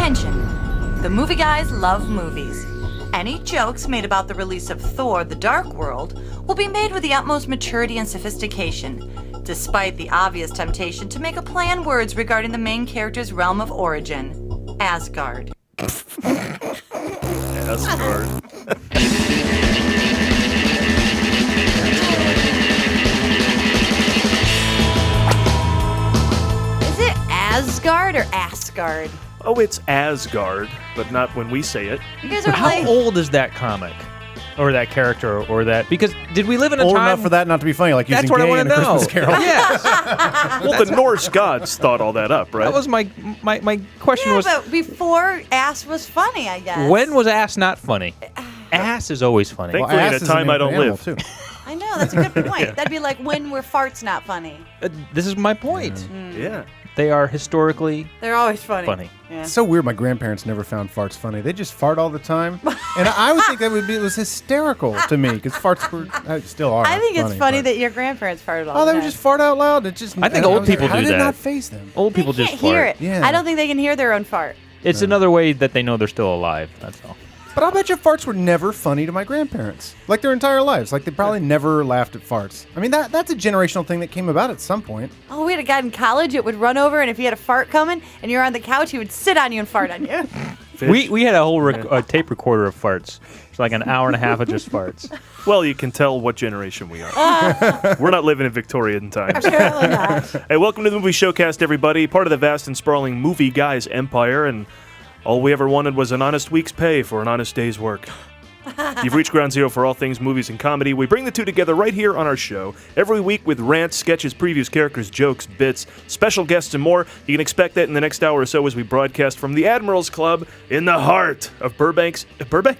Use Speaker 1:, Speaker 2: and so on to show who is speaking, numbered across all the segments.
Speaker 1: Attention! The movie guys love movies. Any jokes made about the release of Thor, The Dark World will be made with the utmost maturity and sophistication, despite the obvious temptation to make a play on words regarding the main character's realm of origin, Asgard.
Speaker 2: Asgard.
Speaker 1: Is it Asgard or Asgard?
Speaker 2: Oh, it's Asgard, but not when we say it.
Speaker 1: You guys are
Speaker 3: How
Speaker 1: like...
Speaker 3: old is that comic? Or that character, or that... Because did we live in a
Speaker 4: Old
Speaker 3: time...
Speaker 4: enough for that not to be funny, like
Speaker 3: That's
Speaker 4: using
Speaker 3: what I
Speaker 4: gay
Speaker 3: want
Speaker 4: in
Speaker 3: to
Speaker 4: a
Speaker 3: know.
Speaker 4: Christmas Carol.
Speaker 3: Yes.
Speaker 2: Well, the Norse gods thought all that up, right?
Speaker 3: That was my question
Speaker 1: Yeah,
Speaker 3: was...
Speaker 1: but before ass was funny, I guess.
Speaker 3: When was ass not funny? Ass is always funny.
Speaker 2: Thankfully, in a
Speaker 4: ass is
Speaker 2: time
Speaker 4: an
Speaker 2: I don't
Speaker 4: animal,
Speaker 2: live.
Speaker 4: too.
Speaker 1: I know, that's a good point. That'd be like when were farts not funny?
Speaker 3: This is my point.
Speaker 2: Yeah.
Speaker 3: They are historically
Speaker 1: They're always funny.
Speaker 3: funny.
Speaker 1: Yeah.
Speaker 4: It's so weird. My grandparents never found farts funny. They just fart all the time, and I would think it was hysterical to me because farts still are.
Speaker 1: I think it's funny
Speaker 4: but-
Speaker 1: that your grandparents farted all
Speaker 4: Oh,
Speaker 1: the
Speaker 4: they would
Speaker 1: time.
Speaker 4: just fart out loud. It just.
Speaker 3: I think
Speaker 4: was
Speaker 3: old
Speaker 4: like,
Speaker 3: people
Speaker 4: how
Speaker 3: do
Speaker 4: did it
Speaker 3: that.
Speaker 4: not faze them?
Speaker 3: Old people
Speaker 1: They
Speaker 3: just
Speaker 1: can't hear
Speaker 3: fart.
Speaker 1: it.
Speaker 4: Yeah.
Speaker 1: I don't think they can hear their own fart.
Speaker 3: It's another way that they know they're still alive. That's all.
Speaker 4: But I'll bet you farts were never funny to my grandparents, like their entire lives. Like they probably never laughed at farts. I mean, that's a generational thing that came about at some point.
Speaker 1: Oh, we had a guy in college that would run over, and if he had a fart coming and you're on the couch, he would sit on you and fart on you.
Speaker 3: We had a whole tape recorder of farts. It's like an hour and a half of just farts.
Speaker 2: Well, you can tell what generation we are. We're not living in Victorian times.
Speaker 1: Apparently not.
Speaker 2: Hey, welcome to the Movie Showcast, everybody. Part of the vast and sprawling movie guys empire, and all we ever wanted was an honest week's pay for an honest day's work. You've reached ground zero for all things movies and comedy. We bring the two together right here on our show every week with rants, sketches, previews, characters, jokes, bits, special guests, and more. You can expect that in the next hour or so as we broadcast from the Admirals Club in the heart of Burbank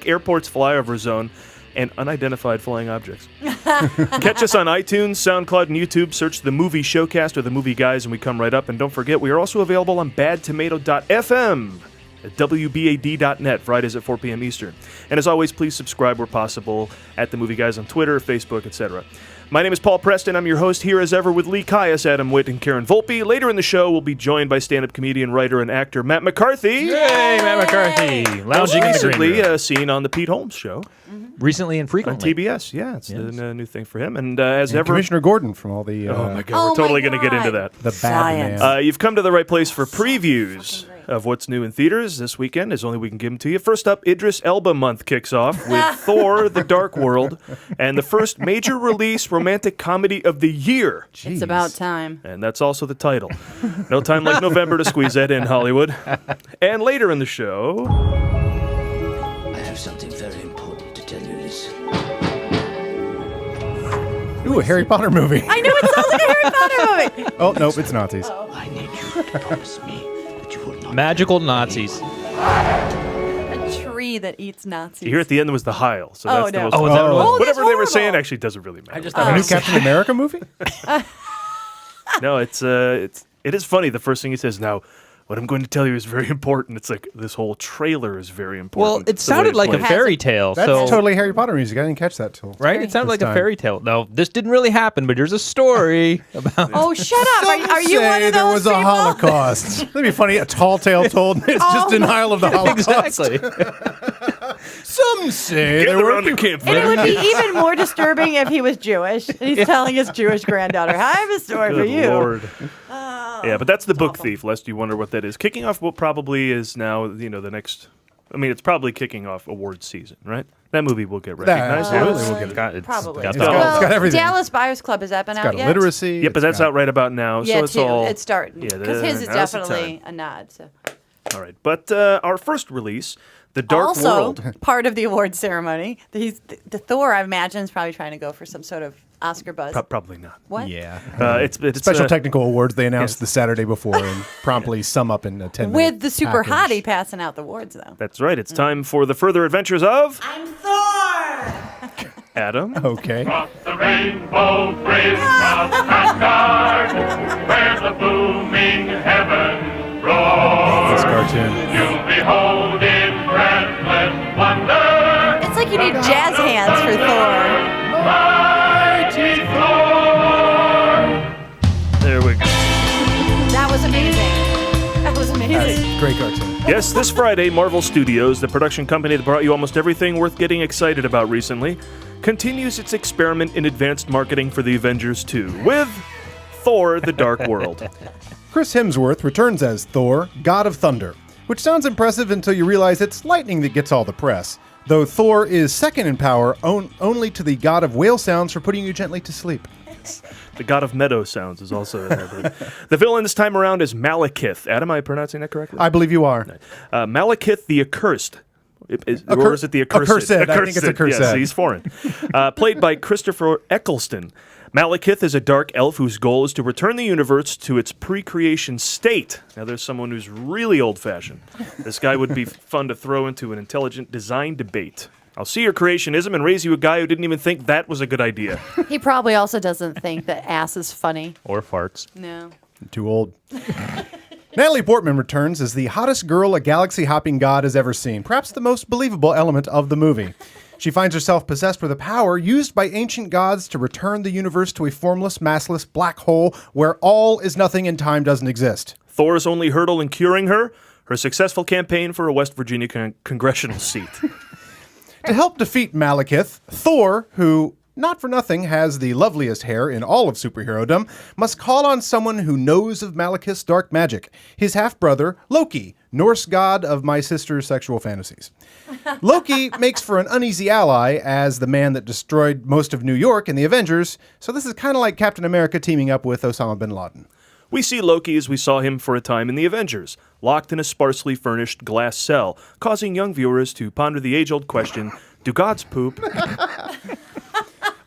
Speaker 2: Airport's flyover zone and unidentified flying objects. Catch us on iTunes, SoundCloud, and YouTube. Search The Movie Showcast or The Movie Guys, and we come right up. And don't forget, we are also available on badtomato.fm. at WBAD.net, Fridays at 4 p.m. Eastern. And as always, please subscribe where possible at The Movie Guys on Twitter, Facebook, etc. My name is Paul Preston. I'm your host here as ever with Lee Caius, Adam Witt, and Karen Volpe. Later in the show, we'll be joined by stand-up comedian, writer, and actor Matt McCarthy.
Speaker 3: Hey, Matt McCarthy. Lounging in the green
Speaker 2: Recently
Speaker 3: room.
Speaker 2: seen on The Pete Holmes Show
Speaker 3: Recently and
Speaker 2: on
Speaker 3: frequently.
Speaker 2: TBS. Yeah, it's
Speaker 3: Yes.
Speaker 2: a new thing for him. And as
Speaker 4: And
Speaker 2: ever...
Speaker 4: Commissioner Gordon from all the
Speaker 2: Oh my God,
Speaker 1: Oh
Speaker 2: we're totally
Speaker 1: my
Speaker 2: going to get into
Speaker 1: God.
Speaker 2: that.
Speaker 4: the
Speaker 1: Science.
Speaker 4: bad man.
Speaker 2: You've come to the right place for previews of what's new in theaters this weekend, as only we can give them to you. First up, Idris Elba month kicks off with Thor, The Dark World, and the first major release romantic comedy of the year.
Speaker 1: It's about time.
Speaker 2: And that's also the title. No time like November to squeeze that in, Hollywood. And later in the show...
Speaker 5: I have something very important to tell you, Liz.
Speaker 4: Ooh, a Harry Potter movie.
Speaker 1: I know it sounds like a Harry Potter movie.
Speaker 4: Oh, nope, it's Nazis.
Speaker 5: I need you to promise me that you will not...
Speaker 3: Magical Nazis.
Speaker 1: A tree that eats Nazis.
Speaker 2: You hear at the end was the Heil, so
Speaker 1: Oh,
Speaker 2: that's the
Speaker 1: no.
Speaker 2: most...
Speaker 3: Oh, is that what it was?
Speaker 1: Oh, that's
Speaker 2: Whatever they were
Speaker 1: horrible.
Speaker 2: saying actually doesn't really matter.
Speaker 3: I just
Speaker 4: A
Speaker 3: thought
Speaker 4: new Captain America movie?
Speaker 2: No, it is funny. The first thing he says, now, what I'm going to tell you is very important. It's like this whole trailer is very important.
Speaker 3: Well, it
Speaker 2: The way
Speaker 3: sounded like a
Speaker 2: plays.
Speaker 3: fairy tale.
Speaker 4: That's
Speaker 3: so,
Speaker 4: totally Harry Potter music. I didn't catch that till.
Speaker 3: right? It sounded
Speaker 4: this
Speaker 3: like a
Speaker 4: time.
Speaker 3: fairy tale. No, this didn't really happen, but there's a story about...
Speaker 1: Oh, shut up. Are you
Speaker 4: Say
Speaker 1: one of those
Speaker 4: there was a
Speaker 1: people?
Speaker 4: Holocaust. That'd be funny. A tall tale told. It's just denial of the Holocaust.
Speaker 3: Exactly.
Speaker 4: Some say
Speaker 2: Get
Speaker 4: there were
Speaker 2: around the
Speaker 1: And
Speaker 2: campfire.
Speaker 1: it would be even more disturbing if he was Jewish. And he's telling his Jewish granddaughter, I have a story for
Speaker 2: Good
Speaker 1: you.
Speaker 2: Lord. Yeah, but that's the book thief, lest you wonder what that is. Kicking off what probably is now, the next... I mean, it's probably kicking off awards season, right? That movie will get recognized.
Speaker 4: absolutely
Speaker 2: yes.
Speaker 4: will get it.
Speaker 1: Probably.
Speaker 3: got
Speaker 4: It's
Speaker 3: the-
Speaker 4: got- it's got everything.
Speaker 1: Dallas Buyers Club, has that been
Speaker 4: It's
Speaker 1: out
Speaker 4: got
Speaker 1: yet?
Speaker 4: literacy.
Speaker 2: Yeah, but
Speaker 4: it's
Speaker 2: that's
Speaker 4: got-
Speaker 2: out right about now,
Speaker 1: Yeah,
Speaker 2: so it's
Speaker 1: too.
Speaker 2: all...
Speaker 1: It's starting.
Speaker 2: Yeah,
Speaker 1: Because his is
Speaker 2: now's the
Speaker 1: definitely
Speaker 2: time.
Speaker 1: a nod. So.
Speaker 2: All right, but our first release, The Dark
Speaker 1: Also,
Speaker 2: World...
Speaker 1: part of the award ceremony, the Thor, I imagine, is probably trying to go for some sort of Oscar buzz.
Speaker 2: Probably not.
Speaker 1: What?
Speaker 4: Yeah.
Speaker 2: It's
Speaker 4: Special technical awards they announced
Speaker 2: yes.
Speaker 4: the Saturday before and promptly sum up in a 10
Speaker 1: With the super
Speaker 4: package.
Speaker 1: hottie passing out the awards, though.
Speaker 2: That's right. It's time for the further adventures of
Speaker 1: I'm Thor!
Speaker 2: Adam.
Speaker 4: Okay.
Speaker 6: The rainbow bridge of Asgard, where the booming heaven roars.
Speaker 4: This cartoon.
Speaker 6: You'll behold in breathless wonder,
Speaker 1: It's like you need jazz hands for Thor.
Speaker 6: mighty Thor.
Speaker 2: There we go.
Speaker 1: That was amazing. That was amazing. amazing.
Speaker 4: Great cartoon.
Speaker 2: Yes, this Friday, Marvel Studios, the production company that brought you almost everything worth getting excited about recently, continues its experiment in advanced marketing for the Avengers 2 with Thor: The Dark World.
Speaker 4: Chris Hemsworth returns as Thor, God of Thunder, which sounds impressive until you realize it's lightning that gets all the press, though Thor is second in power only to the God of Whale Sounds for putting you gently to sleep.
Speaker 2: The God of Meadow Sounds is also in there. The villain this time around is Malekith. Adam, am I pronouncing that correctly?
Speaker 4: I believe you are.
Speaker 2: Malekith the Accursed. Or is it the Accursed?
Speaker 4: Accursed. I think it's Accursed.
Speaker 2: Yes, he's foreign. Played by Christopher Eccleston. Malekith is a dark elf whose goal is to return the universe to its pre-creation state. Now, there's someone who's really old-fashioned. This guy would be fun to throw into an intelligent design debate. I'll see your creationism and raise you a guy who didn't even think that was a good idea.
Speaker 1: He probably also doesn't think that ass is funny.
Speaker 3: Or farts.
Speaker 1: No.
Speaker 4: Too old. Natalie Portman returns as the hottest girl a galaxy-hopping god has ever seen, perhaps the most believable element of the movie. She finds herself possessed with a power used by ancient gods to return the universe to a formless, massless black hole where all is nothing and time doesn't exist.
Speaker 2: Thor's only hurdle in curing her successful campaign for a West Virginia congressional seat.
Speaker 4: To help defeat Malekith, Thor, who, not for nothing, has the loveliest hair in all of superherodom, must call on someone who knows of Malekith's dark magic, his half-brother, Loki, Norse god of my sister's sexual fantasies. Loki makes for an uneasy ally as the man that destroyed most of New York in the Avengers, so this is kind of like Captain America teaming up with Osama bin Laden.
Speaker 2: We see Loki as we saw him for a time in the Avengers, locked in a sparsely furnished glass cell, causing young viewers to ponder the age-old question, do gods poop?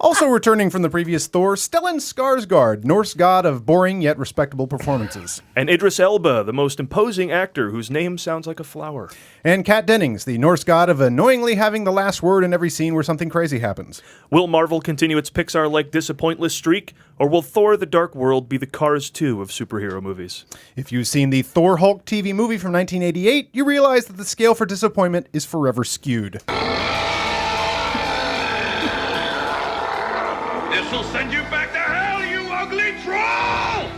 Speaker 4: Also returning from the previous Thor, Stellan Skarsgård, Norse god of boring yet respectable performances.
Speaker 2: And Idris Elba, the most imposing actor whose name sounds like a flower.
Speaker 4: And Kat Dennings, the Norse god of annoyingly having the last word in every scene where something crazy happens.
Speaker 2: Will Marvel continue its Pixar-like disappointless streak, or will Thor: The Dark World be the Cars 2 of superhero movies?
Speaker 4: If you've seen the Thor Hulk TV movie from 1988, you realize that the scale for disappointment is forever skewed.
Speaker 6: This'll send you back to hell, you ugly troll!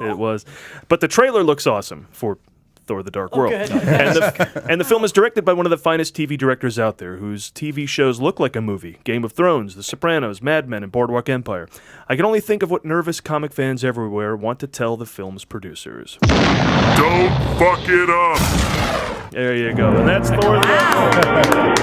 Speaker 2: It was. But the trailer looks awesome for Thor: The Dark World. And the film is directed by one of the finest TV directors out there, whose TV shows look like a movie. Game of Thrones, The Sopranos, Mad Men, and Boardwalk Empire. I can only think of what nervous comic fans everywhere want to tell the film's producers.
Speaker 6: Don't fuck it up!
Speaker 2: There you go. And that's Thor: The Dark World.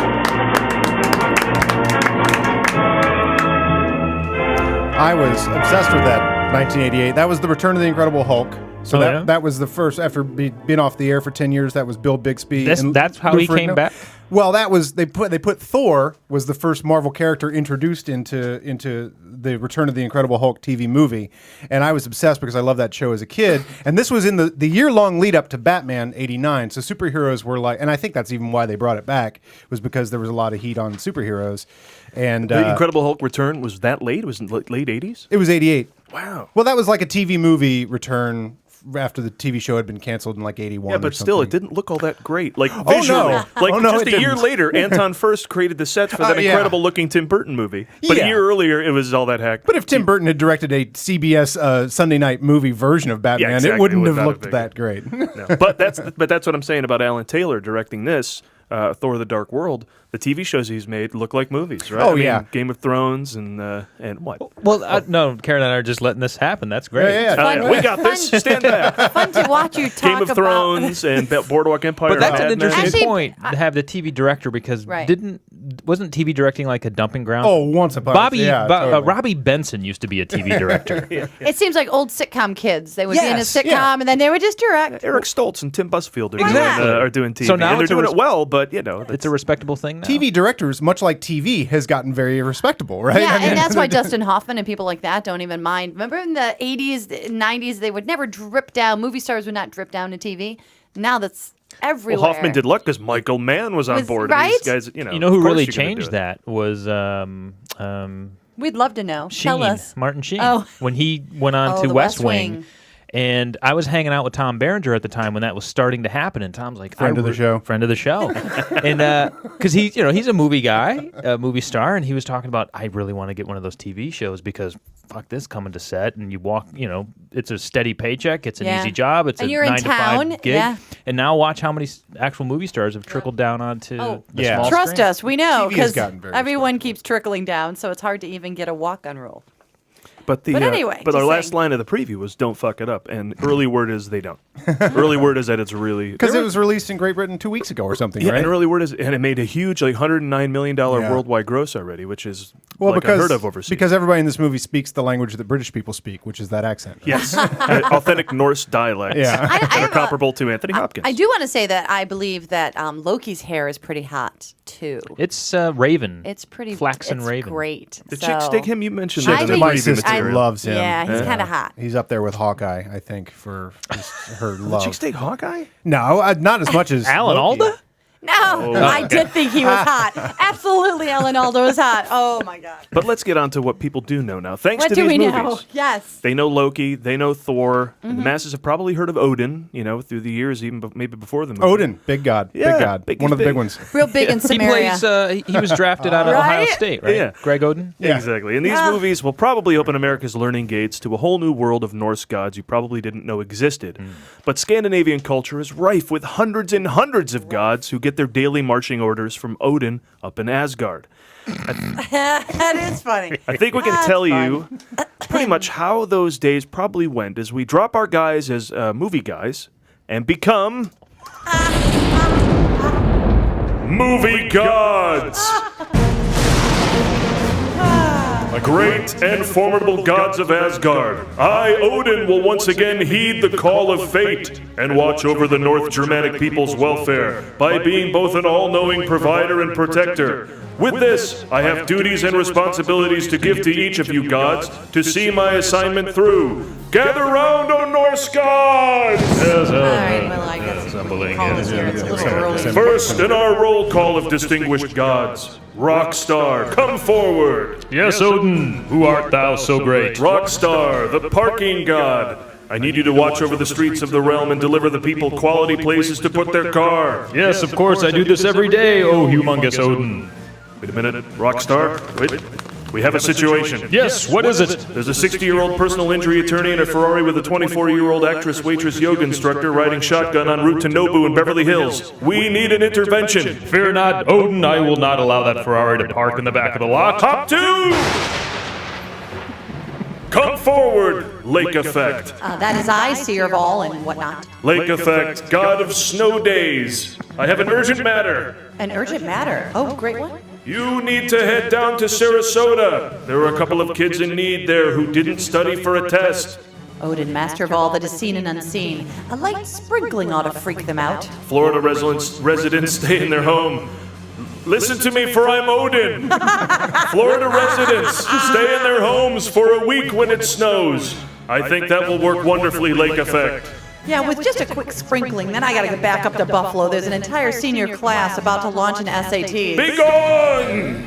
Speaker 4: I was obsessed with that 1988. That was the Return of the Incredible Hulk. So that was the first, after being off the air for 10 years, that was Bill Bixby.
Speaker 3: That's how he came back?
Speaker 4: Well, that was, they put Thor was the first Marvel character introduced into the Return of the Incredible Hulk TV movie. And I was obsessed because I loved that show as a kid. And this was in the year-long lead up to Batman '89. So superheroes were like, and I think that's even why they brought it back, was because there was a lot of heat on superheroes. And
Speaker 2: The Incredible Hulk return was that late? It was in late 80s?
Speaker 4: It was 88.
Speaker 2: Wow.
Speaker 4: Well, that was like a TV movie return after the TV show had been canceled in like 81.
Speaker 2: Yeah, but
Speaker 4: or
Speaker 2: still, it
Speaker 4: something.
Speaker 2: didn't look all that great. Like,
Speaker 4: no.
Speaker 2: visually. Like,
Speaker 4: Oh, no,
Speaker 2: just
Speaker 4: it
Speaker 2: a year
Speaker 4: didn't.
Speaker 2: later, Anton Furst created the sets for that
Speaker 4: Yeah.
Speaker 2: incredible-looking Tim Burton movie. But
Speaker 4: Yeah.
Speaker 2: a year earlier, it was all that hack.
Speaker 4: But if Tim Burton had directed a CBS Sunday night movie version of Batman,
Speaker 2: exactly.
Speaker 4: it wouldn't
Speaker 2: It would
Speaker 4: have
Speaker 2: not
Speaker 4: looked
Speaker 2: have
Speaker 4: that great.
Speaker 2: No. But that's what I'm saying about Alan Taylor directing this, Thor: The Dark World. The TV shows he's made look like movies, right?
Speaker 4: Oh,
Speaker 2: I mean,
Speaker 4: yeah.
Speaker 2: Game of Thrones and what?
Speaker 3: Well, no, Karen and I are just letting this happen. That's great.
Speaker 4: Yeah.
Speaker 2: Yeah, we got this. Stand back.
Speaker 1: Fun to watch you talk
Speaker 2: Game of
Speaker 1: about.
Speaker 2: Thrones and Boardwalk Empire.
Speaker 3: But that's
Speaker 2: and
Speaker 3: an
Speaker 2: Mad Men.
Speaker 3: interesting
Speaker 1: Actually,
Speaker 3: point to have the TV director because
Speaker 1: Right.
Speaker 3: wasn't TV directing like a dumping ground?
Speaker 4: Oh, once upon totally.
Speaker 3: Robbie Benson used to be a TV director.
Speaker 1: It seems like old sitcom kids. They would be in a
Speaker 3: Yes,
Speaker 1: sitcom
Speaker 4: yeah.
Speaker 1: and then they would just direct.
Speaker 2: Eric Stoltz and Tim Busfield
Speaker 3: Exactly.
Speaker 2: are doing TV.
Speaker 3: So now
Speaker 2: and they're
Speaker 3: it's a
Speaker 2: doing it well, but
Speaker 3: It's a respectable thing now.
Speaker 4: TV directors, much like TV, has gotten very respectable, right?
Speaker 1: Yeah,
Speaker 4: I mean,
Speaker 1: and that's why Dustin Hoffman and people like that don't even mind. Remember in the 80s, 90s, they would never drip down. Movie stars would not drip down to TV. Now that's everywhere.
Speaker 2: Well, Hoffman did luck because Michael Mann was on board. And these
Speaker 1: right?
Speaker 2: guys,
Speaker 3: You know
Speaker 2: of
Speaker 3: who
Speaker 2: course
Speaker 3: really
Speaker 2: you're gonna do
Speaker 3: changed
Speaker 2: it.
Speaker 3: that was
Speaker 1: We'd love to know.
Speaker 3: Sheen,
Speaker 1: Tell us.
Speaker 3: Martin Sheen.
Speaker 1: Oh.
Speaker 3: When he went on
Speaker 1: Oh,
Speaker 3: to
Speaker 1: the
Speaker 3: West
Speaker 1: West
Speaker 3: Wing.
Speaker 1: Wing.
Speaker 3: And I was hanging out with Tom Berenger at the time when that was starting to happen, and Tom's like,
Speaker 4: Friend of the show.
Speaker 3: And because he's a movie guy, a movie star, and he was talking about, I really want to get one of those TV shows because fuck this coming to set, and you walk, it's a steady paycheck, it's an easy job, it's
Speaker 7: and
Speaker 3: a
Speaker 7: you're
Speaker 3: 9
Speaker 7: in
Speaker 3: to
Speaker 7: town.
Speaker 3: 5 gig.
Speaker 7: Yeah.
Speaker 3: And now watch how many actual movie stars have trickled down onto the
Speaker 4: yeah.
Speaker 3: small
Speaker 7: Trust
Speaker 3: screen.
Speaker 7: us, we know,
Speaker 4: TV has
Speaker 7: because
Speaker 4: gotten very
Speaker 7: everyone keeps trickling down, so it's hard to even get a walk-on rule.
Speaker 2: But
Speaker 7: anyway,
Speaker 2: but our
Speaker 7: just
Speaker 2: last
Speaker 7: saying.
Speaker 2: line of the preview was "Don't fuck it up," and early word is they don't. Early word is that it's really
Speaker 4: Because it was released in Great Britain 2 weeks ago or something,
Speaker 2: yeah,
Speaker 4: right?
Speaker 2: and early word is, and it made a huge $109 million worldwide gross already, which is unheard of overseas.
Speaker 4: Because everybody in this movie speaks the language that British people speak, which is that accent.
Speaker 2: yes, authentic Norse dialects
Speaker 4: Yeah.
Speaker 2: that are comparable to Anthony Hopkins.
Speaker 7: I do want to say that I believe that Loki's hair is pretty hot, too.
Speaker 3: It's Raven.
Speaker 7: It's pretty
Speaker 3: Flaxen
Speaker 7: it's
Speaker 3: Raven.
Speaker 7: great.
Speaker 2: The
Speaker 7: so.
Speaker 2: chicks dig him. You mentioned
Speaker 7: I
Speaker 2: that in the
Speaker 7: think-
Speaker 4: My
Speaker 2: preview
Speaker 4: sister
Speaker 2: material.
Speaker 4: loves him.
Speaker 7: Yeah, he's kind of hot.
Speaker 4: He's up there with Hawkeye, I think, for her love.
Speaker 2: Chicks dig Hawkeye?
Speaker 4: No, not as much as
Speaker 3: Alan
Speaker 4: Loki.
Speaker 3: Alda?
Speaker 7: No, I did think he was hot. Absolutely, Alan Alda was hot. Oh, my God.
Speaker 2: But let's get on to what people do know now. Thanks
Speaker 7: What
Speaker 2: to
Speaker 7: do
Speaker 2: these
Speaker 7: we
Speaker 2: movies.
Speaker 7: know? Yes.
Speaker 2: They know Loki, they know Thor, and the masses have probably heard of Odin, through the years, even maybe before the movie.
Speaker 4: Odin, big god,
Speaker 2: Yeah,
Speaker 4: big god,
Speaker 2: big-
Speaker 4: one of the
Speaker 2: big.
Speaker 4: big ones.
Speaker 7: Real big in
Speaker 3: He
Speaker 7: Samaria.
Speaker 3: plays. He was drafted out of Ohio
Speaker 7: Right?
Speaker 3: State, right?
Speaker 2: Yeah.
Speaker 3: Greg Oden.
Speaker 4: Yeah.
Speaker 2: Exactly. And these movies will probably open America's learning gates to a whole new world of Norse gods you probably didn't know existed. But Scandinavian culture is rife with hundreds and hundreds of gods who get their daily marching orders from Odin up in Asgard.
Speaker 7: That is funny.
Speaker 2: I think we can
Speaker 7: That's
Speaker 2: tell you pretty much how those days probably went as we drop our guys as movie guys and become movie gods. Great and formidable gods of Asgard, I, Odin, will once again heed the call of fate and watch over the North Germanic people's welfare by being both an all-knowing provider and protector. With this, I have duties and responsibilities to give to each of you gods to see my assignment through. Gather round, O Norse gods!
Speaker 7: All right, well, I guess call this here. It's a little early.
Speaker 2: First in our roll call of distinguished gods, Rockstar, come forward.
Speaker 8: Yes, Odin, who art thou so great?
Speaker 2: Rockstar, the parking god. I need you to watch over the streets of the realm and deliver the people quality places to put their car.
Speaker 8: Yes, of course, I do this every day, O humongous Odin.
Speaker 2: Wait a minute, Rockstar, wait. We have a situation.
Speaker 8: Yes, what is it?
Speaker 2: There's a 60-year-old personal injury attorney in a Ferrari with a 24-year-old actress, waitress, yoga instructor riding shotgun en route to Nobu in Beverly Hills. We need an intervention.
Speaker 8: Fear not, Odin, I will not allow that Ferrari to park in the back of the lot.
Speaker 2: Hop 2! Come forward, Lake Effect.
Speaker 7: That is I, seer of all and whatnot.
Speaker 2: Lake Effect, god of snow days. I have an urgent matter.
Speaker 7: An urgent matter. Oh, great one.
Speaker 2: You need to head down to Sarasota. There are a couple of kids in need there who didn't study for a test.
Speaker 7: Odin, master of all that is seen and unseen. A light sprinkling ought to freak them out.
Speaker 2: Florida residents stay in their home. Listen to me, for I'm Odin. Florida residents stay in their homes for a week when it snows. I think that will work wonderfully, Lake Effect.
Speaker 7: Yeah, with just a quick sprinkling, then I gotta go back up to Buffalo. There's an entire senior class about to launch an SAT.
Speaker 2: Be gone!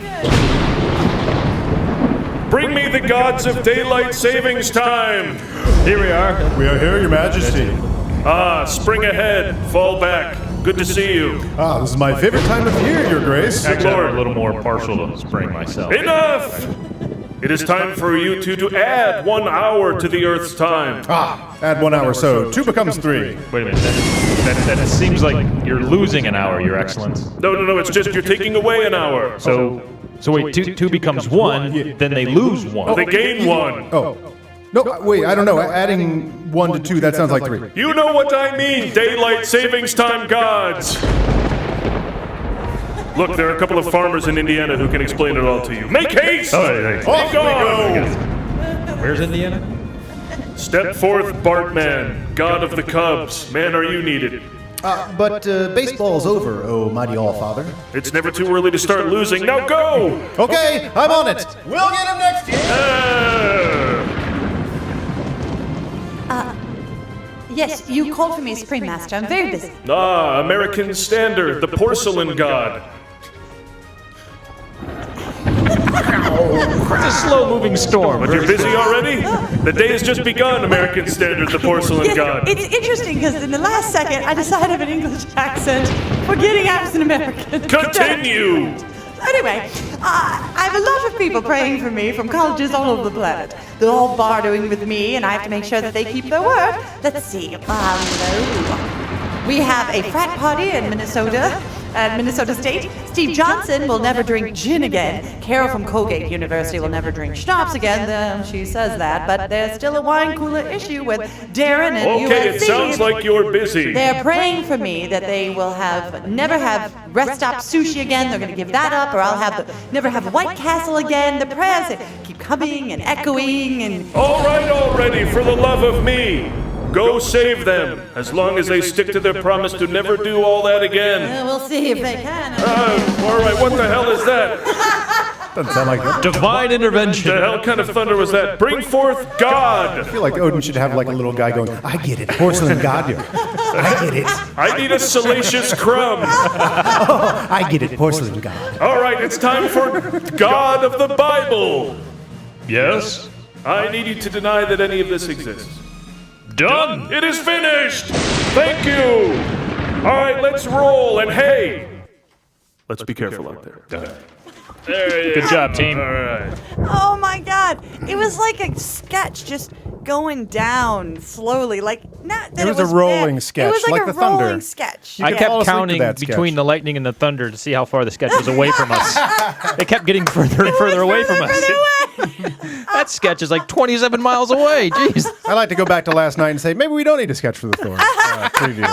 Speaker 2: Bring me the gods of daylight savings time.
Speaker 8: Here we are.
Speaker 4: We are here, Your Majesty.
Speaker 2: Ah, spring ahead, fall back. Good to see you.
Speaker 4: Ah, this is my favorite time of year, Your Grace.
Speaker 8: Actually, I'm a little more partial to spring myself.
Speaker 2: Enough! It is time for you two to add 1 hour to the Earth's time.
Speaker 4: Add 1 hour, so 2 becomes 3.
Speaker 8: Wait a minute, that seems like you're losing an hour, Your Excellence.
Speaker 2: No, it's just you're taking away an hour.
Speaker 8: So wait, two becomes 1, then they lose 1.
Speaker 2: They gain 1.
Speaker 4: Oh. No, wait, I don't know. Adding 1 to 2, that sounds like 3.
Speaker 2: You know what I mean, daylight savings time gods. Look, there are a couple of farmers in Indiana who can explain it all to you. Make haste!
Speaker 8: Hey.
Speaker 2: Off we go!
Speaker 3: Where's Indiana?
Speaker 2: Step forth, Bartman, god of the Cubs. Man, are you needed?
Speaker 4: But baseball's over, oh mighty all-father.
Speaker 2: It's never too early to start losing. Now go!
Speaker 4: Okay, I'm on it. We'll get him next year.
Speaker 7: Yes, you called for me, Supreme Master. I'm very busy.
Speaker 2: American Standard, the porcelain god.
Speaker 3: This
Speaker 8: slow-moving storm.
Speaker 2: But you're busy already? The day has just begun, American Standard, the porcelain god.
Speaker 7: It's interesting because in the last second, I decided of an English accent, forgetting I was an American.
Speaker 2: Continue!
Speaker 7: Anyway, I have a lot of people praying for me from colleges all over the planet. They're all bartering with me, and I have to make sure that they keep their word. Let's see. We have a frat party in Minnesota, at Minnesota State. Steve Johnson will never drink gin again. Carol from Colgate University will never drink schnapps again. She says that, but there's still a wine cooler issue with Darren and USC.
Speaker 2: Okay, it sounds like you're busy.
Speaker 7: They're praying for me that they will never have rest stop sushi again. They're going to give that up, or I'll never have White Castle again. The prayers keep coming and echoing and.
Speaker 2: All right, already, for the love of me. Go save them, as long as they stick to their promise to never do all that again.
Speaker 7: We'll see if they can.
Speaker 2: All right, what the hell is that?
Speaker 4: Doesn't sound like it.
Speaker 3: Divine intervention.
Speaker 2: The hell kind of thunder was that? Bring forth God!
Speaker 4: I feel like Odin should have like a little guy going, I get it, porcelain god here. I get it.
Speaker 2: I need a salacious crumb.
Speaker 4: I get it, porcelain god.
Speaker 2: All right, it's time for God of the Bible.
Speaker 8: Yes?
Speaker 2: I need you to deny that any of this exists.
Speaker 8: Done!
Speaker 2: It is finished! Thank you! All right, let's roll, and hey! Let's be careful out there. There you
Speaker 8: Good job, team.
Speaker 2: All right.
Speaker 1: Oh my God! It was like a sketch just going down slowly. Like not that
Speaker 4: It was a rolling
Speaker 1: bad.
Speaker 4: sketch,
Speaker 1: It was like
Speaker 4: like
Speaker 1: a
Speaker 4: the thunder.
Speaker 1: rolling sketch.
Speaker 4: You
Speaker 3: I
Speaker 4: could
Speaker 3: kept
Speaker 4: fall asleep to
Speaker 3: counting
Speaker 4: that sketch.
Speaker 3: between the lightning and the thunder to see how far the sketch was away from us. It kept getting further and further away from us. That sketch is like 27 miles away. Jeez.
Speaker 4: I like to go back to last night and say, maybe we don't need a sketch for the Thor preview.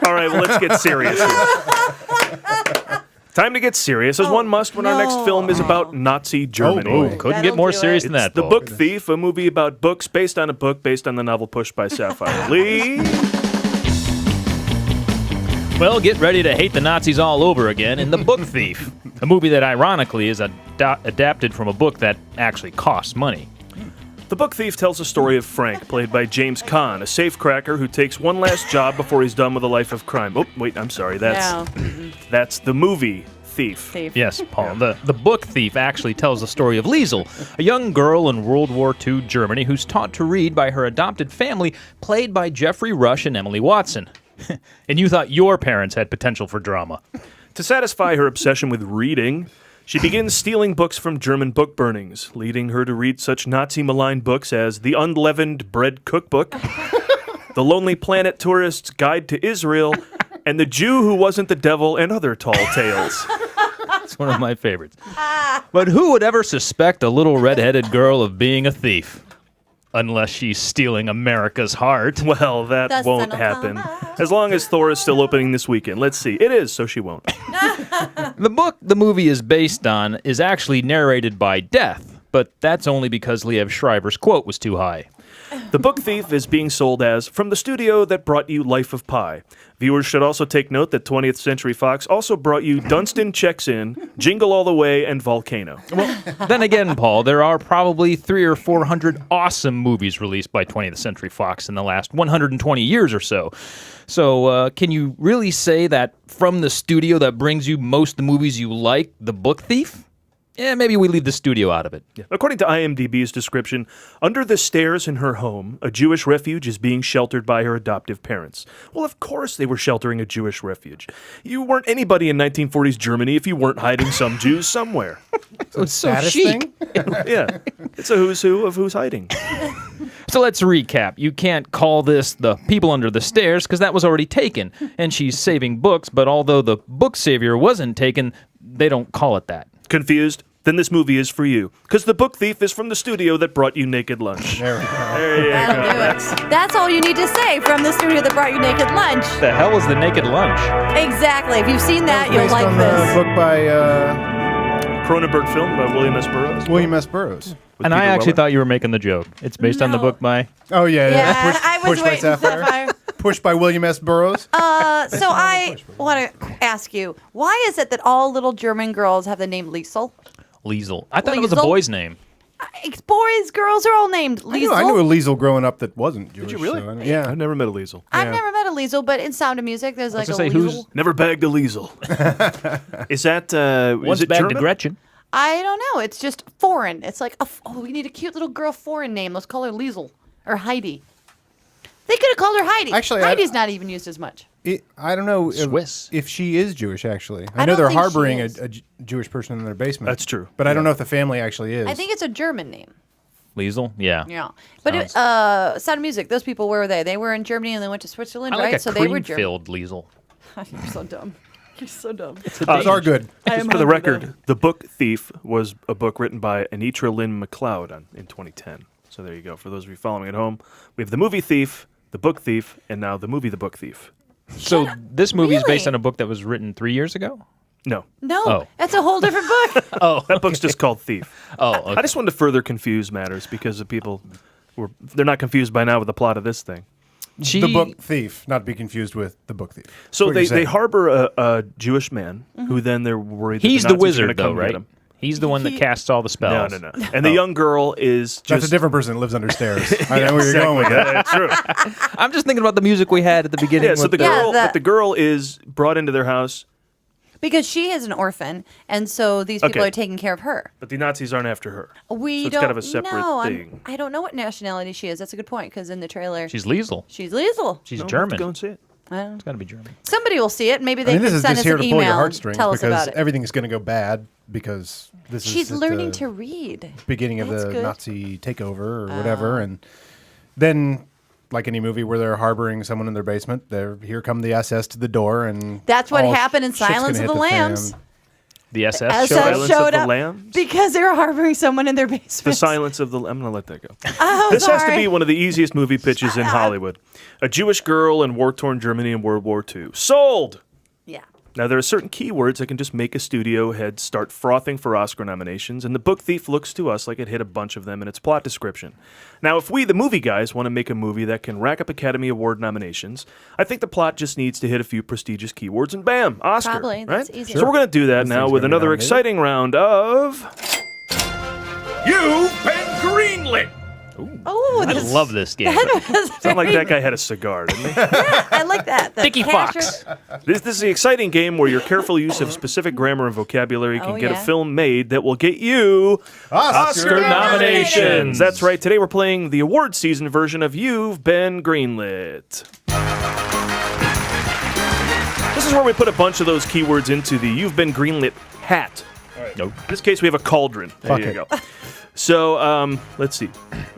Speaker 2: All right, well, let's get serious here. Time to get serious, as one must when our next film is about Nazi Germany.
Speaker 4: boy.
Speaker 3: Couldn't
Speaker 1: That'll
Speaker 3: get more
Speaker 1: do
Speaker 3: serious
Speaker 1: it.
Speaker 3: than that,
Speaker 2: The
Speaker 3: Paul.
Speaker 2: Book Thief, a movie about books based on a book based on the novel Pushed by Sapphire Lee.
Speaker 3: Well, get ready to hate the Nazis all over again in The Book Thief, a movie that ironically is adapted from a book that actually costs money.
Speaker 2: The Book Thief tells the story of Frank, played by James Caan, a safecracker who takes one last job before he's done with a life of crime. Oh, wait, I'm sorry. That's the movie Thief.
Speaker 3: Yes, Paul. The Book Thief actually tells the story of Liesel, a young girl in World War II Germany who's taught to read by her adopted family, played by Jeffrey Rush and Emily Watson. And you thought your parents had potential for drama.
Speaker 2: To satisfy her obsession with reading, she begins stealing books from German book burnings, leading her to read such Nazi-maligned books as The Unleavened Bread Cookbook, The Lonely Planet Tourist's Guide to Israel, and The Jew Who Wasn't the Devil, and other tall tales.
Speaker 3: It's one of my favorites. But who would ever suspect a little red-headed girl of being a thief? Unless she's stealing America's heart.
Speaker 2: Well, that
Speaker 1: The
Speaker 2: won't
Speaker 1: son of
Speaker 2: happen.
Speaker 1: Thomas.
Speaker 2: As long as Thor is still opening this weekend. Let's see. It is, so she won't.
Speaker 3: The book the movie is based on is actually narrated by Death, but that's only because Liev Schreiber's quote was too high.
Speaker 2: The Book Thief is being sold as from the studio that brought you Life of Pi. Viewers should also take note that 20th Century Fox also brought you Dunstan Checks In, Jingle All the Way, and Volcano.
Speaker 3: Then again, Paul, there are probably 300 or 400 awesome movies released by 20th Century Fox in the last 120 years or so. So, can you really say that from the studio that brings you most of the movies you like, The Book Thief? Yeah, maybe we leave the studio out of it.
Speaker 2: Yeah. According to IMDb's description, under the stairs in her home, a Jewish refuge is being sheltered by her adoptive parents. Well, of course they were sheltering a Jewish refuge. You weren't anybody in 1940s Germany if you weren't hiding some Jews somewhere.
Speaker 3: It's so
Speaker 4: Saddest
Speaker 3: chic.
Speaker 4: thing?
Speaker 2: Yeah, it's a who's who of who's hiding.
Speaker 3: So let's recap. You can't call this The People Under the Stairs because that was already taken, and she's saving books, but although the book savior wasn't taken, they don't call it that.
Speaker 2: Confused? Then this movie is for you. Because The Book Thief is from the studio that brought you Naked Lunch.
Speaker 4: There we go.
Speaker 2: There you
Speaker 1: That'll
Speaker 2: go.
Speaker 1: do it. That's all you need to say from the studio that brought you Naked Lunch.
Speaker 3: The hell is the Naked Lunch?
Speaker 1: Exactly. If you've seen that, you'll
Speaker 4: Based
Speaker 1: like
Speaker 4: on
Speaker 1: this.
Speaker 4: the book by
Speaker 2: Cronenberg film by William S. Burroughs.
Speaker 4: William S. Burroughs.
Speaker 2: With
Speaker 3: And I
Speaker 2: Peter
Speaker 3: actually
Speaker 2: Weller.
Speaker 3: thought you were making the joke. It's based on the
Speaker 1: No.
Speaker 3: book by...
Speaker 4: Oh, yeah.
Speaker 1: Yeah, I was
Speaker 4: Pushed by
Speaker 1: waiting.
Speaker 4: Sapphire. Pushed by William S. Burroughs.
Speaker 1: So I want to ask you, why is it that all little German girls have the name Liesel?
Speaker 3: Liesel. I thought it was a
Speaker 1: Liesel?
Speaker 3: boy's name.
Speaker 1: Boys, girls are all named Liesel.
Speaker 4: I knew a Liesel growing up that wasn't Jewish.
Speaker 2: Did you really?
Speaker 4: so I- yeah.
Speaker 2: I've never met a Liesel.
Speaker 1: I've never met a Liesel, but in Sound of Music, there's like a
Speaker 3: gonna say,
Speaker 1: Liesel.
Speaker 3: who's-
Speaker 2: Never bagged a Liesel. Is that,
Speaker 3: Once
Speaker 2: is it
Speaker 3: back
Speaker 2: German?
Speaker 3: to Gretchen.
Speaker 9: I don't know. It's just foreign. It's like, we need a cute little girl foreign name. Let's call her Liesel or Heidi. They could have called her Heidi.
Speaker 4: Actually,
Speaker 9: Heidi's not even used as much.
Speaker 4: I don't know if she is Jewish, actually. I know
Speaker 9: don't
Speaker 4: they're
Speaker 9: think she
Speaker 4: harboring
Speaker 9: is.
Speaker 4: a Jewish person in their basement.
Speaker 2: That's true.
Speaker 4: But I don't know if the family actually is.
Speaker 9: I think it's a German name.
Speaker 3: Liesel? Yeah.
Speaker 9: Yeah. But Sound of Music, those people, where were they? They were in Germany and they went to Switzerland,
Speaker 3: I like
Speaker 9: right?
Speaker 3: a
Speaker 9: So they were German.
Speaker 3: cream-filled Liesel.
Speaker 9: You're so dumb. You're so dumb.
Speaker 4: Those are good.
Speaker 2: Just for the record, The Book Thief was a book written by Anitra Lynn McLeod in 2010. So there you go. For those of you following at home, we have The Movie Thief, The Book Thief, and now the movie The Book Thief.
Speaker 3: So this movie is based
Speaker 9: Really?
Speaker 3: on a book that was written 3 years ago?
Speaker 2: No.
Speaker 9: No,
Speaker 3: Oh.
Speaker 9: that's a whole different book.
Speaker 2: That book's just called Thief.
Speaker 3: Oh, okay.
Speaker 2: I just wanted to further confuse matters because the people they're not confused by now with the plot of this thing.
Speaker 4: The Book Thief, not to be confused with The Book Thief.
Speaker 2: So
Speaker 4: That's what
Speaker 2: they
Speaker 4: you're saying.
Speaker 2: harbor a Jewish man who then they're worried that
Speaker 3: He's
Speaker 2: the
Speaker 3: the
Speaker 2: Nazis are
Speaker 3: wizard,
Speaker 2: gonna
Speaker 3: though,
Speaker 2: come get
Speaker 3: right?
Speaker 2: him.
Speaker 3: He's the one that casts all the
Speaker 2: No,
Speaker 3: spells.
Speaker 2: no. And the young girl is just...
Speaker 4: That's a different person that lives under stairs. I know where you're going with that.
Speaker 2: That's true.
Speaker 3: I'm just thinking about the music we had at the beginning.
Speaker 2: Yeah, so
Speaker 3: with
Speaker 2: the girl,
Speaker 9: Yeah,
Speaker 2: but the girl is brought into their house,
Speaker 9: Because she is an orphan, and so these people
Speaker 2: Okay.
Speaker 9: are taking care of her.
Speaker 2: but the Nazis aren't after her.
Speaker 9: We
Speaker 2: So it's
Speaker 9: don't
Speaker 2: kind of a separate
Speaker 9: know.
Speaker 2: thing.
Speaker 9: I don't know what nationality she is. That's a good point, because in the trailer,
Speaker 3: She's Liesel.
Speaker 9: she's Liesel.
Speaker 3: She's
Speaker 2: No, we'll have
Speaker 3: German.
Speaker 2: to go and see it.
Speaker 3: It's got to be German.
Speaker 9: Somebody will see it. Maybe they
Speaker 4: I mean, this
Speaker 9: can
Speaker 4: is
Speaker 9: send
Speaker 4: just
Speaker 9: us
Speaker 4: here
Speaker 9: an
Speaker 4: to pull your
Speaker 9: email.
Speaker 4: heartstrings
Speaker 9: Tell us
Speaker 4: because
Speaker 9: about it.
Speaker 4: everything's going to go bad because this
Speaker 9: She's
Speaker 4: is
Speaker 9: learning
Speaker 4: the
Speaker 9: to read.
Speaker 4: beginning of
Speaker 9: That's
Speaker 4: the
Speaker 9: good.
Speaker 4: Nazi takeover or whatever, and then, like any movie where they're harboring someone in their basement, here come the SS to the door, and
Speaker 9: That's what
Speaker 4: all
Speaker 9: happened in
Speaker 4: shit's gonna
Speaker 9: Silence of
Speaker 4: hit
Speaker 9: the
Speaker 4: fan.
Speaker 9: Lambs.
Speaker 3: The SS,
Speaker 9: SS
Speaker 3: show up?
Speaker 2: Silence of
Speaker 9: showed
Speaker 2: the
Speaker 9: up
Speaker 2: Lambs?
Speaker 9: because they were harboring someone in their
Speaker 2: The
Speaker 9: basement.
Speaker 2: silence of the... I'm going to let that go.
Speaker 9: Oh,
Speaker 2: This has to
Speaker 9: sorry.
Speaker 2: be one of the easiest movie pitches in Hollywood. A Jewish girl in war-torn Germany in World War II. Sold!
Speaker 9: Yeah.
Speaker 2: Now, there are certain keywords that can just make a studio head start frothing for Oscar nominations, and The Book Thief looks to us like it hit a bunch of them in its plot description. Now, if we, the movie guys, want to make a movie that can rack up Academy Award nominations, I think the plot just needs to hit a few prestigious keywords, and bam, Oscar.
Speaker 9: Probably.
Speaker 2: Right?
Speaker 9: That's easy.
Speaker 2: So we're going to do that
Speaker 4: This
Speaker 2: now
Speaker 4: thing's
Speaker 2: with
Speaker 4: gonna be
Speaker 2: another
Speaker 4: nominated.
Speaker 2: exciting round of...
Speaker 6: You've been greenlit.
Speaker 9: Oh,
Speaker 3: I
Speaker 9: this,
Speaker 3: love this game.
Speaker 2: Sound like that guy had a cigar, didn't he?
Speaker 9: I like that. The
Speaker 3: Dickie
Speaker 9: casual-
Speaker 3: Fox.
Speaker 2: This is the exciting game where your careful use of specific grammar and vocabulary can
Speaker 9: Oh,
Speaker 2: get a
Speaker 9: yeah.
Speaker 2: film made that will get you
Speaker 4: Oscar
Speaker 2: nominations. That's right. Today we're playing the award season version of You've Been Greenlit. This is where we put a bunch of those keywords into the You've Been Greenlit hat.
Speaker 3: Nope.
Speaker 2: In this case, we have a cauldron. There
Speaker 4: Fuck
Speaker 2: you
Speaker 4: it.
Speaker 2: go. So, let's see.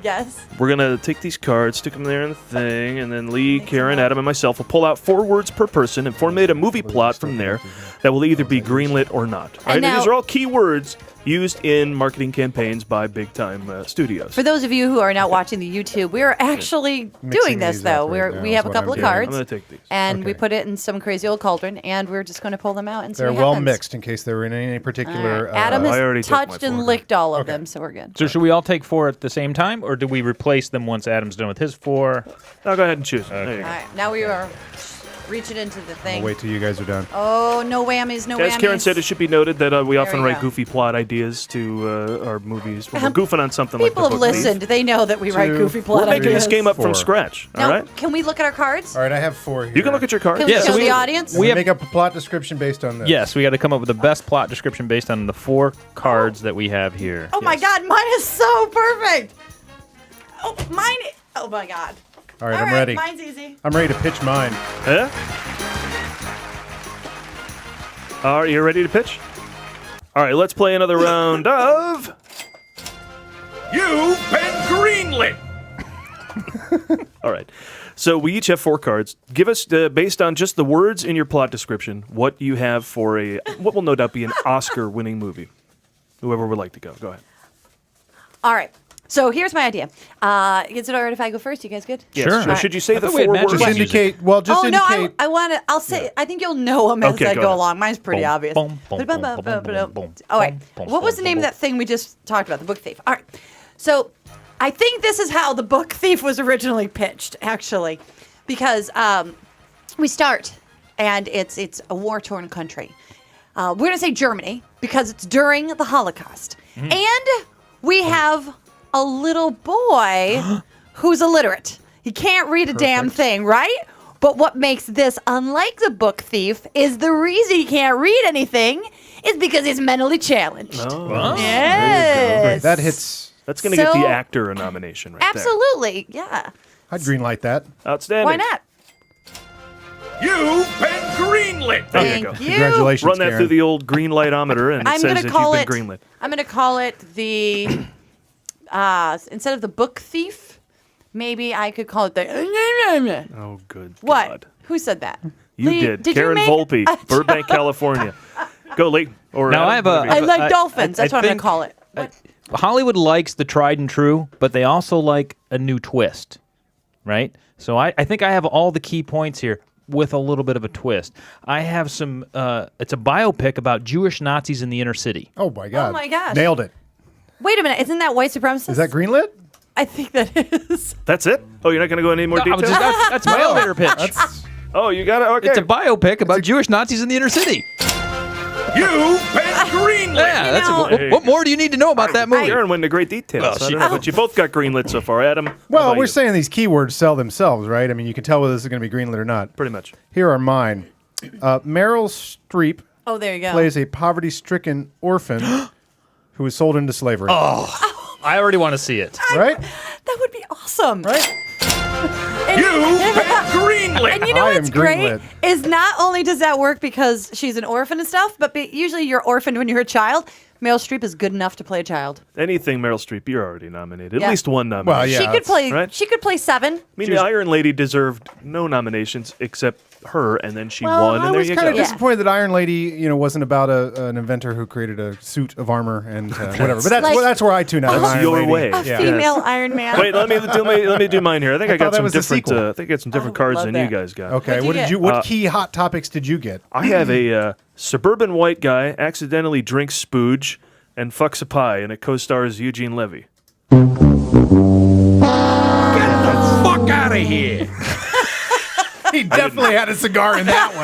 Speaker 9: Yes.
Speaker 2: We're going to take these cards, stick them there in the thing, and then Lee, Karen, Adam, and myself will pull out 4 words per person and formulate a movie plot from there that will either be greenlit or not. Right? And
Speaker 9: now-
Speaker 2: these are all key words used in marketing campaigns by big-time studios.
Speaker 9: For those of you who are not watching the YouTube, we are actually doing this
Speaker 4: these
Speaker 9: though.
Speaker 4: up right now
Speaker 9: We
Speaker 4: is
Speaker 9: have a
Speaker 4: what
Speaker 9: couple
Speaker 4: I'm
Speaker 9: of
Speaker 4: doing.
Speaker 2: I'm
Speaker 9: cards,
Speaker 2: going to take these.
Speaker 9: and we
Speaker 4: Okay.
Speaker 9: put it in some crazy old cauldron, and we're just going to pull them out and see
Speaker 4: They're
Speaker 9: what
Speaker 4: well
Speaker 9: happens.
Speaker 4: mixed in case they were in any particular.
Speaker 9: Adam
Speaker 2: I already
Speaker 9: has
Speaker 2: took my
Speaker 9: touched and
Speaker 2: 4.
Speaker 9: licked all of them, so we're good.
Speaker 3: So should we all take 4 at the same time, or do we replace them once Adam's done with his 4?
Speaker 2: I'll go ahead and choose. There you
Speaker 9: All
Speaker 2: go.
Speaker 9: right, now we are reaching into the thing.
Speaker 4: I'll wait till you guys are done.
Speaker 9: Oh, no whammies, no
Speaker 2: As
Speaker 9: whammies.
Speaker 2: Karen said, it should be noted that we often
Speaker 9: we
Speaker 2: write
Speaker 9: go.
Speaker 2: goofy plot ideas to our movies. When we're goofing on something
Speaker 9: People
Speaker 2: like
Speaker 9: have
Speaker 2: the Book Thief.
Speaker 9: listened. They know that we write
Speaker 4: 2,
Speaker 9: goofy
Speaker 4: 4,
Speaker 9: plot
Speaker 2: We're making
Speaker 9: ideas.
Speaker 2: this game up from
Speaker 4: 4.
Speaker 2: scratch.
Speaker 9: Now,
Speaker 2: All right?
Speaker 9: can we look at our cards?
Speaker 4: All right, I have 4 here.
Speaker 2: You can look at your cards.
Speaker 9: Can we
Speaker 3: Yeah,
Speaker 9: show
Speaker 3: so
Speaker 9: the audience?
Speaker 3: we have-
Speaker 4: make up a plot description based on this.
Speaker 3: Yes, we got to come up with the best plot description based on the 4 cards that we have here.
Speaker 9: Oh my God, mine is so perfect. Oh, mine. Oh my God.
Speaker 4: All right, I'm ready.
Speaker 9: Mine's easy.
Speaker 4: I'm ready to pitch mine.
Speaker 2: Huh? Are you ready to pitch? All right, let's play another round of...
Speaker 6: You've been greenlit.
Speaker 2: All right. So we each have 4 cards. Give us, based on just the words in your plot description, what you have for what will no doubt be an Oscar-winning movie. Whoever would like to go. Go ahead.
Speaker 9: All right. So here's my idea. Is it all right if I go first? You guys good?
Speaker 2: Yes.
Speaker 3: Sure.
Speaker 2: So should you say
Speaker 3: I
Speaker 2: the
Speaker 3: thought we had
Speaker 2: 4
Speaker 3: magic
Speaker 2: words?
Speaker 4: Just
Speaker 3: music.
Speaker 4: indicate. Well, just
Speaker 9: Oh no,
Speaker 4: indicate.
Speaker 9: I want to. I'll say. I think you'll know them
Speaker 2: Okay,
Speaker 9: as I
Speaker 2: go
Speaker 9: go
Speaker 2: ahead.
Speaker 9: along. Mine's pretty
Speaker 3: Boom,
Speaker 9: obvious.
Speaker 3: boom, boom, boom, boom, boom, boom,
Speaker 9: All right.
Speaker 3: boom,
Speaker 9: What was the
Speaker 3: boom,
Speaker 9: name
Speaker 3: boom,
Speaker 9: of that thing we just talked about? The Book Thief. All right. So I think this is how the Book Thief was originally pitched, actually, because we start and it's a war-torn country. We're gonna say Germany because it's during the Holocaust, and we have a little boy who's illiterate. He can't read a damn thing, right? But what makes this unlike the Book Thief is the reason he can't read anything is because he's mentally challenged.
Speaker 2: Oh,
Speaker 9: Yes.
Speaker 4: That hits.
Speaker 2: that's going to get
Speaker 9: So-
Speaker 2: the actor a nomination right
Speaker 9: Absolutely. Yeah.
Speaker 4: I'd greenlight that.
Speaker 2: there. Outstanding.
Speaker 9: Why not?
Speaker 6: You've been greenlit.
Speaker 2: There you
Speaker 9: Thank
Speaker 2: go.
Speaker 9: you.
Speaker 4: Congratulations,
Speaker 2: Run that
Speaker 4: Karen.
Speaker 2: through the old green lightometer, and it
Speaker 9: I'm
Speaker 2: says
Speaker 9: gonna
Speaker 2: that
Speaker 9: call
Speaker 2: you've
Speaker 9: it.
Speaker 2: been greenlit.
Speaker 9: I'm gonna call it the. Instead of the book thief, maybe I could call it the.
Speaker 2: Oh, good
Speaker 9: What?
Speaker 2: God.
Speaker 9: Who said that?
Speaker 2: You
Speaker 9: Lee,
Speaker 2: did.
Speaker 9: you
Speaker 2: Karen
Speaker 9: make
Speaker 2: Volpe,
Speaker 9: a
Speaker 2: Burbank, California. Go, Lee. Or
Speaker 3: Now,
Speaker 2: Adam,
Speaker 3: I have a-
Speaker 2: whatever you
Speaker 9: I
Speaker 2: want.
Speaker 9: like dolphins. That's what I'm
Speaker 3: think-
Speaker 9: gonna call it. What?
Speaker 3: Hollywood likes the tried and true, but they also like a new twist, right? So I think I have all the key points here with a little bit of a twist. I have some, it's a biopic about Jewish Nazis in the inner city.
Speaker 4: Oh my god.
Speaker 9: my gosh.
Speaker 4: Nailed it.
Speaker 9: Wait a minute. Isn't that white supremacist?
Speaker 4: Is that greenlit?
Speaker 9: I think that is.
Speaker 2: That's it? Oh, you're not going to go into any more
Speaker 3: I was
Speaker 2: detail?
Speaker 3: just- that's my elevator pitch.
Speaker 2: Oh, you got it? Okay.
Speaker 3: It's a biopic about Jewish Nazis in the inner city.
Speaker 6: You've been greenlit.
Speaker 3: Yeah, that's
Speaker 2: know-
Speaker 3: what more do you need to know about that movie?
Speaker 2: Karen went into great details.
Speaker 3: Well,
Speaker 2: I
Speaker 3: she-
Speaker 2: don't know, but you both got greenlit so far. Adam, how
Speaker 4: Well,
Speaker 2: about
Speaker 4: we're
Speaker 2: you?
Speaker 4: saying these keywords sell themselves, right? I mean, you can tell whether this is going to be greenlit or not.
Speaker 2: Pretty much.
Speaker 4: Here are mine. Meryl Streep
Speaker 9: Oh, there you go.
Speaker 4: plays a poverty-stricken orphan who was sold into slavery.
Speaker 3: I already want to see it.
Speaker 4: Right?
Speaker 9: That would be awesome.
Speaker 4: Right?
Speaker 6: You've been greenlit.
Speaker 9: And you know
Speaker 4: I
Speaker 9: what's
Speaker 4: am
Speaker 9: great
Speaker 4: greenlit.
Speaker 9: is not only does that work because she's an orphan and stuff, but usually you're orphaned when you're a child. Meryl Streep is good enough to play a child.
Speaker 2: Anything Meryl Streep, you're already nominated. At
Speaker 9: Yeah.
Speaker 2: least one nomination.
Speaker 4: Well, yeah.
Speaker 9: she could play.
Speaker 2: right.
Speaker 9: She could play seven.
Speaker 2: I mean, the Iron Lady deserved no nominations except her, and then she won,
Speaker 4: I
Speaker 2: and there
Speaker 4: was
Speaker 2: you
Speaker 4: kind
Speaker 2: go.
Speaker 4: of disappointed that Iron Lady, wasn't about an inventor who created a suit of armor and whatever. But
Speaker 9: Like-
Speaker 4: that's where I tune out. on
Speaker 2: That's
Speaker 4: Iron
Speaker 2: your
Speaker 4: Lady.
Speaker 2: way.
Speaker 9: A
Speaker 4: Yeah.
Speaker 9: female Iron Man.
Speaker 2: Wait, let me do mine here. I think I
Speaker 4: thought
Speaker 2: got
Speaker 4: that
Speaker 2: some
Speaker 4: was the
Speaker 2: different.
Speaker 4: sequel.
Speaker 2: I think I got some different
Speaker 9: Oh,
Speaker 2: cards
Speaker 9: love
Speaker 2: than
Speaker 9: that.
Speaker 2: you guys got.
Speaker 4: Okay,
Speaker 9: What'd you
Speaker 4: what key hot topics did you get?
Speaker 2: I have a suburban white guy accidentally drinks spooge and fucks a pie, and it co-stars Eugene Levy.
Speaker 6: Fuck out of here.
Speaker 4: He definitely had a cigar in that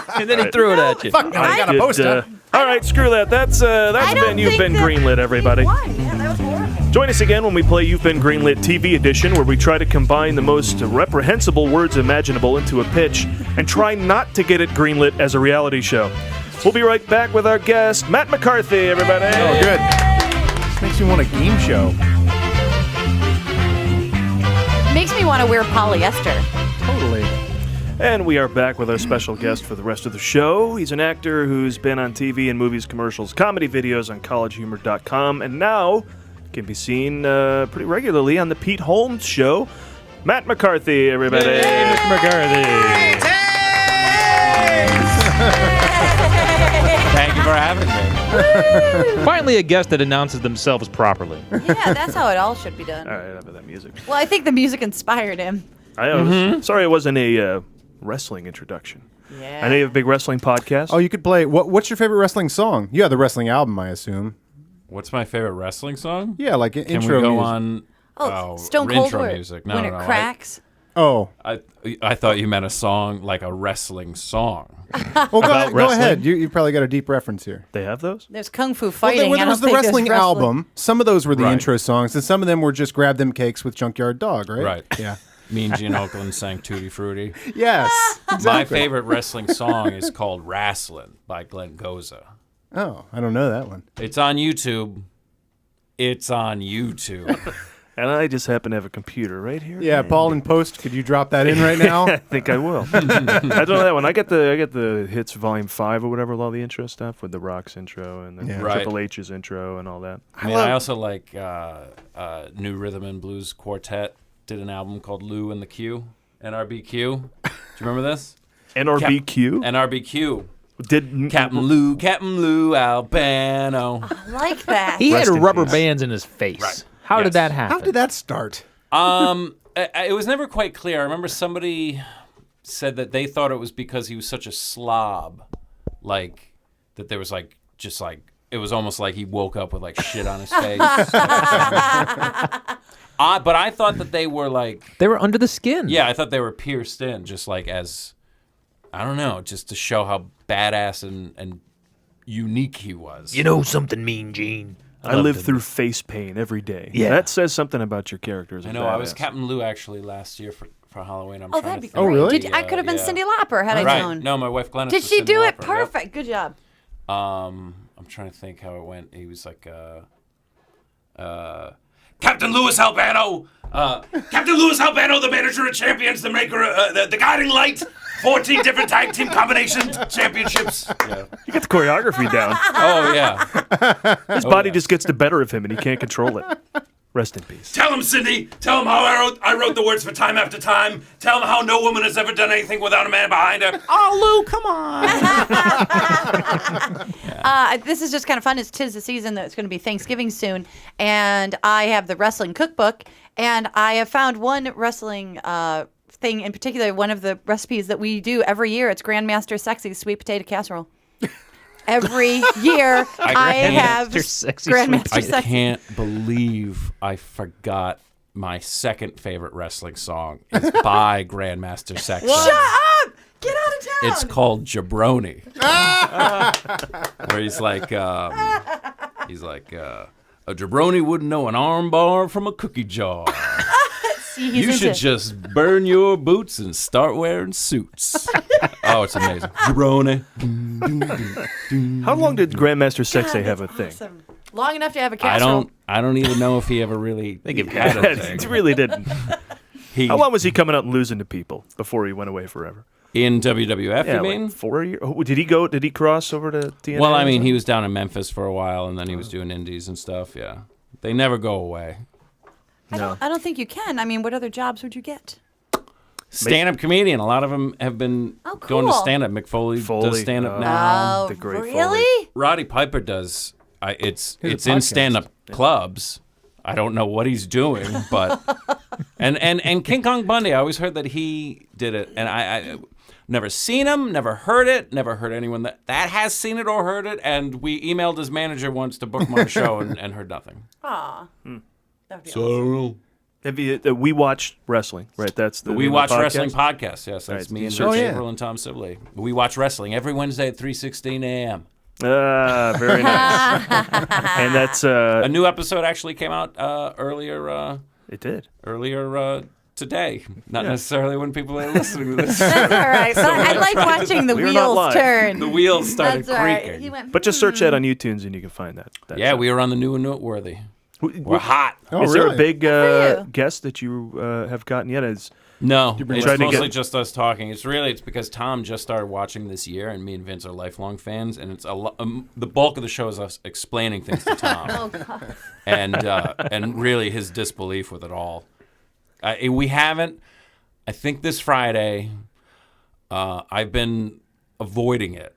Speaker 4: one.
Speaker 3: And then he threw it at you.
Speaker 4: Fuck, I got a
Speaker 2: Did,
Speaker 4: poster.
Speaker 2: all right, screw that. That's
Speaker 9: I don't
Speaker 2: been You've
Speaker 9: think
Speaker 2: Been
Speaker 9: that
Speaker 2: Greenlit, everybody.
Speaker 9: he won. Yeah, that was horrible.
Speaker 2: Join us again when we play You've Been Greenlit TV edition, where we try to combine the most reprehensible words imaginable into a pitch and try not to get it greenlit as a reality show. We'll be right back with our guest, Matt McCarthy, everybody.
Speaker 4: Oh, good. This makes me want a game show.
Speaker 9: Makes me want to wear polyester.
Speaker 4: Totally.
Speaker 2: And we are back with our special guest for the rest of the show. He's an actor who's been on TV and movies, commercials, comedy videos on collegehumor.com, and now can be seen pretty regularly on the Pete Holmes Show. Matt McCarthy, everybody.
Speaker 3: Hey, Mr. McCarthy.
Speaker 8: Thank you for having me.
Speaker 3: Finally, a guest that announces themselves properly.
Speaker 9: Yeah, that's how it all should be done.
Speaker 2: All right, enough of that music.
Speaker 9: Well, I think the music inspired him.
Speaker 2: Sorry it wasn't a wrestling introduction.
Speaker 9: Yeah.
Speaker 2: I know you have a big wrestling podcast.
Speaker 4: Oh, you could play. What's your favorite wrestling song? You have the wrestling album, I assume.
Speaker 8: What's my favorite wrestling song?
Speaker 4: Yeah, like
Speaker 8: Can
Speaker 4: intro
Speaker 8: we go
Speaker 4: music.
Speaker 8: on?
Speaker 9: Oh, Stone Cold
Speaker 8: intro
Speaker 9: War.
Speaker 8: music. No,
Speaker 9: when
Speaker 8: no,
Speaker 9: it
Speaker 8: no.
Speaker 9: cracks.
Speaker 4: Oh,
Speaker 8: I thought you meant a song like a wrestling song.
Speaker 4: well, go
Speaker 2: wrestling?
Speaker 4: ahead. You probably got a deep reference here.
Speaker 2: They have those?
Speaker 9: There's kung fu
Speaker 4: Well,
Speaker 9: fighting.
Speaker 4: there
Speaker 9: I
Speaker 4: was
Speaker 9: don't
Speaker 4: the
Speaker 9: think there's
Speaker 4: wrestling album. Some of those were the
Speaker 8: Right.
Speaker 4: intro songs, and some of them were just grab them cakes with Junkyard Dog, right?
Speaker 8: Right.
Speaker 4: Yeah.
Speaker 8: Mean Gene Oakland sang Tutti Frutti.
Speaker 4: Yes.
Speaker 8: My
Speaker 4: Exactly.
Speaker 8: favorite wrestling song is called Wrasslin' by Glenn Goza.
Speaker 4: Oh, I don't know that one.
Speaker 8: It's on YouTube. It's on YouTube.
Speaker 2: And I just happen to have a computer right here.
Speaker 4: Yeah, Paul in post, could you drop that in right now?
Speaker 2: I think I will. I don't know that one. I get the hits volume 5 or whatever with all the intro stuff with the Rock's intro and then
Speaker 4: Yeah.
Speaker 8: Right.
Speaker 2: Triple H's intro and all that.
Speaker 8: I mean, I also like New Rhythm and Blues Quartet did an album called Lou and the Q, NRBQ. Do you remember this?
Speaker 2: NRBQ
Speaker 8: NRBQ.
Speaker 2: did
Speaker 8: Captain Lou Albano.
Speaker 9: I like that.
Speaker 3: He
Speaker 2: Rest
Speaker 3: had
Speaker 2: in
Speaker 3: rubber
Speaker 2: peace.
Speaker 3: bands in his face.
Speaker 8: Right.
Speaker 3: How
Speaker 8: Yes.
Speaker 3: did that happen?
Speaker 4: How did that start?
Speaker 8: It was never quite clear. I remember somebody said that they thought it was because he was such a slob, like that there was like just like it was almost like he woke up with like shit on his face. But I thought that they were like,
Speaker 3: They were under the skin.
Speaker 8: yeah, I thought they were pierced in, just like as I don't know, just to show how badass and unique he was.
Speaker 3: You know something, Mean Gene.
Speaker 2: I live through face pain every day.
Speaker 3: Yeah.
Speaker 2: That says something about your characters.
Speaker 8: I know. I was Captain Lou actually last year for Halloween. I'm
Speaker 9: Oh,
Speaker 8: trying
Speaker 9: that'd be
Speaker 8: to think.
Speaker 9: great.
Speaker 4: really?
Speaker 9: I could have been Cindy Lauper had I
Speaker 8: Right.
Speaker 9: known.
Speaker 8: No, my wife Glennis.
Speaker 9: Did
Speaker 8: was
Speaker 9: she
Speaker 8: Cyndi
Speaker 9: do it?
Speaker 8: Lauper, yep.
Speaker 9: Perfect. Good job.
Speaker 8: I'm trying to think how it went. He was like, Captain Louis Albano. Captain Louis Albano, the manager of champions, the maker, the guiding light. 14 different tag team combination championships. Yeah.
Speaker 2: You get the choreography down.
Speaker 8: Oh, yeah.
Speaker 2: His body just gets the better of him, and he can't control it. Rest in peace.
Speaker 6: Tell him, Cindy. Tell him how I wrote the words for Time After Time. Tell him how no woman has ever done anything without a man behind her.
Speaker 8: Oh, Lou, come on.
Speaker 9: This is just kind of fun. It's 'tis the season that it's going to be Thanksgiving soon, and I have the wrestling cookbook, and I have found one wrestling thing in particular. One of the recipes that we do every year. It's Grandmaster Sexy sweet potato casserole. Every year I have Grandmaster Sexy.
Speaker 8: I can't believe I forgot my second favorite wrestling song is by Grandmaster Sexy.
Speaker 9: Shut up! Get out of town!
Speaker 8: It's called Jabroni. Where he's like, a jabroni wouldn't know an arm bar from a cookie jar.
Speaker 9: See,
Speaker 8: You should just burn your boots and start wearing suits. Oh, it's amazing. Jabroni.
Speaker 2: How long did Grandmaster Sexay have a thing?
Speaker 9: Awesome. Long enough to have a casserole.
Speaker 8: I don't even know if he ever really had a thing.
Speaker 2: He really didn't. How long was he coming out and losing to people before he went away forever?
Speaker 8: In WWF,
Speaker 2: Yeah,
Speaker 8: you mean?
Speaker 2: like 4 years. Oh, did he go? Did he cross over to TNA?
Speaker 8: Well, I
Speaker 2: or
Speaker 8: mean,
Speaker 2: something?
Speaker 8: he was down in Memphis for a while, and then he was doing indies and stuff, yeah. They never go away.
Speaker 9: I don't think you can. I mean, what other jobs would you get?
Speaker 8: Stand-up comedian. A lot of them have been going to
Speaker 9: cool.
Speaker 8: stand-up. Mick Foley does
Speaker 2: Foley,
Speaker 8: stand-up now.
Speaker 2: the great
Speaker 9: really?
Speaker 2: Foley.
Speaker 8: Roddy Piper does. It's
Speaker 4: a
Speaker 8: in
Speaker 4: podcast.
Speaker 8: stand-up clubs. I don't know what he's doing, but and King Kong Bundy. I always heard that he did it, and I never seen him, never heard it, never heard anyone that has seen it or heard it. And we emailed his manager once to book him on a show and heard nothing.
Speaker 9: Aw. That would be
Speaker 8: So I don't know.
Speaker 2: Have you, we watch wrestling, right? That's the
Speaker 8: We
Speaker 2: name of
Speaker 8: watch
Speaker 2: the podcast?
Speaker 8: wrestling podcast. Yes, that's
Speaker 2: Right.
Speaker 8: me and
Speaker 2: Oh,
Speaker 8: Rich
Speaker 4: yeah.
Speaker 8: April and Tom Sibley. We watch wrestling every Wednesday at 3:16 a.m.
Speaker 2: Very nice. And that's
Speaker 8: A new episode actually came out earlier
Speaker 2: it did.
Speaker 8: today. Not necessarily when people are listening to this.
Speaker 9: That's all right. But I like watching the
Speaker 2: We were not
Speaker 9: wheels
Speaker 2: live.
Speaker 9: turn.
Speaker 8: The wheels started
Speaker 9: That's all right.
Speaker 8: creaking.
Speaker 9: He went,
Speaker 2: But just search that on iTunes and you can find that.
Speaker 8: Yeah,
Speaker 2: show.
Speaker 8: we were on the new and noteworthy. We're hot.
Speaker 4: Oh,
Speaker 2: Is there a
Speaker 4: really?
Speaker 2: big
Speaker 9: for you.
Speaker 2: guest that you have gotten yet?
Speaker 8: No,
Speaker 2: been
Speaker 8: it's
Speaker 2: trying to
Speaker 8: mostly
Speaker 2: get-
Speaker 8: just us talking. It's because Tom just started watching this year, and me and Vince are lifelong fans, and it's the bulk of the show is us explaining things to Tom,
Speaker 9: oh, God.
Speaker 8: and really his disbelief with it all. We haven't. I think this Friday, I've been avoiding it.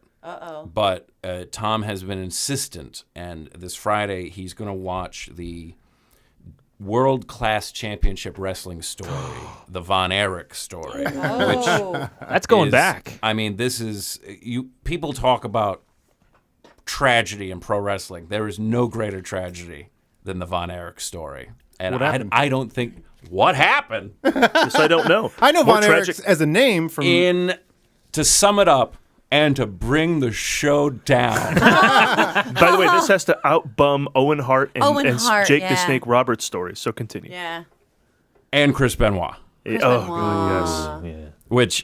Speaker 8: But Tom has been insistent, and this Friday he's going to watch the World Class Championship Wrestling story, the Von Erich story.
Speaker 9: Oh.
Speaker 3: That's going
Speaker 8: is-
Speaker 3: back.
Speaker 8: I mean, this is people talk about tragedy in pro wrestling. There is no greater tragedy than the Von Erich story. And
Speaker 2: What happened?
Speaker 8: I don't think what happened
Speaker 2: Yes, I don't know.
Speaker 4: I know
Speaker 2: More
Speaker 4: Von Erich as a name from.
Speaker 8: to sum it up and to bring the show down.
Speaker 2: By the way, this has to outbum Owen Hart and,
Speaker 9: Owen
Speaker 2: and
Speaker 9: Hart,
Speaker 2: Jake the
Speaker 9: yeah.
Speaker 2: Snake Roberts story. So continue.
Speaker 9: Yeah.
Speaker 8: And Chris Benoit,
Speaker 2: Oh, God, yes.
Speaker 3: Yeah.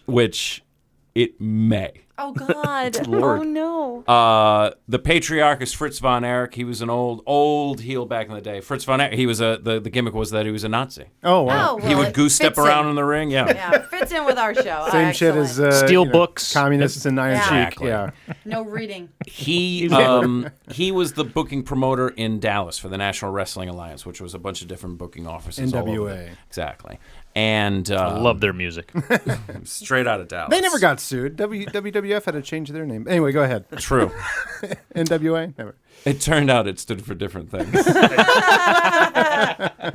Speaker 8: which it may.
Speaker 9: Oh, God.
Speaker 2: Lord.
Speaker 9: Oh, no.
Speaker 8: The patriarch is Fritz von Erich. He was an old heel back in the day. Fritz von Erich. He was the gimmick was that he was a Nazi.
Speaker 4: Oh, wow.
Speaker 9: Oh, well,
Speaker 8: He would
Speaker 9: it
Speaker 8: goose step
Speaker 9: fits
Speaker 8: around
Speaker 9: in.
Speaker 8: in the ring. Yeah.
Speaker 9: Yeah, fits in with our show.
Speaker 4: Same shit as
Speaker 9: Excellent.
Speaker 3: Steel books.
Speaker 4: communists and Iron
Speaker 8: Exactly.
Speaker 4: Sheik. Yeah.
Speaker 9: No reading.
Speaker 8: He was the booking promoter in Dallas for the National Wrestling Alliance, which was a bunch of different booking offices. all over
Speaker 4: NWA.
Speaker 8: there. Exactly. And
Speaker 3: I love their music.
Speaker 8: straight out of Dallas.
Speaker 4: They never got sued. WWF had to change their name. Anyway, go ahead.
Speaker 8: True.
Speaker 4: NWA? Never.
Speaker 8: It turned out it stood for different things.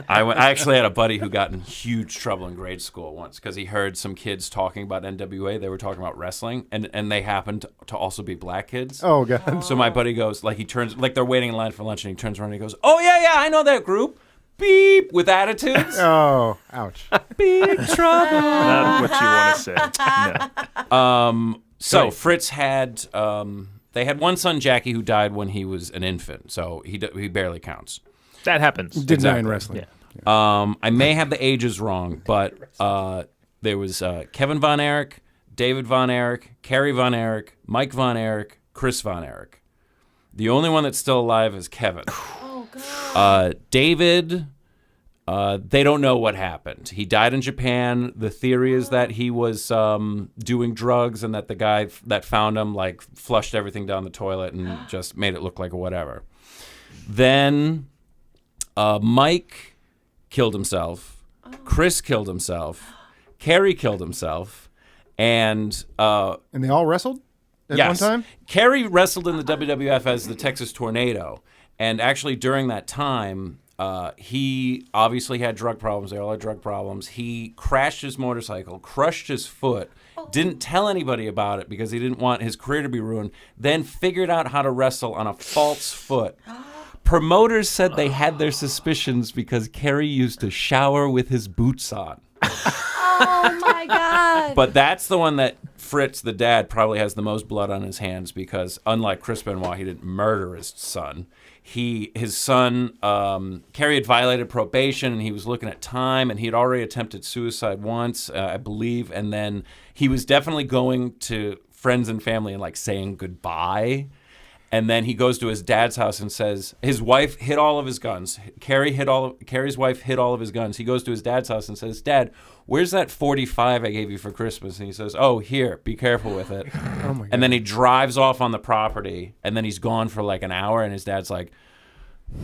Speaker 8: I actually had a buddy who got in huge trouble in grade school once because he heard some kids talking about NWA. They were talking about wrestling, and they happened to also be black kids.
Speaker 4: Oh, God.
Speaker 8: So my buddy goes, he turns, they're waiting in line for lunch, and he turns around and he goes, "Oh, yeah, I know that group. Beep," with attitudes.
Speaker 4: Oh, ouch.
Speaker 8: Big trouble.
Speaker 2: Not what you want to say. No.
Speaker 8: So Fritz had, they had one son, Jackie, who died when he was an infant. So he barely counts.
Speaker 3: That happens.
Speaker 4: Did not in
Speaker 8: Exactly.
Speaker 4: wrestling.
Speaker 3: Yeah.
Speaker 8: I may have the ages wrong, but there was Kevin Von Erich, David Von Erich, Kerry Von Erich, Mike Von Erich, Chris Von Erich. The only one that's still alive is Kevin. Oh, God. David, they don't know what happened. He died in Japan. The theory is that he was doing drugs and that the guy that found him, like, flushed everything down the toilet and just made it look like a whatever. Then Mike killed himself. Chris killed himself. Carrie killed himself. And
Speaker 4: they all wrestled at one time?
Speaker 8: Carrie wrestled in the WWF as the Texas Tornado. And actually during that time, he obviously had drug problems. They all had drug problems. He crashed his motorcycle, crushed his foot, didn't tell anybody about it because he didn't want his career to be ruined, then figured out how to wrestle on a false foot. Promoters said they had their suspicions because Kerry used to shower with his boots on.
Speaker 9: Oh, my God.
Speaker 8: But that's the one that Fritz, the dad, probably has the most blood on his hands because, unlike Chris Benoit, he didn't murder his son. His son, Kerry had violated probation, and he was looking at time, and he had already attempted suicide once, I believe, and then he was definitely going to friends and family and, like, saying goodbye. And then he goes to his dad's house and says his wife hid all of his guns. Carrie's wife hid all of his guns. He goes to his dad's house and says, "Dad, where's that 45 I gave you for Christmas?" And he says, "Oh, here, be careful with it." Oh my God. And then he drives off on the property, and then he's gone for like an hour, and his dad's like,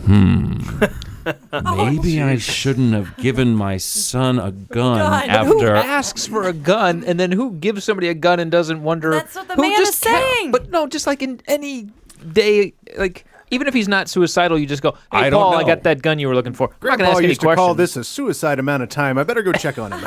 Speaker 8: maybe I shouldn't have given my son a gun after.
Speaker 3: Who asks for a gun, and then who gives somebody a gun and doesn't wonder?
Speaker 9: That's what the
Speaker 3: who
Speaker 9: man
Speaker 3: just
Speaker 9: is saying.
Speaker 3: But no, just like in any day, like even if he's not suicidal, you just go, "Hey,
Speaker 8: I don't
Speaker 3: Paul,
Speaker 8: know.
Speaker 3: I got that gun you were looking for." I'm not going to
Speaker 4: Grandpa
Speaker 3: ask any
Speaker 4: used to call
Speaker 3: questions.
Speaker 4: this a suicide amount of time. I better go check on him.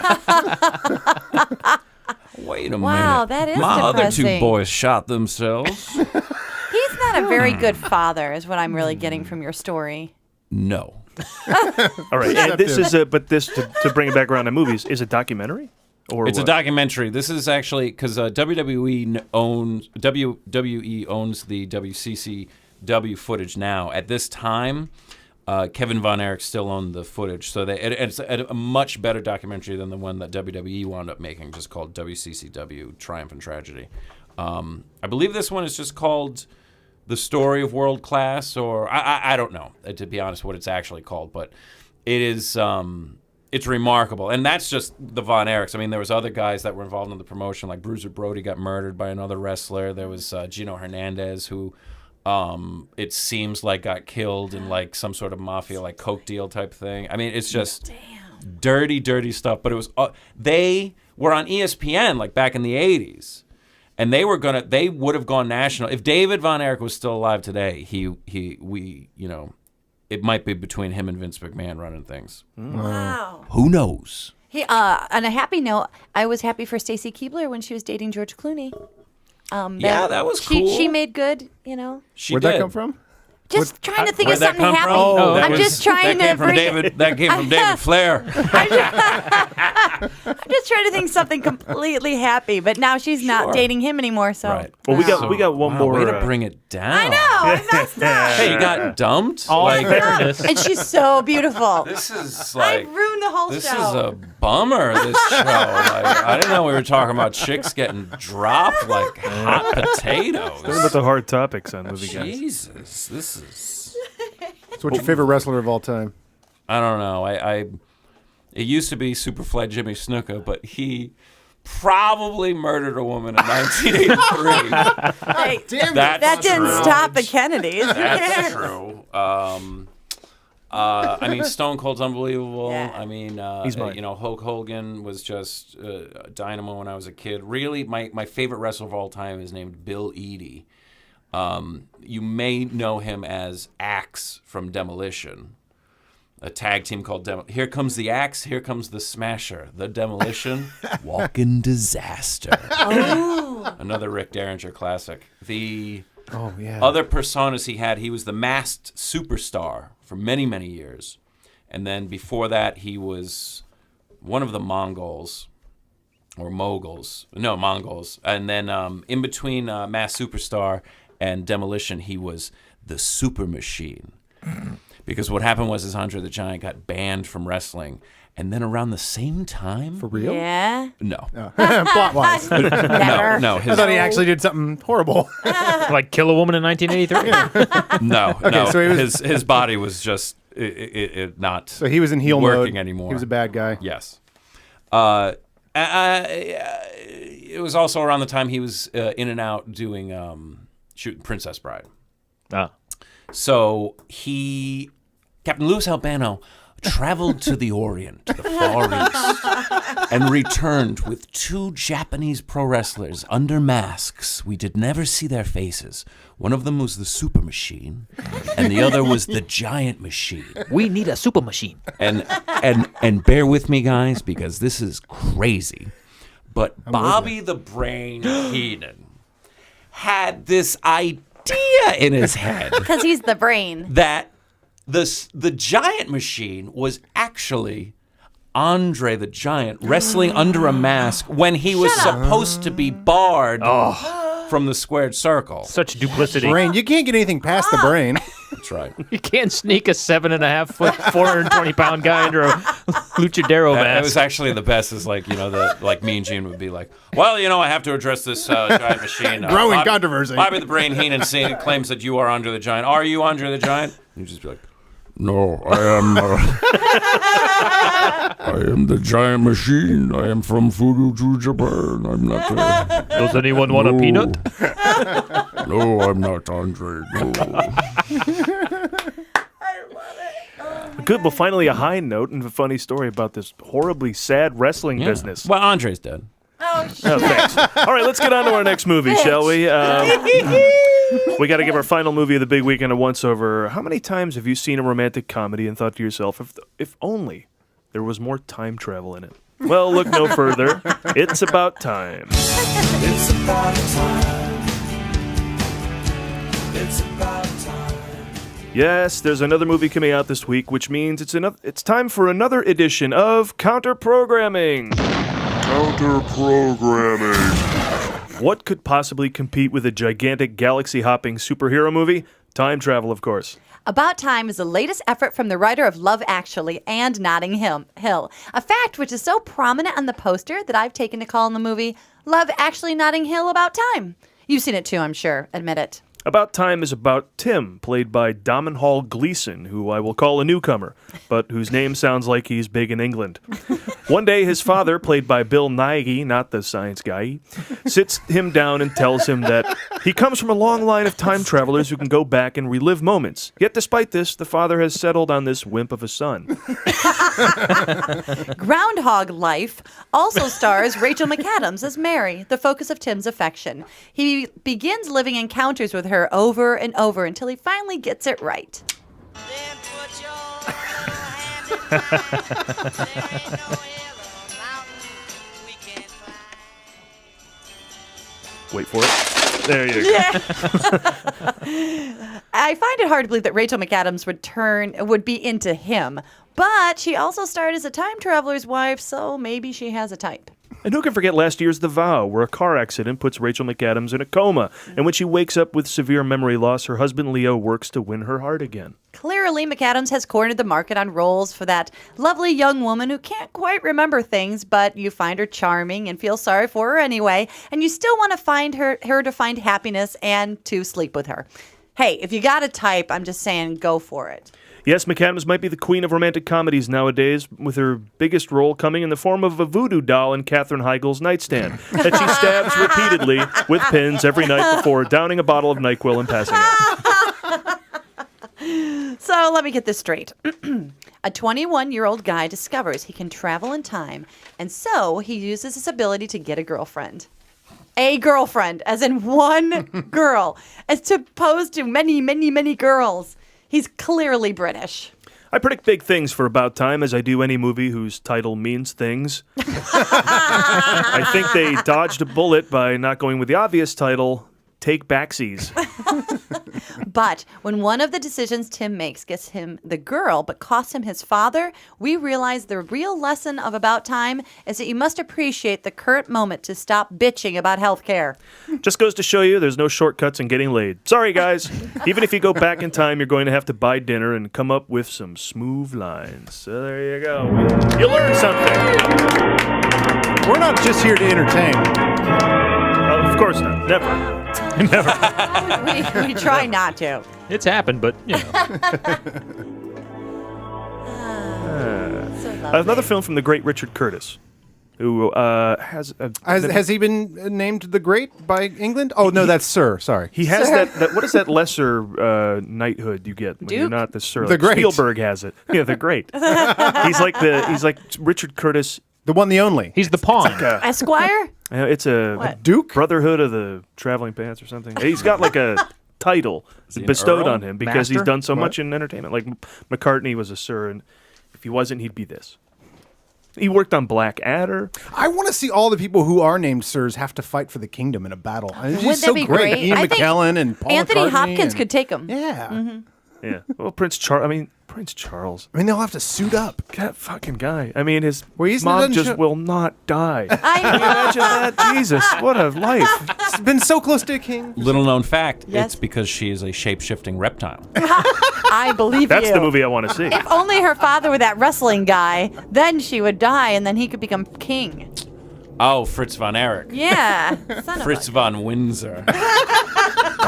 Speaker 8: Wait a
Speaker 9: Wow,
Speaker 8: minute.
Speaker 9: that is
Speaker 8: My other two
Speaker 9: depressing.
Speaker 8: boys shot themselves.
Speaker 9: He's not a very good father, is what I'm really getting from your story.
Speaker 8: No.
Speaker 2: All right, and this is but this to bring it back around to movies is a documentary, or
Speaker 8: It's
Speaker 2: what?
Speaker 8: a documentary. This is actually because WWE owns the WCCW footage now. At this time, Kevin Von Erich still owned the footage, so it's a much better documentary than the one that WWE wound up making, just called WCCW Triumph and Tragedy. I believe this one is just called The Story of World Class, or I don't know, to be honest, what it's actually called, but it is it's remarkable. And that's just the Von Erichs. I mean, there was other guys that were involved in the promotion, like Bruiser Brody got murdered by another wrestler. There was Gino Hernandez, who it seems like got killed in like some sort of mafia, like coke deal type thing. I mean, it's just dirty, dirty stuff. But it was they were on ESPN like back in the 80s. And they would have gone national. If David Von Erich was still alive today, it might be between him and Vince McMahon running things.
Speaker 9: Wow.
Speaker 8: Who knows?
Speaker 9: On a happy note, I was happy for Stacy Keibler when she was dating George Clooney.
Speaker 8: That was cool.
Speaker 9: She made good,
Speaker 4: Where'd that come from?
Speaker 9: Just trying to think of
Speaker 8: Where'd that
Speaker 9: something
Speaker 8: come
Speaker 9: happy.
Speaker 8: from? Oh,
Speaker 9: I'm just trying to bring
Speaker 8: That came from David Flair.
Speaker 9: I'm just trying to think something completely happy, but now she's not dating him anymore. So
Speaker 8: Right.
Speaker 2: Well, we got one more.
Speaker 8: Way to bring it down.
Speaker 9: I know. I messed up.
Speaker 8: Hey, you got dumped?
Speaker 3: All fairness.
Speaker 9: And she's so beautiful.
Speaker 8: This is
Speaker 9: I
Speaker 8: like
Speaker 9: ruined the whole
Speaker 8: this
Speaker 9: show.
Speaker 8: is a bummer. This show. Like, I didn't know we were talking about chicks getting dropped like hot potatoes.
Speaker 2: Talking about the hard topics on movie guys.
Speaker 8: Jesus, this is.
Speaker 4: So what's your favorite wrestler of all time?
Speaker 8: I don't know. It used to be Superfly Jimmy Snuka, but he probably murdered a woman in 1983.
Speaker 9: Hey,
Speaker 8: That's
Speaker 9: that didn't
Speaker 8: true.
Speaker 9: stop the Kennedys.
Speaker 8: That's true. I mean, Stone Cold's unbelievable.
Speaker 9: Yeah.
Speaker 8: I mean,
Speaker 2: He's mine.
Speaker 8: Hulk Hogan was just dynamo when I was a kid. Really, my favorite wrestler of all time is named Bill Eadie. You may know him as Axe from Demolition, a tag team called Here comes the Axe, here comes the Smasher, the Demolition, Walking Disaster. Another Rick Derringer classic. The other personas he was the Masked Superstar for many, many years. And then before that, he was one of the Mongols. Or Mongols. And then in between Masked Superstar and Demolition, he was the Super Machine. Because what happened was Andre the Giant got banned from wrestling. And then around the same time...
Speaker 4: For real?
Speaker 9: Yeah.
Speaker 8: No.
Speaker 4: Plot-wise.
Speaker 9: Never.
Speaker 8: No.
Speaker 4: I thought he actually did something horrible.
Speaker 3: Like kill a woman in 1983.
Speaker 8: No.
Speaker 4: so he was-
Speaker 8: his body was just it not
Speaker 4: So he was in heel
Speaker 8: working
Speaker 4: mode.
Speaker 8: anymore.
Speaker 4: He was a bad guy.
Speaker 8: Yes. It was also around the time he was in and out doing shooting Princess Bride.
Speaker 3: Ah.
Speaker 8: So Captain Louis Albano, traveled to the Orient, to the Far East, and returned with 2 Japanese pro wrestlers under masks. We did never see their faces. One of them was the Super Machine, and the other was the Giant Machine.
Speaker 3: We need a super machine.
Speaker 8: And bear with me, guys, because this is crazy. But Bobby the Brain Heenan had this idea in his head
Speaker 9: Because he's the brain.
Speaker 8: that the Giant Machine was actually Andre the Giant wrestling under a mask when he was supposed to be barred from the squared circle.
Speaker 3: Such duplicity.
Speaker 4: Brain. You can't get anything past the brain.
Speaker 8: That's right.
Speaker 3: You can't sneak a 7.5 foot, 420-pound guy under a luchadero
Speaker 8: That
Speaker 3: mask.
Speaker 8: was actually the best. Is like Mean Gene would be like, well, I have to address this Giant Machine.
Speaker 4: Growing controversy.
Speaker 8: Bobby the Brain Heenan claims that you are Andre the Giant. Are you Andre the Giant? And you just be like, no, I am. I am the Giant Machine. I am from Fudu, Japan. I'm not.
Speaker 3: Does anyone want a peanut?
Speaker 8: No, I'm not Andre. No.
Speaker 2: Good. Well, finally, a high note and a funny story about this horribly sad wrestling business.
Speaker 8: Well, Andre's dead.
Speaker 2: Oh, thanks. All right, let's get on to our next movie, shall we? We got to give our final movie of the big weekend a once-over. How many times have you seen a romantic comedy and thought to yourself, if only there was more time travel in it? Well, look no further. It's about time.
Speaker 5: It's about time. It's about time.
Speaker 2: Yes, there's another movie coming out this week, which means it's time for another edition of Counter-Programming.
Speaker 6: Counter-programming.
Speaker 2: What could possibly compete with a gigantic galaxy-hopping superhero movie? Time travel, of course.
Speaker 9: About Time is the latest effort from the writer of Love Actually and Notting Hill, a fact which is so prominent on the poster that I've taken to call in the movie Love Actually Notting Hill About Time. You've seen it too, I'm sure. Admit it.
Speaker 2: About Time is about Tim, played by Domhnall Gleeson, who I will call a newcomer, but whose name sounds like he's big in England. One day, his father, played by Bill Nighy, not the science guy, sits him down and tells him that he comes from a long line of time travelers who can go back and relive moments. Yet despite this, the father has settled on this wimp of a son.
Speaker 9: Groundhog Life also stars Rachel McAdams as Mary, the focus of Tim's affection. He begins living encounters with her over and over until he finally gets it right.
Speaker 5: Then put your hand in mine. There ain't no other mountain we can't climb.
Speaker 2: Wait for it. There you go.
Speaker 9: I find it hard to believe that Rachel McAdams would be into him, but she also starred as a time traveler's wife, so maybe she has a type.
Speaker 2: And who can forget last year's The Vow, where a car accident puts Rachel McAdams in a coma, and when she wakes up with severe memory loss, her husband Leo works to win her heart again.
Speaker 9: Clearly, McAdams has cornered the market on roles for that lovely young woman who can't quite remember things, but you find her charming and feel sorry for her anyway, and you still want to find her to find happiness and to sleep with her. Hey, if you got a type, I'm just saying, go for it.
Speaker 2: Yes, McAdams might be the queen of romantic comedies nowadays, with her biggest role coming in the form of a voodoo doll in Katherine Heigl's nightstand that she stabs repeatedly with pins every night before downing a bottle of NyQuil and passing out.
Speaker 9: So let me get this straight. A 21-year-old guy discovers he can travel in time, and so he uses his ability to get a girlfriend. A girlfriend, as in one girl, as opposed to many, many, many girls. He's clearly British.
Speaker 2: I predict big things for About Time, as I do any movie whose title means things. I think they dodged a bullet by not going with the obvious title, Take Backsies.
Speaker 9: But when one of the decisions Tim makes gets him the girl but costs him his father, we realize the real lesson of About Time is that you must appreciate the current moment to stop bitching about healthcare.
Speaker 2: Just goes to show you there's no shortcuts in getting laid. Sorry, guys. Even if you go back in time, you're going to have to buy dinner and come up with some smooth lines. So there you go. You learned something.
Speaker 4: We're not just here to entertain.
Speaker 2: Of course not. Never. Never.
Speaker 9: We try not to.
Speaker 3: It's happened, but you know.
Speaker 9: So lovely.
Speaker 2: Another film from the great Richard Curtis, who has
Speaker 4: Has he been named the Great by England? Oh, no, that's Sir. Sorry.
Speaker 2: he has that what is that lesser knighthood you get when you're
Speaker 9: Duke?
Speaker 2: not the Sir?
Speaker 4: The
Speaker 2: Like
Speaker 4: Great.
Speaker 2: Spielberg has it. Yeah, the Great. he's like Richard Curtis.
Speaker 4: The one, the only.
Speaker 3: He's the pawn.
Speaker 9: Esquire?
Speaker 2: It's a
Speaker 9: What?
Speaker 4: Duke?
Speaker 2: Brotherhood of the Traveling Pants or something. He's got like a title
Speaker 8: he an
Speaker 2: bestowed
Speaker 8: earl?
Speaker 2: on him because he's
Speaker 3: Master?
Speaker 2: done so
Speaker 4: What?
Speaker 2: much in entertainment. Like McCartney was a Sir, and if he wasn't, he'd be this. He worked on Black Adder.
Speaker 4: I want to see all the people who are named Sirs have to fight for the kingdom in a battle. It's
Speaker 9: Wouldn't
Speaker 4: just
Speaker 9: that
Speaker 4: so
Speaker 9: be
Speaker 4: great.
Speaker 9: great?
Speaker 4: Ian
Speaker 9: I think
Speaker 4: McKellen and Paul
Speaker 9: Anthony
Speaker 4: McCartney
Speaker 9: Hopkins
Speaker 4: and-
Speaker 9: could take him.
Speaker 4: Yeah.
Speaker 2: Yeah. Well, Prince Charles. Prince Charles.
Speaker 4: I mean, they'll have to suit up.
Speaker 2: That fucking guy. I mean, his
Speaker 4: Well, he's
Speaker 2: mom
Speaker 4: doesn't
Speaker 2: just
Speaker 4: show-
Speaker 2: will not die.
Speaker 9: I know.
Speaker 2: Imagine that. Jesus, what a life.
Speaker 4: It's been so close to a king.
Speaker 8: Little known fact,
Speaker 9: Yes.
Speaker 8: it's because she is a shape-shifting reptile.
Speaker 9: I believe
Speaker 2: That's
Speaker 9: you.
Speaker 2: the movie I want to see.
Speaker 9: If only her father were that wrestling guy, then she would die, and then he could become king.
Speaker 8: Oh, Fritz von Erich.
Speaker 9: Yeah, son
Speaker 8: Fritz
Speaker 9: of
Speaker 8: von Windsor.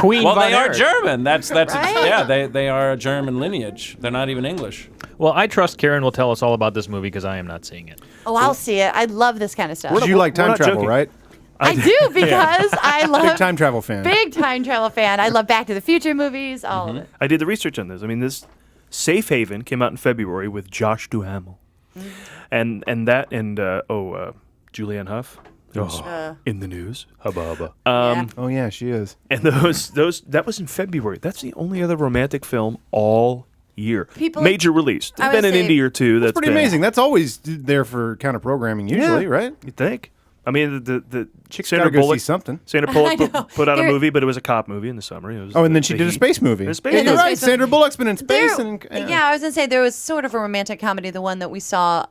Speaker 3: Queen
Speaker 8: Well,
Speaker 3: von
Speaker 8: they are
Speaker 3: Erich.
Speaker 8: German. That's
Speaker 9: Right?
Speaker 8: yeah. They are a German lineage. They're not even English.
Speaker 3: Well, I trust Karen will tell us all about this movie because I am not seeing it.
Speaker 9: a. Oh, I'll see it. I love this kind of stuff.
Speaker 4: You like
Speaker 2: we're
Speaker 4: time
Speaker 2: not
Speaker 4: travel,
Speaker 2: joking.
Speaker 4: right?
Speaker 9: I do because I love
Speaker 4: Big time travel fan.
Speaker 9: Big time travel fan. I love Back to the Future movies. All of it.
Speaker 2: I did the research on this. I mean, this Safe Haven came out in February with Josh Duhamel, and Julianne Hough. who's in the news.
Speaker 3: Hubba hubba.
Speaker 4: Oh yeah, she is.
Speaker 2: And those that was in February. That's the only other romantic film all year.
Speaker 9: People-
Speaker 2: Major release. There's
Speaker 9: I
Speaker 2: been
Speaker 9: would
Speaker 2: an
Speaker 9: say-
Speaker 2: indie or two. That's
Speaker 4: Pretty
Speaker 2: been-
Speaker 4: amazing. That's always there for counter programming usually,
Speaker 2: Yeah.
Speaker 4: right?
Speaker 2: You think? I mean, the
Speaker 4: Chicks
Speaker 2: Sandra
Speaker 4: gotta go see
Speaker 2: Bullock.
Speaker 4: something.
Speaker 2: Sandra
Speaker 9: I
Speaker 2: Bullock
Speaker 9: know.
Speaker 2: put out a
Speaker 9: There-
Speaker 2: movie, but it was a cop movie in the summer. It was
Speaker 4: Oh, and then
Speaker 2: the
Speaker 4: she did a
Speaker 2: Heat.
Speaker 4: space movie.
Speaker 2: A space
Speaker 4: Yeah,
Speaker 2: movie.
Speaker 4: you're
Speaker 9: the
Speaker 4: right.
Speaker 9: space movie.
Speaker 4: Sandra Bullock's been in space.
Speaker 9: There-
Speaker 4: and
Speaker 9: yeah, I was gonna say there was sort of a romantic comedy, the one that we saw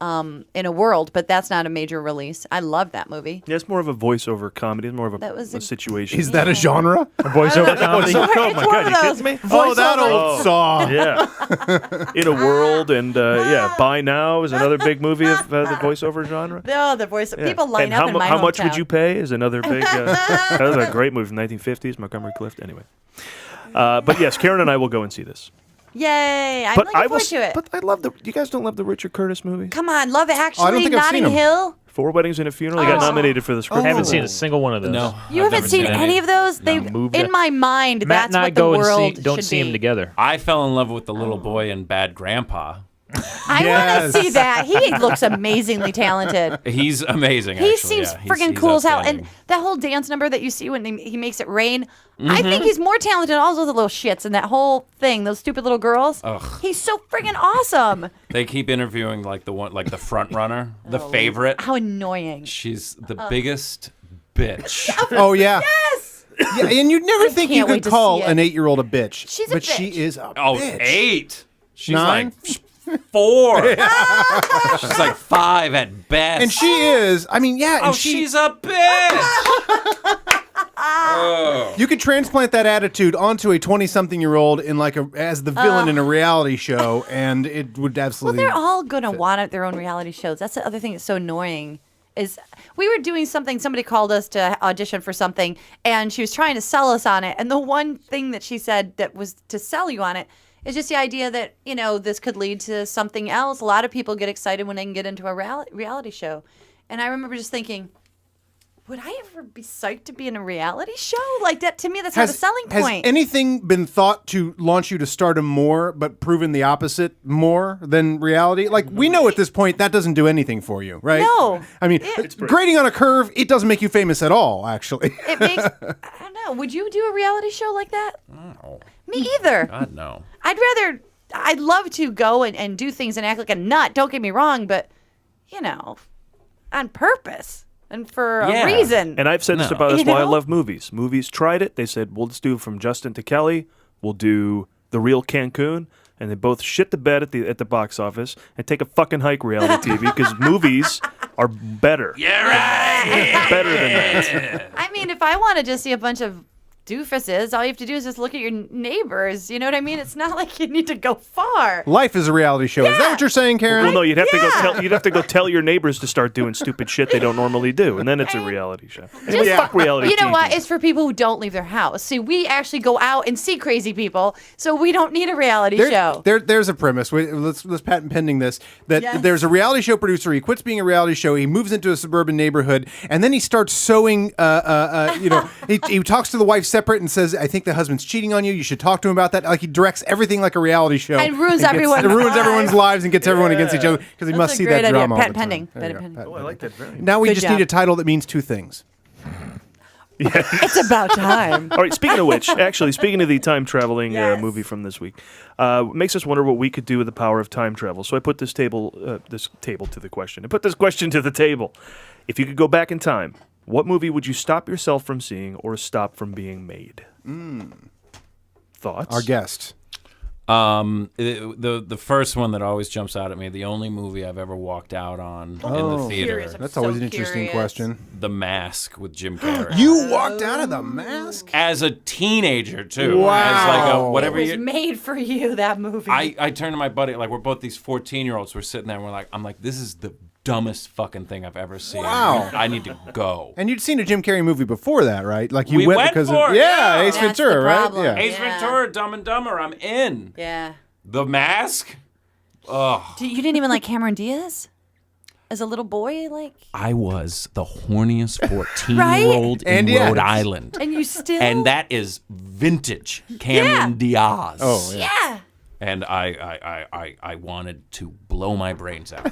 Speaker 9: in a world, but that's not a major release. I love that movie.
Speaker 2: Yeah, it's more of a voiceover comedy. It's more of
Speaker 9: That was
Speaker 2: a
Speaker 9: a-
Speaker 2: situation.
Speaker 4: Is that a genre?
Speaker 3: A voiceover comedy.
Speaker 2: Oh my
Speaker 9: It's one
Speaker 2: God,
Speaker 9: of
Speaker 2: you
Speaker 9: those
Speaker 2: kidding me?
Speaker 4: Oh, that
Speaker 9: voiceover-
Speaker 4: old saw.
Speaker 2: Yeah. In a world, and yeah, By Now is another big movie of the voiceover genre.
Speaker 9: Oh, the voice.
Speaker 2: Yeah.
Speaker 9: People line
Speaker 2: and
Speaker 9: up
Speaker 2: how,
Speaker 9: in my
Speaker 2: how much would
Speaker 9: hometown.
Speaker 2: you pay is another big. That was a great movie from 1950s, Montgomery Clift. Anyway, but yes, Karen and I will go and see this.
Speaker 9: Yay! I'm
Speaker 2: But
Speaker 9: looking
Speaker 2: I
Speaker 9: forward
Speaker 2: was,
Speaker 9: to it.
Speaker 2: but I love the. You guys don't love the Richard Curtis movie?
Speaker 9: Come on, Love Actually,
Speaker 4: think I've seen
Speaker 9: Notting
Speaker 4: him.
Speaker 9: Hill.
Speaker 2: 4 Weddings and a Funeral. He got
Speaker 9: Oh.
Speaker 2: nominated for the script.
Speaker 3: I haven't
Speaker 2: award.
Speaker 3: seen a single one of those.
Speaker 8: No,
Speaker 9: You
Speaker 8: I've
Speaker 9: haven't
Speaker 8: never
Speaker 9: seen any of those? They,
Speaker 3: Moved
Speaker 9: in
Speaker 3: it.
Speaker 9: my mind,
Speaker 3: Matt
Speaker 9: that's
Speaker 3: and I
Speaker 9: what the
Speaker 3: go
Speaker 9: world
Speaker 3: and don't
Speaker 9: should
Speaker 3: see them
Speaker 9: be.
Speaker 3: together.
Speaker 8: I fell in love with the little boy in Bad Grandpa.
Speaker 9: I
Speaker 4: Yes.
Speaker 9: want to see that. He looks amazingly talented.
Speaker 8: He's amazing.
Speaker 9: He
Speaker 8: actually,
Speaker 9: seems
Speaker 8: yeah.
Speaker 9: freaking
Speaker 8: He's
Speaker 9: cool as hell.
Speaker 8: outstanding.
Speaker 9: And that whole dance number that you see when he makes it rain, I think he's more talented than all those little shits in that whole thing, those stupid little girls.
Speaker 8: Ugh.
Speaker 9: He's so freaking awesome.
Speaker 8: They keep interviewing like the front runner, the favorite.
Speaker 9: How annoying.
Speaker 8: She's the biggest bitch.
Speaker 4: Oh yeah.
Speaker 9: Yes!
Speaker 4: Yeah, and you'd never think you
Speaker 9: can't wait
Speaker 4: could
Speaker 9: to
Speaker 4: call
Speaker 9: see it.
Speaker 4: an 8-year-old a bitch.
Speaker 9: She's a
Speaker 4: but she
Speaker 9: bitch.
Speaker 4: is a
Speaker 8: Oh,
Speaker 4: bitch.
Speaker 8: 8. She's
Speaker 4: 9?
Speaker 8: like 4. She's like 5 at best.
Speaker 4: And she is. I mean, yeah. And
Speaker 8: Oh, she's a bitch. Oh.
Speaker 4: You could transplant that attitude onto a 20-something-year-old in as the villain in a reality show, and it would
Speaker 9: Well,
Speaker 4: absolutely.
Speaker 9: they're all going to want their own reality shows. That's the other thing that's so annoying. Is we were doing something, somebody called us to audition for something, and she was trying to sell us on it. And the one thing that she said that was to sell you on it is just the idea that, this could lead to something else. A lot of people get excited when they can get into a reality show. And I remember just thinking, would I ever be psyched to be in a reality show? Like that, to me, that's not a selling point.
Speaker 4: Has anything been thought to launch you to stardom more, but proven the opposite more than reality? Like, we know at this point that doesn't do anything for you, right?
Speaker 9: No.
Speaker 4: I mean, grading on a curve, it doesn't make you famous at all, actually.
Speaker 9: It makes, I don't know, would you do a reality show like that?
Speaker 8: No.
Speaker 9: Me either.
Speaker 8: God, no.
Speaker 9: I'd love to go and do things and act like a nut, don't get me wrong, but, on purpose and for
Speaker 8: Yeah.
Speaker 9: a reason.
Speaker 2: And I've said this
Speaker 8: No.
Speaker 2: about that's
Speaker 9: You
Speaker 2: why I
Speaker 9: know?
Speaker 2: love movies. Movies tried it. They said, well, let's do from Justin to Kelly. will do The Real Cancun, and they both shit the bed at the box office and take a fucking hike reality TV because movies are better.
Speaker 6: Yeah, right.
Speaker 2: Better than that.
Speaker 9: I mean, if I wanted to see a bunch of doofuses, all you have to do is just look at your neighbors. You know what I mean? It's not like you need to go far.
Speaker 4: Life is a reality show. Is that what you're saying, Karen?
Speaker 2: Well, no, you'd have to go tell your neighbors to start doing stupid shit they don't normally do, and then it's a reality show. Anyway, fuck reality
Speaker 9: You know
Speaker 2: TV.
Speaker 9: what? It's for people who don't leave their house. See, we actually go out and see crazy people, so we don't need a reality show.
Speaker 4: There's a premise. Let's patent pending this. That there's a reality show producer. He quits being a reality show. He moves into a suburban neighborhood, and then he starts sewing. He talks to the wife separate and says, "I think the husband's cheating on you. You should talk to him about that." Like he directs everything like a reality show
Speaker 9: And ruins everyone's
Speaker 4: lives and gets everyone against each other because he must see that drama. all the time.
Speaker 9: Pending.
Speaker 4: There you go.
Speaker 9: Pending.
Speaker 2: Oh, I like that very much.
Speaker 4: Now we
Speaker 9: Good
Speaker 4: just
Speaker 9: job.
Speaker 4: need a title that means two things.
Speaker 9: It's about time.
Speaker 2: All right, speaking of which, actually, speaking of the time traveling movie from this week, makes us wonder what we could do with the power of time travel. So I put this table to the question. I put this question to the table. If you could go back in time, what movie would you stop yourself from seeing or stop from being made? Thoughts?
Speaker 4: Our guest.
Speaker 8: The first one that always jumps out at me, the only movie I've ever walked out on in the theater,
Speaker 9: Curious. I'm
Speaker 4: That's always
Speaker 9: so
Speaker 4: an interesting
Speaker 9: curious.
Speaker 4: question.
Speaker 8: The Mask with Jim Carrey.
Speaker 4: You walked out of The Mask?
Speaker 8: As a teenager too.
Speaker 4: Wow.
Speaker 8: As like a whatever
Speaker 9: It was
Speaker 8: you.
Speaker 9: made for you, that movie.
Speaker 8: I turned to my buddy, like we're both these 14-year-olds. We're sitting there and I'm like, this is the dumbest fucking thing I've ever seen.
Speaker 4: Wow.
Speaker 8: I need to go.
Speaker 4: And you'd seen a Jim Carrey movie before that, right? Like you
Speaker 8: We
Speaker 4: went
Speaker 8: went
Speaker 4: because
Speaker 8: for
Speaker 4: of
Speaker 8: it, yeah.
Speaker 4: Ace
Speaker 9: That's
Speaker 4: Ventura,
Speaker 9: the
Speaker 4: right?
Speaker 9: problem.
Speaker 4: Yeah.
Speaker 8: Ace Ventura, Dumb and Dumber, I'm in.
Speaker 9: Yeah.
Speaker 8: The Mask? Ugh.
Speaker 9: You didn't even like Cameron Diaz? As a little boy?
Speaker 8: I was the horniest 14-year-old in
Speaker 4: And
Speaker 8: Rhode
Speaker 4: yes.
Speaker 8: Island.
Speaker 9: And you still...
Speaker 8: And that is vintage Cameron Diaz.
Speaker 4: Oh, yeah.
Speaker 9: Yeah.
Speaker 8: And I wanted to blow my brains out.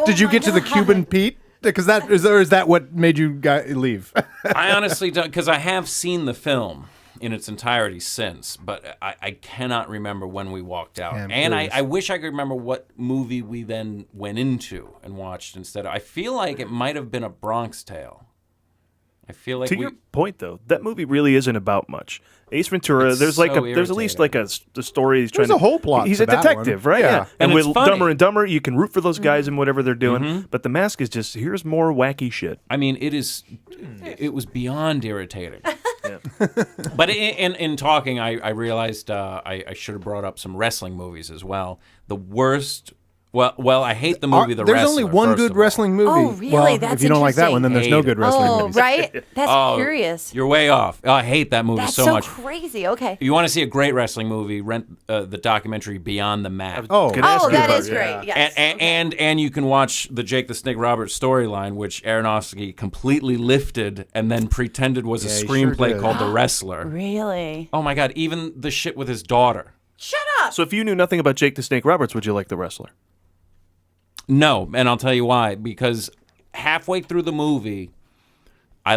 Speaker 4: Did you get to the Cuban Pete? Because is that what made you leave?
Speaker 8: I honestly don't, because I have seen the film in its entirety since, but I cannot remember when we walked out.
Speaker 4: Yeah, I'm
Speaker 8: and
Speaker 4: curious.
Speaker 8: I wish I could remember what movie we then went into and watched instead. I feel like it might have been A Bronx Tale. I feel like
Speaker 2: To your point, though, that movie really isn't about much. Ace Ventura,
Speaker 8: It's
Speaker 2: there's
Speaker 8: so
Speaker 2: there's at least like a story he's trying
Speaker 4: There's
Speaker 2: to.
Speaker 4: a whole plot
Speaker 2: He's
Speaker 4: to
Speaker 2: a
Speaker 4: that
Speaker 2: detective,
Speaker 4: one.
Speaker 2: right?
Speaker 4: Yeah.
Speaker 8: And
Speaker 2: And with
Speaker 8: it's funny.
Speaker 2: Dumber and Dumber, you can root for those guys and whatever they're doing. But The Mask is just here's more wacky shit.
Speaker 8: I mean, it was beyond irritating. But in talking, I realized I should have brought up some wrestling movies as well. The worst. Well, I hate the movie The
Speaker 4: There's
Speaker 8: Wrestler.
Speaker 4: only one
Speaker 8: first
Speaker 4: good
Speaker 8: of all.
Speaker 4: wrestling movie.
Speaker 9: Oh, really?
Speaker 4: Well,
Speaker 9: That's
Speaker 4: if you don't like that one, then there's no
Speaker 8: Hate
Speaker 4: good
Speaker 8: it.
Speaker 4: wrestling
Speaker 9: Oh,
Speaker 4: movies.
Speaker 9: right? That's
Speaker 8: Oh,
Speaker 9: curious.
Speaker 8: You're way off. Oh, I hate that movie
Speaker 9: That's
Speaker 8: so
Speaker 9: so
Speaker 8: much.
Speaker 9: crazy. Okay.
Speaker 8: You want to see a great wrestling movie? Rent the documentary Beyond the Mat.
Speaker 4: Oh,
Speaker 2: Can I ask
Speaker 9: Oh,
Speaker 2: you
Speaker 9: that
Speaker 2: about
Speaker 9: is
Speaker 2: it?
Speaker 9: great. Yes.
Speaker 8: And you can watch the Jake the Snake Roberts storyline, which Aronofsky completely lifted and then pretended was a
Speaker 4: Yeah, he
Speaker 8: screenplay
Speaker 4: sure did.
Speaker 8: called The Wrestler.
Speaker 9: Really?
Speaker 8: Oh my God! Even the shit with his daughter.
Speaker 9: Shut up.
Speaker 2: So if you knew nothing about Jake the Snake Roberts, would you like The Wrestler?
Speaker 8: No, and I'll tell you why. Because halfway through the movie, I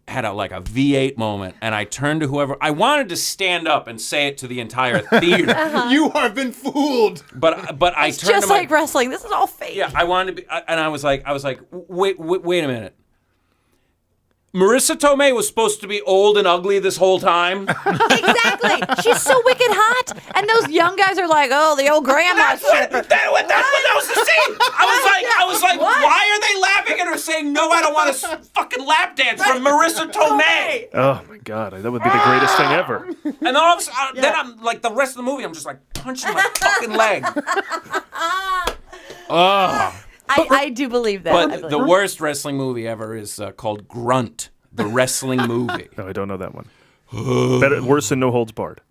Speaker 8: had a V8 moment, and I turned to whoever I wanted to stand up and say it to the entire theater.
Speaker 4: You have been fooled.
Speaker 8: But I
Speaker 9: It's
Speaker 8: turned
Speaker 9: just
Speaker 8: to my
Speaker 9: like wrestling. This is all fake.
Speaker 8: yeah. I wanted to be, and I was like, wait a minute. Marissa Tomei was supposed to be old and ugly this whole time.
Speaker 9: Exactly. She's so wicked hot. And those young guys are like, oh, the old grandma.
Speaker 8: That's what that was the scene. I was like,
Speaker 9: What?
Speaker 8: why are they laughing at her saying, no, I don't want to fucking lap dance from Marissa Tomei?
Speaker 2: Oh my God, that would be the greatest thing ever.
Speaker 8: And then all of a sudden, then I'm like, the rest of the movie, I'm just like punching my fucking leg. Ugh.
Speaker 9: I do believe that. I
Speaker 8: But
Speaker 9: believe
Speaker 8: the
Speaker 9: that.
Speaker 8: worst wrestling movie ever is called Grunt, the wrestling movie.
Speaker 2: No, I don't know that one. Worse than No Holds Barred.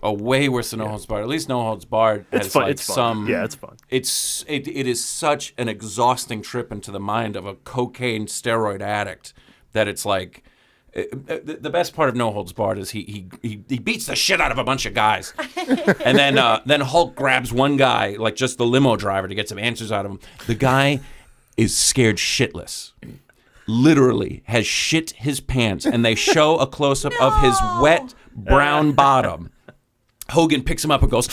Speaker 8: Oh, way worse than No Holds Barred. At least No Holds Barred
Speaker 2: It's
Speaker 8: has
Speaker 2: fun.
Speaker 8: like
Speaker 2: It's fun.
Speaker 8: some.
Speaker 2: Yeah, it's fun.
Speaker 8: It is such an exhausting trip into the mind of a cocaine steroid addict that it's like. The best part of No Holds Barred is he beats the shit out of a bunch of guys, and then Hulk grabs one guy, like just the limo driver, to get some answers out of him. The guy is scared shitless, literally has shit his pants, and they show a close up of his wet brown bottom. Hogan picks him up and goes,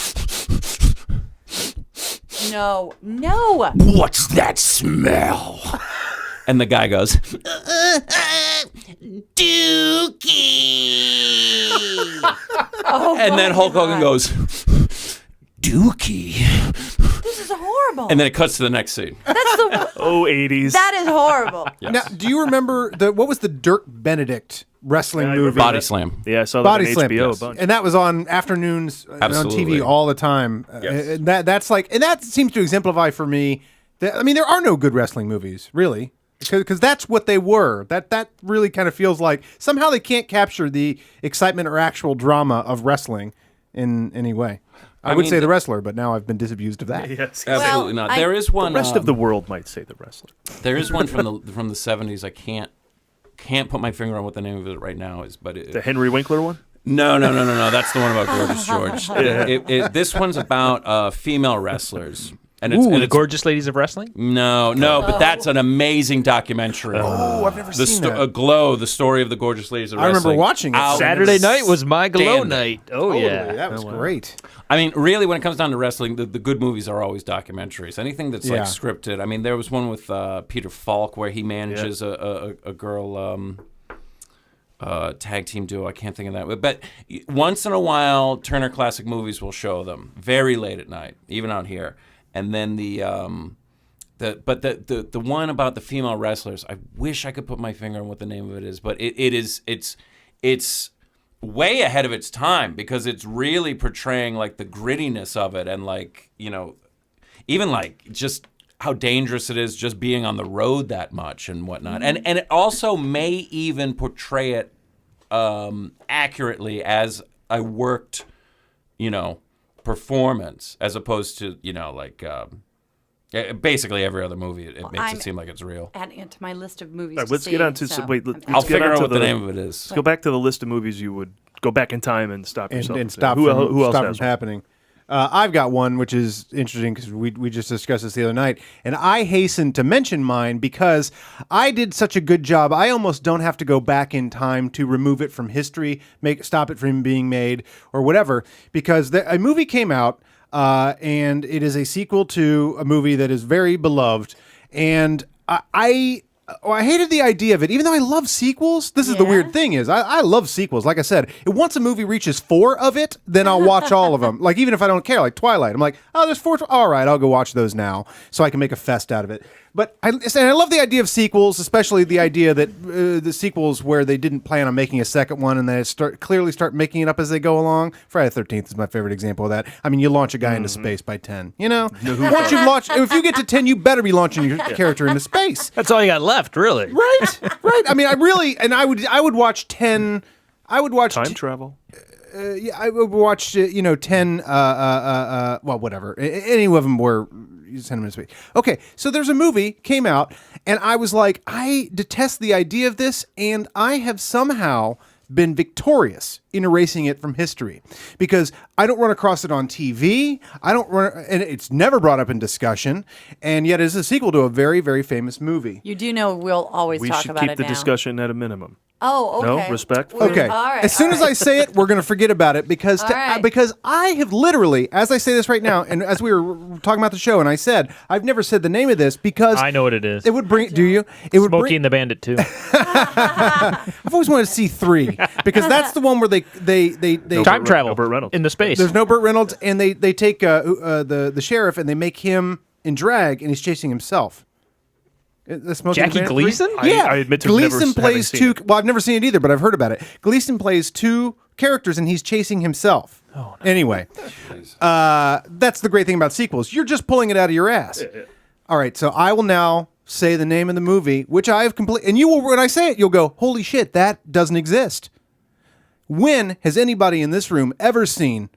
Speaker 9: No.
Speaker 8: "What's that smell?" And the guy goes, Dookie. And then Hulk Hogan goes, Dookie.
Speaker 9: This is horrible.
Speaker 8: And then it cuts to the next scene.
Speaker 9: That's the.
Speaker 2: Oh, 80s.
Speaker 9: That is horrible.
Speaker 8: Yes.
Speaker 4: Now, do you remember what was the Dirk Benedict wrestling movie?
Speaker 8: Body Slam.
Speaker 2: Yeah, I saw that
Speaker 4: Body
Speaker 2: on
Speaker 4: Slam,
Speaker 2: HBO
Speaker 4: yes.
Speaker 2: a bunch.
Speaker 4: And that was on afternoons on
Speaker 8: Absolutely.
Speaker 4: TV all the time.
Speaker 8: Yes.
Speaker 4: That's like, and that seems to exemplify for me. That, I mean, there are no good wrestling movies, really, because that's what they were. That really kind of feels like somehow they can't capture the excitement or actual drama of wrestling in any way. I would
Speaker 8: mean,
Speaker 4: say The Wrestler, but now I've been disabused of that.
Speaker 2: Yes.
Speaker 8: Absolutely not. There is one.
Speaker 2: The rest of the world might say The Wrestler.
Speaker 8: There is one from the 70s. I can't put my finger on what the name of it right now is, but
Speaker 2: The Henry Winkler one?
Speaker 8: No. That's the one about Gorgeous George. This one's about female wrestlers. And
Speaker 3: Ooh,
Speaker 8: and
Speaker 3: the Gorgeous Ladies of Wrestling?
Speaker 8: No, but that's an amazing documentary.
Speaker 4: Oh, I've never seen that.
Speaker 8: Glow, the story of the Gorgeous Ladies of
Speaker 4: I
Speaker 8: Wrestling.
Speaker 4: remember watching it.
Speaker 3: Saturday night was my glow
Speaker 8: Outstanding.
Speaker 3: night. Oh,
Speaker 4: Totally,
Speaker 3: yeah.
Speaker 4: that was great.
Speaker 8: I mean, really, when it comes down to wrestling, the good movies are always documentaries. Anything that's
Speaker 4: Yeah.
Speaker 8: like scripted. I mean, there was one with Peter Falk where he manages a girl tag team duo. I can't think of that. But once in a while, Turner Classic Movies will show them very late at night, even out here. And then the one about the female wrestlers, I wish I could put my finger on what the name of it is, but it's way ahead of its time because it's really portraying like the grittiness of it and like, you know, even like just how dangerous it is just being on the road that much and whatnot. And it also may even portray it accurately as a worked, you know, performance as opposed to, you know, like basically every other movie. It makes it seem like it's real.
Speaker 9: Adding it to my list of movies.
Speaker 2: All right,
Speaker 9: to
Speaker 2: let's
Speaker 9: see,
Speaker 2: get on to
Speaker 9: so
Speaker 2: some. Wait,
Speaker 9: I'm
Speaker 2: let's
Speaker 8: I'll
Speaker 2: get
Speaker 8: figure
Speaker 2: on
Speaker 8: out
Speaker 2: to
Speaker 8: what the name of it is.
Speaker 2: Let's go back to the list of movies you would go back in time and stop yourself.
Speaker 4: And
Speaker 2: from
Speaker 4: stop
Speaker 2: saying.
Speaker 4: from,
Speaker 2: Who else
Speaker 4: stop
Speaker 2: has
Speaker 4: from
Speaker 2: one?
Speaker 4: happening. I've got one which is interesting because we just discussed this the other night, and I hasten to mention mine because I did such a good job. I almost don't have to go back in time to remove it from history, stop it from being made or whatever, because a movie came out and it is a sequel to a movie that is very beloved, and I hated the idea of it, even though I love sequels. This is the weird thing is I love sequels. Like I said, once a movie reaches 4 of it, then I'll watch all of them. Like even if I don't care, like Twilight, I'm like, oh, there's 4. All right, I'll go watch those now so I can make a fest out of it. But I love the idea of sequels, especially the idea that the sequels where they didn't plan on making a second one and they clearly start making it up as they go along. Friday the 13th is my favorite example of that. I mean, you launch a guy into space by 10. You know, once you launch, if you get to 10, you better be launching your character into space.
Speaker 3: That's all you got left, really.
Speaker 4: Right. I mean, I would watch 10. I would watch
Speaker 2: Time travel.
Speaker 4: Yeah, I would watch 10. Well, whatever. Any of them were. You send them into space. Okay, so there's a movie came out, and I was like, I detest the idea of this, and I have somehow been victorious in erasing it from history because I don't run across it on TV. And it's never brought up in discussion, and yet it's a sequel to a very, very famous movie.
Speaker 9: You do know we'll always
Speaker 2: We
Speaker 9: talk
Speaker 2: should
Speaker 9: about
Speaker 2: keep
Speaker 9: it
Speaker 2: the
Speaker 9: now.
Speaker 2: discussion at a minimum.
Speaker 9: Oh, okay.
Speaker 2: No? Respect?
Speaker 4: Okay.
Speaker 9: All right,
Speaker 4: as soon as I say it, we're going to forget about it because
Speaker 9: All right.
Speaker 4: because I have literally, as I say this right now, and as we were talking about the show, and I said I've never said the name of this because
Speaker 3: I know what it is.
Speaker 4: it would bring. Do you? It would
Speaker 3: Smokey
Speaker 4: bring.
Speaker 3: and the Bandit, too.
Speaker 4: I've always wanted to see 3 because that's the one where they
Speaker 3: Time travel
Speaker 2: no Burt Reynolds.
Speaker 3: in the space.
Speaker 4: There's no Burt Reynolds, and they take the sheriff and they make him in drag, and he's chasing himself. The Smokey and the
Speaker 3: Jackie
Speaker 4: Bandit
Speaker 3: Gleason?
Speaker 4: 3? Yeah,
Speaker 2: I admit to never
Speaker 4: Gleason
Speaker 2: having
Speaker 4: plays
Speaker 2: seen
Speaker 4: 2.
Speaker 2: it.
Speaker 4: Well, I've never seen it either, but I've heard about it. Gleason plays 2 characters, and he's chasing himself. Oh, no. Anyway, that's the great thing about sequels. You're just pulling it out of your ass. All right, so I will now say the name of the movie, which I have completely, and you will. When I say it, you'll go, "Holy shit, that doesn't exist." When has anybody in this room ever seen,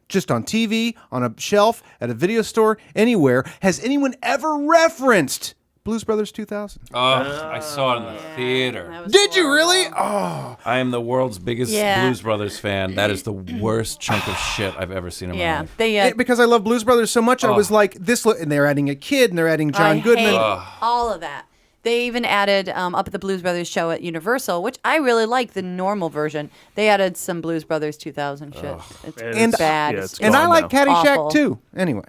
Speaker 4: just on TV, on a shelf, at a video store, anywhere, has anyone ever referenced Blues Brothers 2000?
Speaker 8: Oh, I saw it in the theater.
Speaker 4: Did you really? Oh,
Speaker 8: I am the world's biggest
Speaker 9: Yeah.
Speaker 8: Blues Brothers fan. That is the worst chunk of shit I've ever seen in my
Speaker 9: Yeah,
Speaker 8: life.
Speaker 9: they.
Speaker 4: because I love Blues Brothers so much, I was like, this. And they're adding a kid, and they're adding John
Speaker 9: I
Speaker 4: Goodman.
Speaker 9: hate all of that. They even added up at the Blues Brothers show at Universal, which I really like the normal version. They added some Blues Brothers 2000 shit. It's bad.
Speaker 2: yeah, it's
Speaker 4: And I
Speaker 2: gone
Speaker 4: like
Speaker 2: now.
Speaker 4: Caddyshack
Speaker 9: Awful.
Speaker 4: too. Anyway.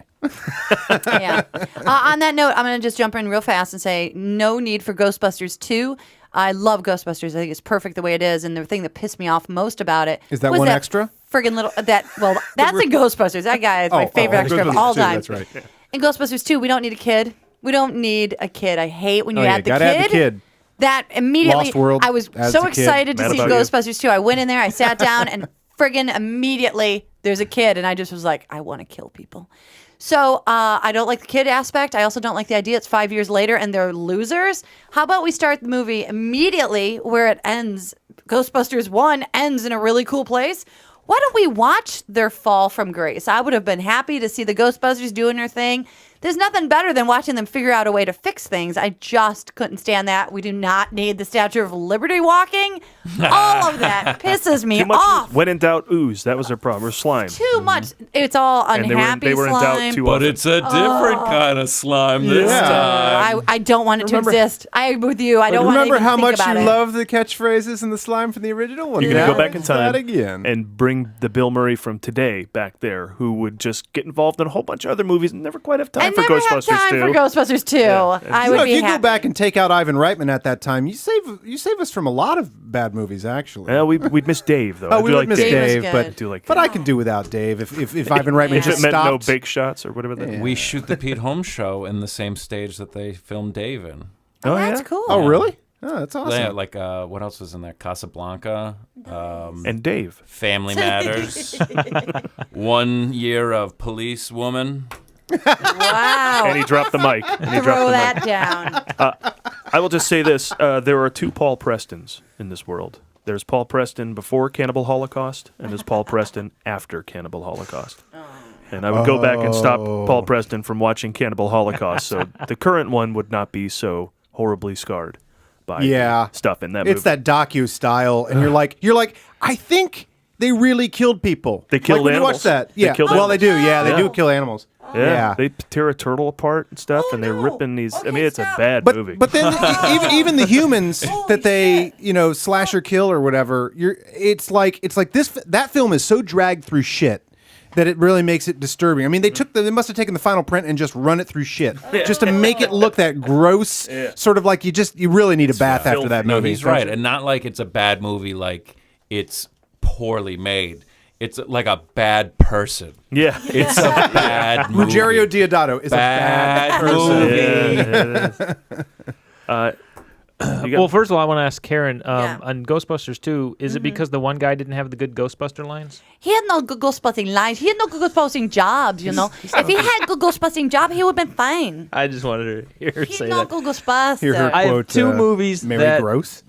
Speaker 9: Yeah. On that note, I'm going to just jump in real fast and say no need for Ghostbusters 2. I love Ghostbusters. I think it's perfect the way it is. And the thing that pissed me off most about it
Speaker 4: Is that
Speaker 9: was
Speaker 4: one extra?
Speaker 9: Friggin' little that's in Ghostbusters. That guy is my favorite extra of all time.
Speaker 4: That's right.
Speaker 9: In Ghostbusters 2, we don't need a kid. We don't need a kid. I hate when you add the
Speaker 4: gotta
Speaker 9: kid.
Speaker 4: add the kid.
Speaker 9: That immediately,
Speaker 4: Lost World
Speaker 9: I was
Speaker 4: adds
Speaker 9: so
Speaker 4: a kid.
Speaker 9: excited to
Speaker 2: Mad
Speaker 9: see
Speaker 2: about you.
Speaker 9: Ghostbusters 2. I went in there, I sat down, and friggin' immediately there's a kid, and I just was like, I want to kill people. So I don't like the kid aspect. I also don't like the idea it's 5 years later and they're losers. How about we start the movie immediately where it ends? Ghostbusters 1 ends in a really cool place. Why don't we watch their fall from grace? I would have been happy to see the Ghostbusters doing their thing. There's nothing better than watching them figure out a way to fix things. I just couldn't stand that. We do not need the Statue of Liberty walking. All of that pisses me
Speaker 2: Too much.
Speaker 9: off.
Speaker 2: When in doubt, ooze. That was their problem. Or slime.
Speaker 9: Too much. It's all
Speaker 2: And
Speaker 9: unhappy
Speaker 2: they were in
Speaker 9: slime.
Speaker 2: doubt too
Speaker 8: But
Speaker 2: often.
Speaker 8: it's a different kind of slime this time.
Speaker 9: I don't want it
Speaker 4: Remember-
Speaker 9: to exist. I agree with you. I don't want to
Speaker 4: Remember
Speaker 9: even
Speaker 4: how
Speaker 9: think
Speaker 4: much
Speaker 9: about
Speaker 4: you
Speaker 9: it.
Speaker 4: love the catchphrases and the slime from the original? Well,
Speaker 2: You're going to
Speaker 4: now
Speaker 2: go back in
Speaker 4: it's
Speaker 2: time
Speaker 4: that again.
Speaker 2: and bring the Bill Murray from today back there, who would just get involved in a whole bunch of other movies and never quite have time
Speaker 9: I
Speaker 2: for
Speaker 9: never have
Speaker 2: Ghostbusters
Speaker 9: time
Speaker 2: 2.
Speaker 9: for Ghostbusters 2. I
Speaker 4: You
Speaker 9: would
Speaker 4: know,
Speaker 9: be
Speaker 4: if you
Speaker 9: happy.
Speaker 4: go back and take out Ivan Reitman at that time, you save us from a lot of bad movies, actually.
Speaker 2: Well, we'd miss Dave, though. I
Speaker 4: Oh,
Speaker 2: do
Speaker 4: we would
Speaker 2: like
Speaker 4: miss
Speaker 9: Dave was
Speaker 4: Dave,
Speaker 9: good.
Speaker 4: but
Speaker 2: I do like
Speaker 4: but
Speaker 2: Dave.
Speaker 4: I can do without Dave if Ivan Reitman
Speaker 2: If it
Speaker 4: just
Speaker 2: meant no
Speaker 4: stopped.
Speaker 2: bake shots or whatever that.
Speaker 8: We shoot the Pete Holmes show in the same stage that they filmed Dave in.
Speaker 2: Oh,
Speaker 9: That's
Speaker 2: yeah?
Speaker 9: cool.
Speaker 4: Oh, really? Oh, that's awesome.
Speaker 8: Yeah, like what else was in there? Casablanca,
Speaker 2: And Dave.
Speaker 8: Family Matters, 1 year of Police Woman.
Speaker 9: Wow.
Speaker 2: And he dropped the mic. And he dropped
Speaker 9: Throw
Speaker 2: the
Speaker 9: that
Speaker 2: mic.
Speaker 9: down.
Speaker 2: I will just say this: there are two Paul Prestons in this world. There's Paul Preston before Cannibal Holocaust, and there's Paul Preston after Cannibal Holocaust. And I would go back and stop Paul Preston from watching Cannibal Holocaust, so the current one would not be so horribly scarred by stuff in that movie.
Speaker 4: It's that docu style, and you're like, I think they really killed people.
Speaker 2: They killed
Speaker 4: like when
Speaker 2: animals.
Speaker 4: You watch that,
Speaker 2: They
Speaker 4: yeah.
Speaker 2: killed
Speaker 4: Well, they do. Yeah, they
Speaker 2: Yeah.
Speaker 4: do kill animals. Yeah.
Speaker 2: They tear a turtle apart and stuff, and they're ripping these. I mean, it's a bad movie.
Speaker 4: But then even the humans that they slash or kill or whatever, it's like that film is so dragged through shit that it really makes it disturbing. I mean, they must have taken the final print and just run it through shit just to make it look that gross, sort of like you really need a bath after that
Speaker 8: No,
Speaker 4: movie.
Speaker 8: he's right, and not like it's a bad movie, like it's poorly made. It's like a bad person.
Speaker 2: Yeah,
Speaker 8: It's a bad movie.
Speaker 4: Ruggiero Diodato is
Speaker 8: Bad
Speaker 4: a bad person.
Speaker 8: movie.
Speaker 3: Well, first of all, I want to ask Karen
Speaker 9: Yeah.
Speaker 3: on Ghostbusters 2, is it because the one guy didn't have the good Ghostbuster lines?
Speaker 9: He had no good ghostbusting lines. He had no good ghostbusting jobs, you know. If he had good ghostbusting job, he would have been fine.
Speaker 3: I just wanted to hear her
Speaker 9: He's
Speaker 3: say
Speaker 9: not
Speaker 3: that.
Speaker 9: good ghostbuster.
Speaker 4: Hear her
Speaker 3: I have
Speaker 4: quote,
Speaker 3: two movies
Speaker 4: Mary
Speaker 3: that-
Speaker 4: Gross.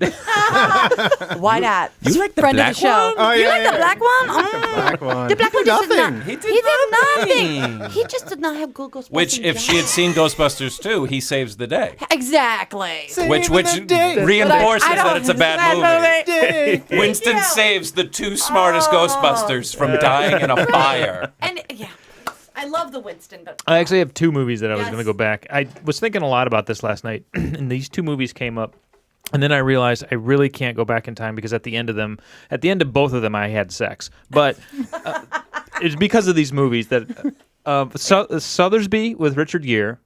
Speaker 9: Why not?
Speaker 8: You like the
Speaker 9: Friend
Speaker 8: black
Speaker 9: of the show.
Speaker 8: one?
Speaker 4: Oh,
Speaker 9: You
Speaker 4: yeah,
Speaker 9: like
Speaker 4: yeah.
Speaker 9: the black one?
Speaker 4: Black one.
Speaker 9: The black one just did
Speaker 4: nothing.
Speaker 9: not.
Speaker 8: He
Speaker 9: He
Speaker 8: did
Speaker 9: did nothing. He just did not have good ghostbusting.
Speaker 8: Which, if she had seen Ghostbusters 2, he saves the day.
Speaker 9: exactly.
Speaker 8: Which
Speaker 4: the day.
Speaker 8: reinforces
Speaker 9: I don't-
Speaker 8: that it's a bad movie. Winston saves the two smartest Ghostbusters from dying in a fire.
Speaker 9: And yeah, I love the Winston, but
Speaker 3: I actually have two movies that I was
Speaker 9: Yes.
Speaker 3: going to go back. I was thinking a lot about this last night, and these two movies came up. And then I realized I really can't go back in time because at the end of both of them, I had sex. But it's because of these movies that Sothersby with Richard Gere.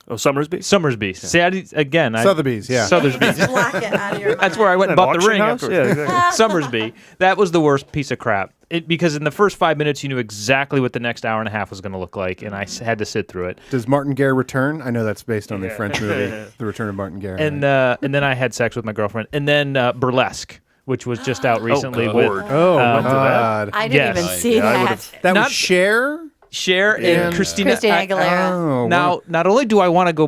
Speaker 2: Oh, Summersby.
Speaker 3: Summersby. See, again.
Speaker 4: Sotheby's, yeah.
Speaker 3: Sothersby.
Speaker 9: block it out of your mind.
Speaker 3: That's where I went and
Speaker 2: An
Speaker 3: bought the
Speaker 2: auction
Speaker 3: ring.
Speaker 2: house?
Speaker 3: Afterwards.
Speaker 2: Yeah, exactly.
Speaker 3: Summersby. That was the worst piece of crap. Because in the first 5 minutes, you knew exactly what the next hour and a half was going to look like, and I had to sit through it.
Speaker 4: Does Martin Guerre return? I know that's based on the French movie, The Return of Martin Guerre.
Speaker 3: And then I had sex with my girlfriend. And then Burlesque, which was just out recently
Speaker 2: good
Speaker 3: with
Speaker 2: Lord.
Speaker 4: oh,
Speaker 3: Um,
Speaker 4: God.
Speaker 9: I didn't
Speaker 3: Yes.
Speaker 9: even see
Speaker 2: Yeah, I
Speaker 9: that.
Speaker 2: would've-
Speaker 4: That
Speaker 3: not-
Speaker 4: was Cher?
Speaker 3: Cher
Speaker 4: And
Speaker 3: and Christina
Speaker 9: Aguilera.
Speaker 4: Oh,
Speaker 3: Now, not only do I want to go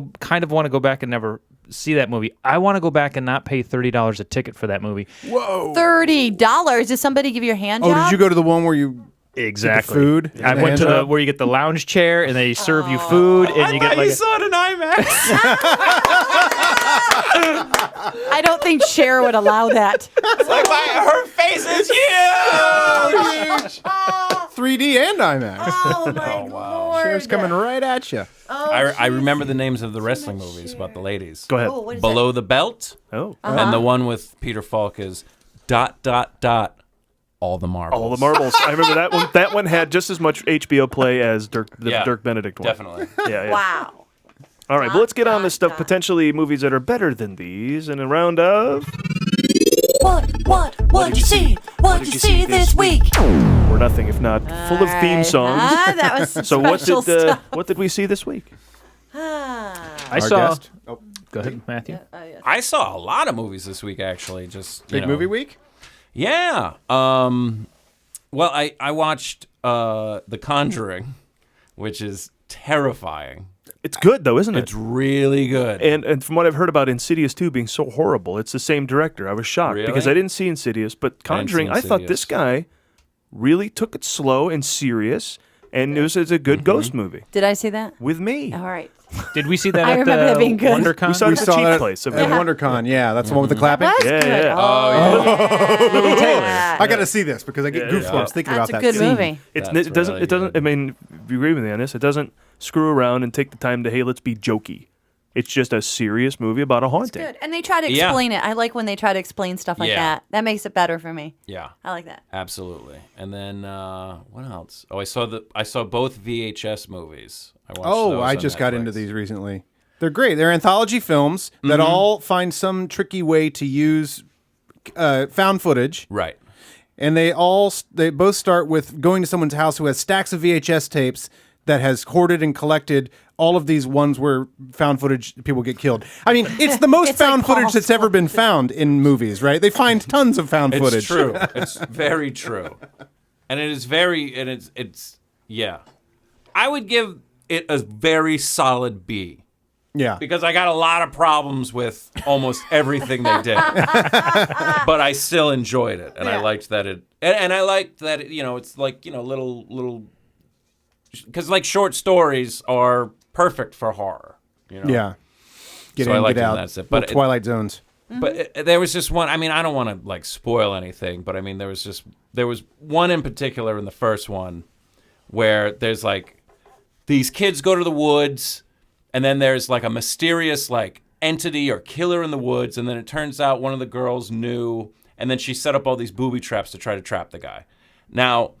Speaker 3: back and never see that movie, I want to go back and not pay $30 a ticket for that movie.
Speaker 9: $30. Did somebody give you a hand
Speaker 4: Oh,
Speaker 9: job?
Speaker 4: did you go to the one where you
Speaker 3: Exactly.
Speaker 4: food
Speaker 3: I
Speaker 4: and
Speaker 3: went to
Speaker 4: hand
Speaker 3: the
Speaker 4: job?
Speaker 3: where you get the lounge chair and they serve you food and you get like
Speaker 8: saw it in IMAX.
Speaker 9: I don't think Cher would allow that.
Speaker 8: Her face is huge.
Speaker 4: 3D and IMAX?
Speaker 9: Oh my Lord.
Speaker 4: Cher's coming right at you.
Speaker 8: I remember the names of the wrestling movies about the ladies.
Speaker 2: Go ahead.
Speaker 9: Oh, what is
Speaker 8: Below the Belt,
Speaker 2: Oh,
Speaker 8: and the one with Peter Falk is ... All the Marbles.
Speaker 2: all the marbles. I remember that one. That one had just as much HBO play as the
Speaker 8: Yeah,
Speaker 2: Dirk Benedict one.
Speaker 8: Definitely.
Speaker 2: Yeah, yeah.
Speaker 9: Wow.
Speaker 2: All right, but let's get on this stuff. Potentially movies that are better than these in a round of.
Speaker 1: What did you see? What did you see this week?
Speaker 2: Or nothing if not full of theme songs.
Speaker 9: That was some
Speaker 2: So
Speaker 9: special stuff.
Speaker 2: what did we see this week?
Speaker 3: I saw.
Speaker 4: guest. Oh,
Speaker 3: Go ahead, Matthew.
Speaker 8: I saw a lot of movies this week, actually. Just
Speaker 4: big movie week?
Speaker 8: Yeah. Well, I watched The Conjuring, which is terrifying.
Speaker 2: It's good though, isn't it?
Speaker 8: It's really good.
Speaker 2: And from what I've heard about Insidious 2 being so horrible, it's the same director. I was shocked because
Speaker 8: Really?
Speaker 2: I didn't see Insidious, but Conjuring,
Speaker 8: seen
Speaker 2: I thought
Speaker 8: Insidious.
Speaker 2: this guy really took it slow and serious, and it's a good ghost movie
Speaker 9: Did I see that?
Speaker 2: with me.
Speaker 9: All right.
Speaker 3: Did we see that
Speaker 9: I
Speaker 3: at
Speaker 9: remember
Speaker 3: the
Speaker 9: that being good.
Speaker 3: WonderCon?
Speaker 2: We saw it
Speaker 4: We
Speaker 2: at the
Speaker 4: saw
Speaker 2: cheap
Speaker 4: that
Speaker 2: place.
Speaker 4: at WonderCon. Yeah, that's the one with the clapping.
Speaker 9: That's
Speaker 2: Yeah,
Speaker 9: good.
Speaker 2: yeah.
Speaker 9: Oh,
Speaker 3: Lily Taylor.
Speaker 4: I got to see this because I get goosebumps thinking
Speaker 9: That's
Speaker 4: about
Speaker 9: a
Speaker 4: that
Speaker 9: good
Speaker 4: scene.
Speaker 9: movie.
Speaker 2: It
Speaker 8: That's
Speaker 2: doesn't.
Speaker 8: really
Speaker 2: It doesn't.
Speaker 8: good.
Speaker 2: I mean, if you agree with me on this, it doesn't screw around and take the time to let's be jokey. It's just a serious movie about a haunting.
Speaker 9: Good. And they try to
Speaker 8: Yeah.
Speaker 9: explain it. I like when they try to explain stuff like
Speaker 8: Yeah.
Speaker 9: that. That makes it better for me.
Speaker 8: Yeah.
Speaker 9: I like that.
Speaker 8: Absolutely. And then what else? Oh, I saw both VHS movies. I watched
Speaker 4: Oh,
Speaker 8: those
Speaker 4: I
Speaker 8: on
Speaker 4: just got
Speaker 8: Netflix.
Speaker 4: into these recently. They're great. They're anthology films that all find some tricky way to use found footage,
Speaker 8: Right.
Speaker 4: and they both start with going to someone's house who has stacks of VHS tapes that has hoarded and collected all of these ones where found footage people get killed. I mean, it's the most
Speaker 9: It's like
Speaker 4: found footage
Speaker 9: Paul's
Speaker 4: that's ever been found in movies, right? They find tons of found
Speaker 8: It's
Speaker 4: footage.
Speaker 8: true. It's very true. And it is it's yeah. I would give it a very solid B.
Speaker 4: Yeah.
Speaker 8: Because I got a lot of problems with almost everything they did, but I still enjoyed it, and I liked that and I liked that it's like little because like short stories are perfect for horror,
Speaker 4: Yeah. Get
Speaker 8: So
Speaker 4: in,
Speaker 8: I liked
Speaker 4: get
Speaker 8: it,
Speaker 4: out.
Speaker 8: that's it.
Speaker 4: Little
Speaker 8: But
Speaker 4: Twilight Zones.
Speaker 8: But there was just one. I mean, I don't want to like spoil anything, but I mean, there was one in particular in the first one where there's like these kids go to the woods. And then there's like a mysterious like entity or killer in the woods, and then it turns out one of the girls knew, and then she set up all these booby traps to try to trap the guy. Now,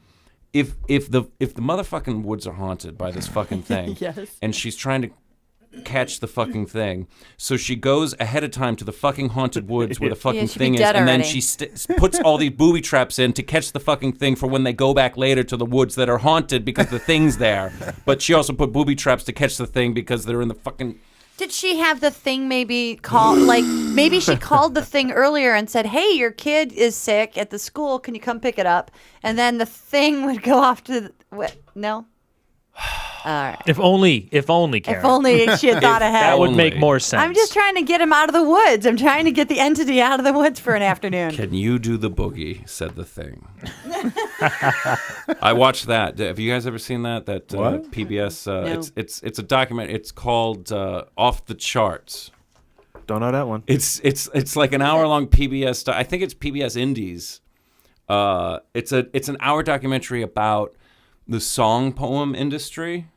Speaker 8: if the motherfucking woods are haunted by this fucking thing,
Speaker 9: Yes.
Speaker 8: and she's trying to catch the fucking thing, so she goes ahead of time to the fucking haunted woods where the fucking
Speaker 9: she'd be
Speaker 8: thing is,
Speaker 9: dead
Speaker 8: and then
Speaker 9: already.
Speaker 8: she puts all these booby traps in to catch the fucking thing for when they go back later to the woods that are haunted because the thing's there. But she also put booby traps to catch the thing because they're in the fucking.
Speaker 9: Did she have the thing maybe call like maybe she called the thing earlier and said, "Hey, your kid is sick at the school. Can you come pick it up?" And then the thing would go off to what? No. All right.
Speaker 3: If only, Karen.
Speaker 9: If only she had thought ahead.
Speaker 3: That would
Speaker 8: Only.
Speaker 3: make more sense.
Speaker 9: I'm just trying to get him out of the woods. I'm trying to get the entity out of the woods for an afternoon.
Speaker 8: Can you do the boogie? Said the thing. I watched that. Have you guys ever seen that? That
Speaker 4: What?
Speaker 8: PBS.
Speaker 9: No.
Speaker 8: It's a document. It's called Off the Charts.
Speaker 2: Don't know that one.
Speaker 8: It's like an hour-long PBS. I think it's PBS Indies. It's an hour documentary about the song poem industry.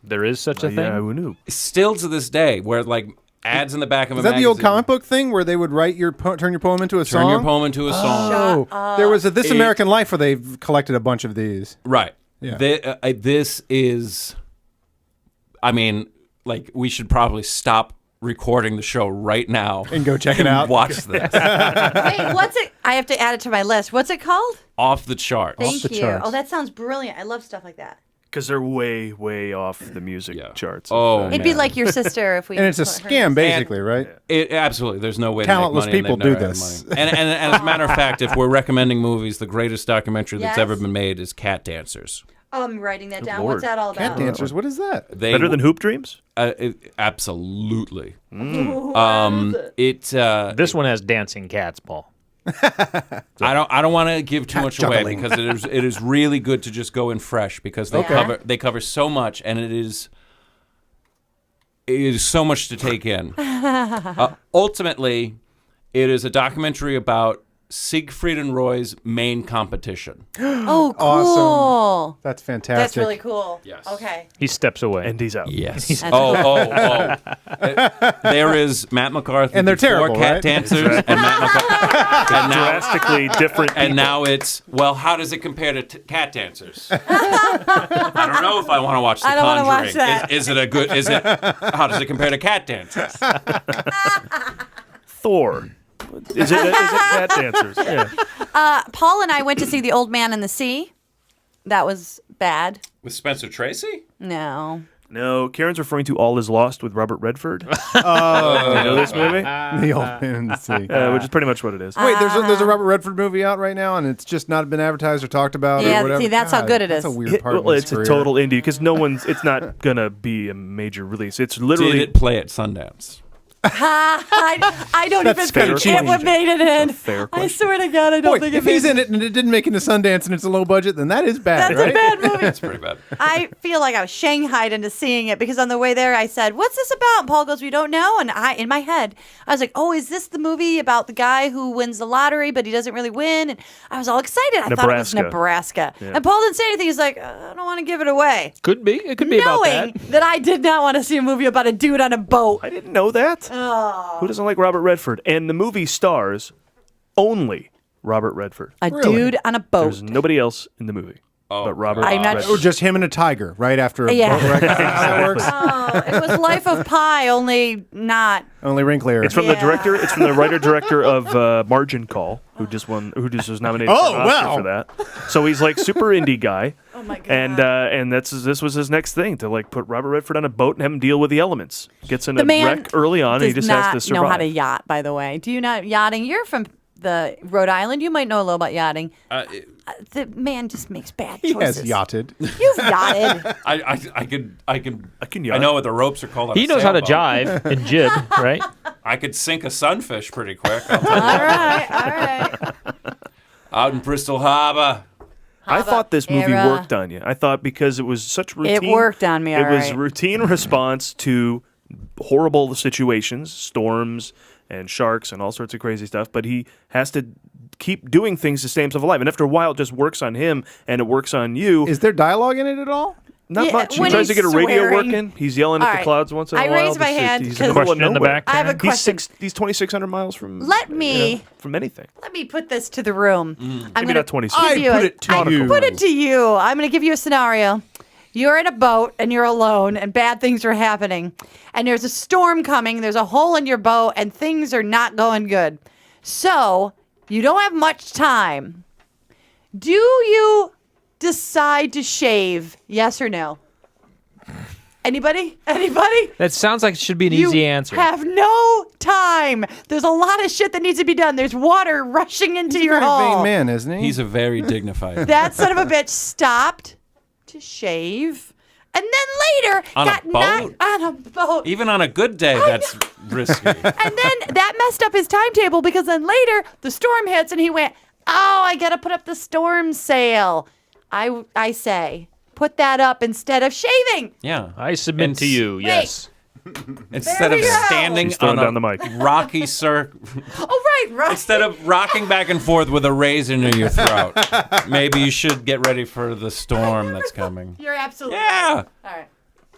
Speaker 3: There is such a thing.
Speaker 2: Yeah, who knew?
Speaker 8: Still to this day, where like ads in the back of
Speaker 4: Is
Speaker 8: a
Speaker 4: that the old
Speaker 8: magazine.
Speaker 4: comic book thing where they would write turn your poem into a
Speaker 8: Turn
Speaker 4: song?
Speaker 8: your poem into a song.
Speaker 4: Oh, there was a This American Life where they've collected a bunch of these.
Speaker 8: Right.
Speaker 4: Yeah.
Speaker 8: This is, I mean, like we should probably stop recording the show right now
Speaker 4: And go check it out.
Speaker 8: Watch this.
Speaker 9: Wait, what's it? I have to add it to my list. What's it called?
Speaker 8: Off the charts.
Speaker 9: Thank
Speaker 4: the
Speaker 9: you.
Speaker 4: charts.
Speaker 9: Oh, that sounds brilliant. I love stuff like that.
Speaker 2: Because they're way, way off the music
Speaker 8: Yeah.
Speaker 2: charts.
Speaker 8: Oh,
Speaker 9: It'd be
Speaker 8: man.
Speaker 9: like your sister if we.
Speaker 4: And it's a
Speaker 9: put her-
Speaker 4: scam, basically, right?
Speaker 8: It absolutely. There's no way
Speaker 4: Talentless
Speaker 8: to make money.
Speaker 4: people
Speaker 8: and they've
Speaker 4: do
Speaker 8: never had
Speaker 4: this.
Speaker 8: money. And as a matter of fact, if we're recommending movies, the greatest documentary that's
Speaker 9: Yes.
Speaker 8: ever been made is Cat Dancers.
Speaker 9: Oh, I'm writing that down.
Speaker 2: Lord.
Speaker 9: What's that all
Speaker 4: Cat
Speaker 9: about?
Speaker 4: dancers, what is that?
Speaker 8: They,
Speaker 2: Better than Hoop Dreams?
Speaker 8: absolutely.
Speaker 9: Mm.
Speaker 3: This one has dancing cats, Paul.
Speaker 8: I don't want to give too much away
Speaker 4: juggling.
Speaker 8: because it is really good to just go in fresh because they cover so much and it is so much to take in. Ultimately, it is a documentary about Siegfried and Roy's main competition.
Speaker 9: Oh, cool.
Speaker 4: Awesome. That's fantastic.
Speaker 9: That's really cool.
Speaker 8: Yes.
Speaker 9: Okay.
Speaker 3: He steps away.
Speaker 2: And he's out.
Speaker 8: Yes. Oh. There is Matt McCarthy.
Speaker 4: And they're
Speaker 8: before
Speaker 4: terrible,
Speaker 8: Cat
Speaker 4: right?
Speaker 8: Dancers, and Matt McCarthy. And now,
Speaker 2: Drastically different.
Speaker 8: and now it's, well, how does it compare to Cat Dancers? I don't know if I want to watch The
Speaker 9: I don't wanna
Speaker 8: Conjuring.
Speaker 9: watch that.
Speaker 8: Is it a good? How does it compare to Cat Dancers?
Speaker 2: Thor. Is it Cat Dancers? Yeah.
Speaker 9: Paul and I went to see The Old Man and the Sea. That was bad.
Speaker 8: With Spencer Tracy?
Speaker 9: No.
Speaker 2: No, Karen's referring to All Is Lost with Robert Redford. Oh, you know this movie?
Speaker 4: The Old Man and the Sea.
Speaker 2: Which is pretty much what it is.
Speaker 4: Wait, there's a Robert Redford movie out right now, and it's just not been advertised or talked about
Speaker 9: Yeah,
Speaker 4: or whatever.
Speaker 9: see, that's how good it
Speaker 4: That's
Speaker 9: is.
Speaker 4: a weird part of
Speaker 2: Well,
Speaker 4: his
Speaker 2: it's a
Speaker 4: career.
Speaker 2: total indie because it's not gonna be a major release. It's literally
Speaker 8: Did it play at Sundance?
Speaker 9: I don't
Speaker 4: That's
Speaker 9: even
Speaker 2: fair
Speaker 9: think it would made it in.
Speaker 2: fair
Speaker 9: I
Speaker 2: question.
Speaker 9: swear to God, I don't
Speaker 4: Boy,
Speaker 9: think it
Speaker 4: if he's
Speaker 9: made
Speaker 4: in it and it didn't make it to Sundance and it's a low budget, then that is bad,
Speaker 9: That's
Speaker 4: right?
Speaker 9: a bad movie.
Speaker 8: That's pretty bad.
Speaker 9: I feel like I was shanghaied into seeing it because on the way there I said, "What's this about?" And Paul goes, "We don't know." And in my head, I was like, "Oh, is this the movie about the guy who wins the lottery but he doesn't really win?" And I was all excited. I thought it was Nebraska.
Speaker 2: Yeah.
Speaker 9: And Paul didn't say anything. He's like, "I don't want to give it away."
Speaker 3: Could be. It could be about
Speaker 9: Knowing
Speaker 3: that.
Speaker 9: that I did not want to see a movie about a dude on a boat.
Speaker 2: I didn't know that. Who doesn't like Robert Redford? And the movie stars only Robert Redford.
Speaker 9: A
Speaker 4: Really?
Speaker 9: dude on a boat.
Speaker 2: There's nobody else in the movie but Robert
Speaker 9: I'm not
Speaker 2: Redford.
Speaker 4: Or just him and a tiger right after a
Speaker 9: Yeah.
Speaker 4: boat wreck. That's how that works.
Speaker 9: Oh, it was Life of Pi, only not.
Speaker 4: Only wrinklier.
Speaker 2: It's from the
Speaker 9: Yeah.
Speaker 2: director. It's from the writer-director of Margin Call, who just was nominated
Speaker 4: Oh,
Speaker 2: for an Oscar
Speaker 4: wow.
Speaker 2: for that. So he's like super indie guy.
Speaker 9: Oh my God.
Speaker 2: And this was his next thing, to like put Robert Redford on a boat and have him deal with the elements. Gets in
Speaker 9: The
Speaker 2: a
Speaker 9: man
Speaker 2: wreck early on, and he
Speaker 9: does
Speaker 2: just
Speaker 9: not
Speaker 2: has to
Speaker 9: know how to
Speaker 2: survive.
Speaker 9: yacht, by the way. Do you not yachting? You're from the Rhode Island. You might know a little about yachting. The man just makes bad
Speaker 4: He
Speaker 9: choices.
Speaker 4: has yachted.
Speaker 9: You've yachted.
Speaker 8: I can
Speaker 2: yacht.
Speaker 8: I know what the ropes are called. on
Speaker 3: He
Speaker 8: a
Speaker 3: knows how to
Speaker 8: sailboat.
Speaker 3: jive and jib, right?
Speaker 8: I could sink a sunfish pretty quick. I'll tell
Speaker 9: All
Speaker 8: you.
Speaker 9: right.
Speaker 8: Out in Bristol Harbor.
Speaker 2: I thought this movie
Speaker 9: era.
Speaker 2: worked on you. I thought because it was such routine.
Speaker 9: It worked on me,
Speaker 2: It
Speaker 9: all
Speaker 2: was
Speaker 9: right.
Speaker 2: routine response to horrible situations, storms and sharks and all sorts of crazy stuff. But he has to keep doing things to stay himself alive. And after a while, it just works on him and it works on you.
Speaker 4: Is there dialogue in it at all?
Speaker 2: Not
Speaker 9: Yeah,
Speaker 2: much. He
Speaker 9: when
Speaker 2: tries to
Speaker 9: he's
Speaker 2: get a radio
Speaker 9: swearing.
Speaker 2: working. He's yelling at
Speaker 9: All
Speaker 2: the
Speaker 9: right.
Speaker 2: clouds once in a
Speaker 9: I
Speaker 2: while.
Speaker 9: raised my
Speaker 2: Just-
Speaker 9: hand
Speaker 2: He's in the
Speaker 9: because-
Speaker 2: middle of
Speaker 3: Question in the
Speaker 2: nowhere.
Speaker 3: back.
Speaker 9: I have a
Speaker 2: He's
Speaker 9: question.
Speaker 2: He's 2,600 miles from.
Speaker 9: Let me-
Speaker 2: from anything.
Speaker 9: Let me put this to the room. I'm
Speaker 2: Maybe
Speaker 9: gonna
Speaker 2: not 26.
Speaker 9: give you
Speaker 4: I put
Speaker 9: a-
Speaker 4: it to
Speaker 9: I
Speaker 4: you.
Speaker 9: put it to you. I'm going to give you a scenario. You're in a boat and you're alone and bad things are happening. And there's a storm coming. There's a hole in your boat and things are not going good. So you don't have much time. Do you decide to shave? Yes or no? Anybody? Anybody?
Speaker 3: That sounds like it should be an
Speaker 9: You
Speaker 3: easy answer.
Speaker 9: have no time. There's a lot of shit that needs to be done. There's water rushing into
Speaker 4: He's a
Speaker 9: your
Speaker 4: very
Speaker 9: home.
Speaker 4: vain man, isn't he?
Speaker 8: He's a very dignified.
Speaker 9: That son of a bitch stopped to shave, and then later
Speaker 8: On a
Speaker 9: got
Speaker 8: boat?
Speaker 9: knocked on a boat.
Speaker 8: Even on a good day, that's risky.
Speaker 9: And then that messed up his timetable because then later the storm hits and he went, "Oh, I gotta put up the storm sail." I say, put that up instead of shaving.
Speaker 8: Yeah.
Speaker 3: I submit
Speaker 8: And
Speaker 3: to you, yes.
Speaker 8: Instead
Speaker 9: There
Speaker 8: of
Speaker 9: we go.
Speaker 8: standing
Speaker 2: He's throwing
Speaker 8: on a
Speaker 2: down the mic.
Speaker 8: rocky circle.
Speaker 9: Oh right.
Speaker 8: Instead of rocking back and forth with a raisin in your throat, maybe you should get ready for the storm that's coming.
Speaker 9: You're absolutely
Speaker 8: Yeah.
Speaker 9: right. All right.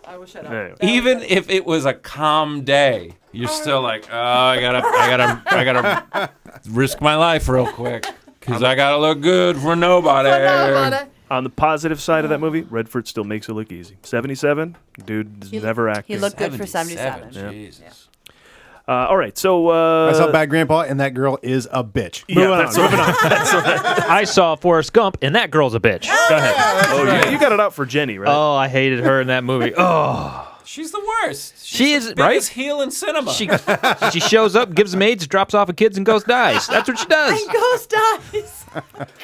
Speaker 9: I will shut up.
Speaker 2: Anyway.
Speaker 8: Even if it was a calm day, you're still like, oh, I gotta risk my life real quick because I gotta look good for nobody.
Speaker 2: On the positive side of that movie, Redford still makes it look easy. 77, dude is never acting.
Speaker 9: He looked good for 77.
Speaker 8: Jesus.
Speaker 2: All right, so
Speaker 4: I saw Bad Grandpa, and that girl is a bitch.
Speaker 2: yeah,
Speaker 4: Moving
Speaker 2: that's
Speaker 4: on.
Speaker 2: right.
Speaker 3: I saw Forrest Gump, and that girl's a bitch. Go ahead.
Speaker 2: Oh, you got it out for Jenny, right?
Speaker 3: Oh, I hated her in that movie. Oh,
Speaker 8: She's the worst. She's
Speaker 3: She is,
Speaker 8: the
Speaker 3: right?
Speaker 8: biggest heel in cinema.
Speaker 3: she shows up, gives them AIDS, drops off a kids, and goes dies. That's what she does.
Speaker 9: And Ghost dies.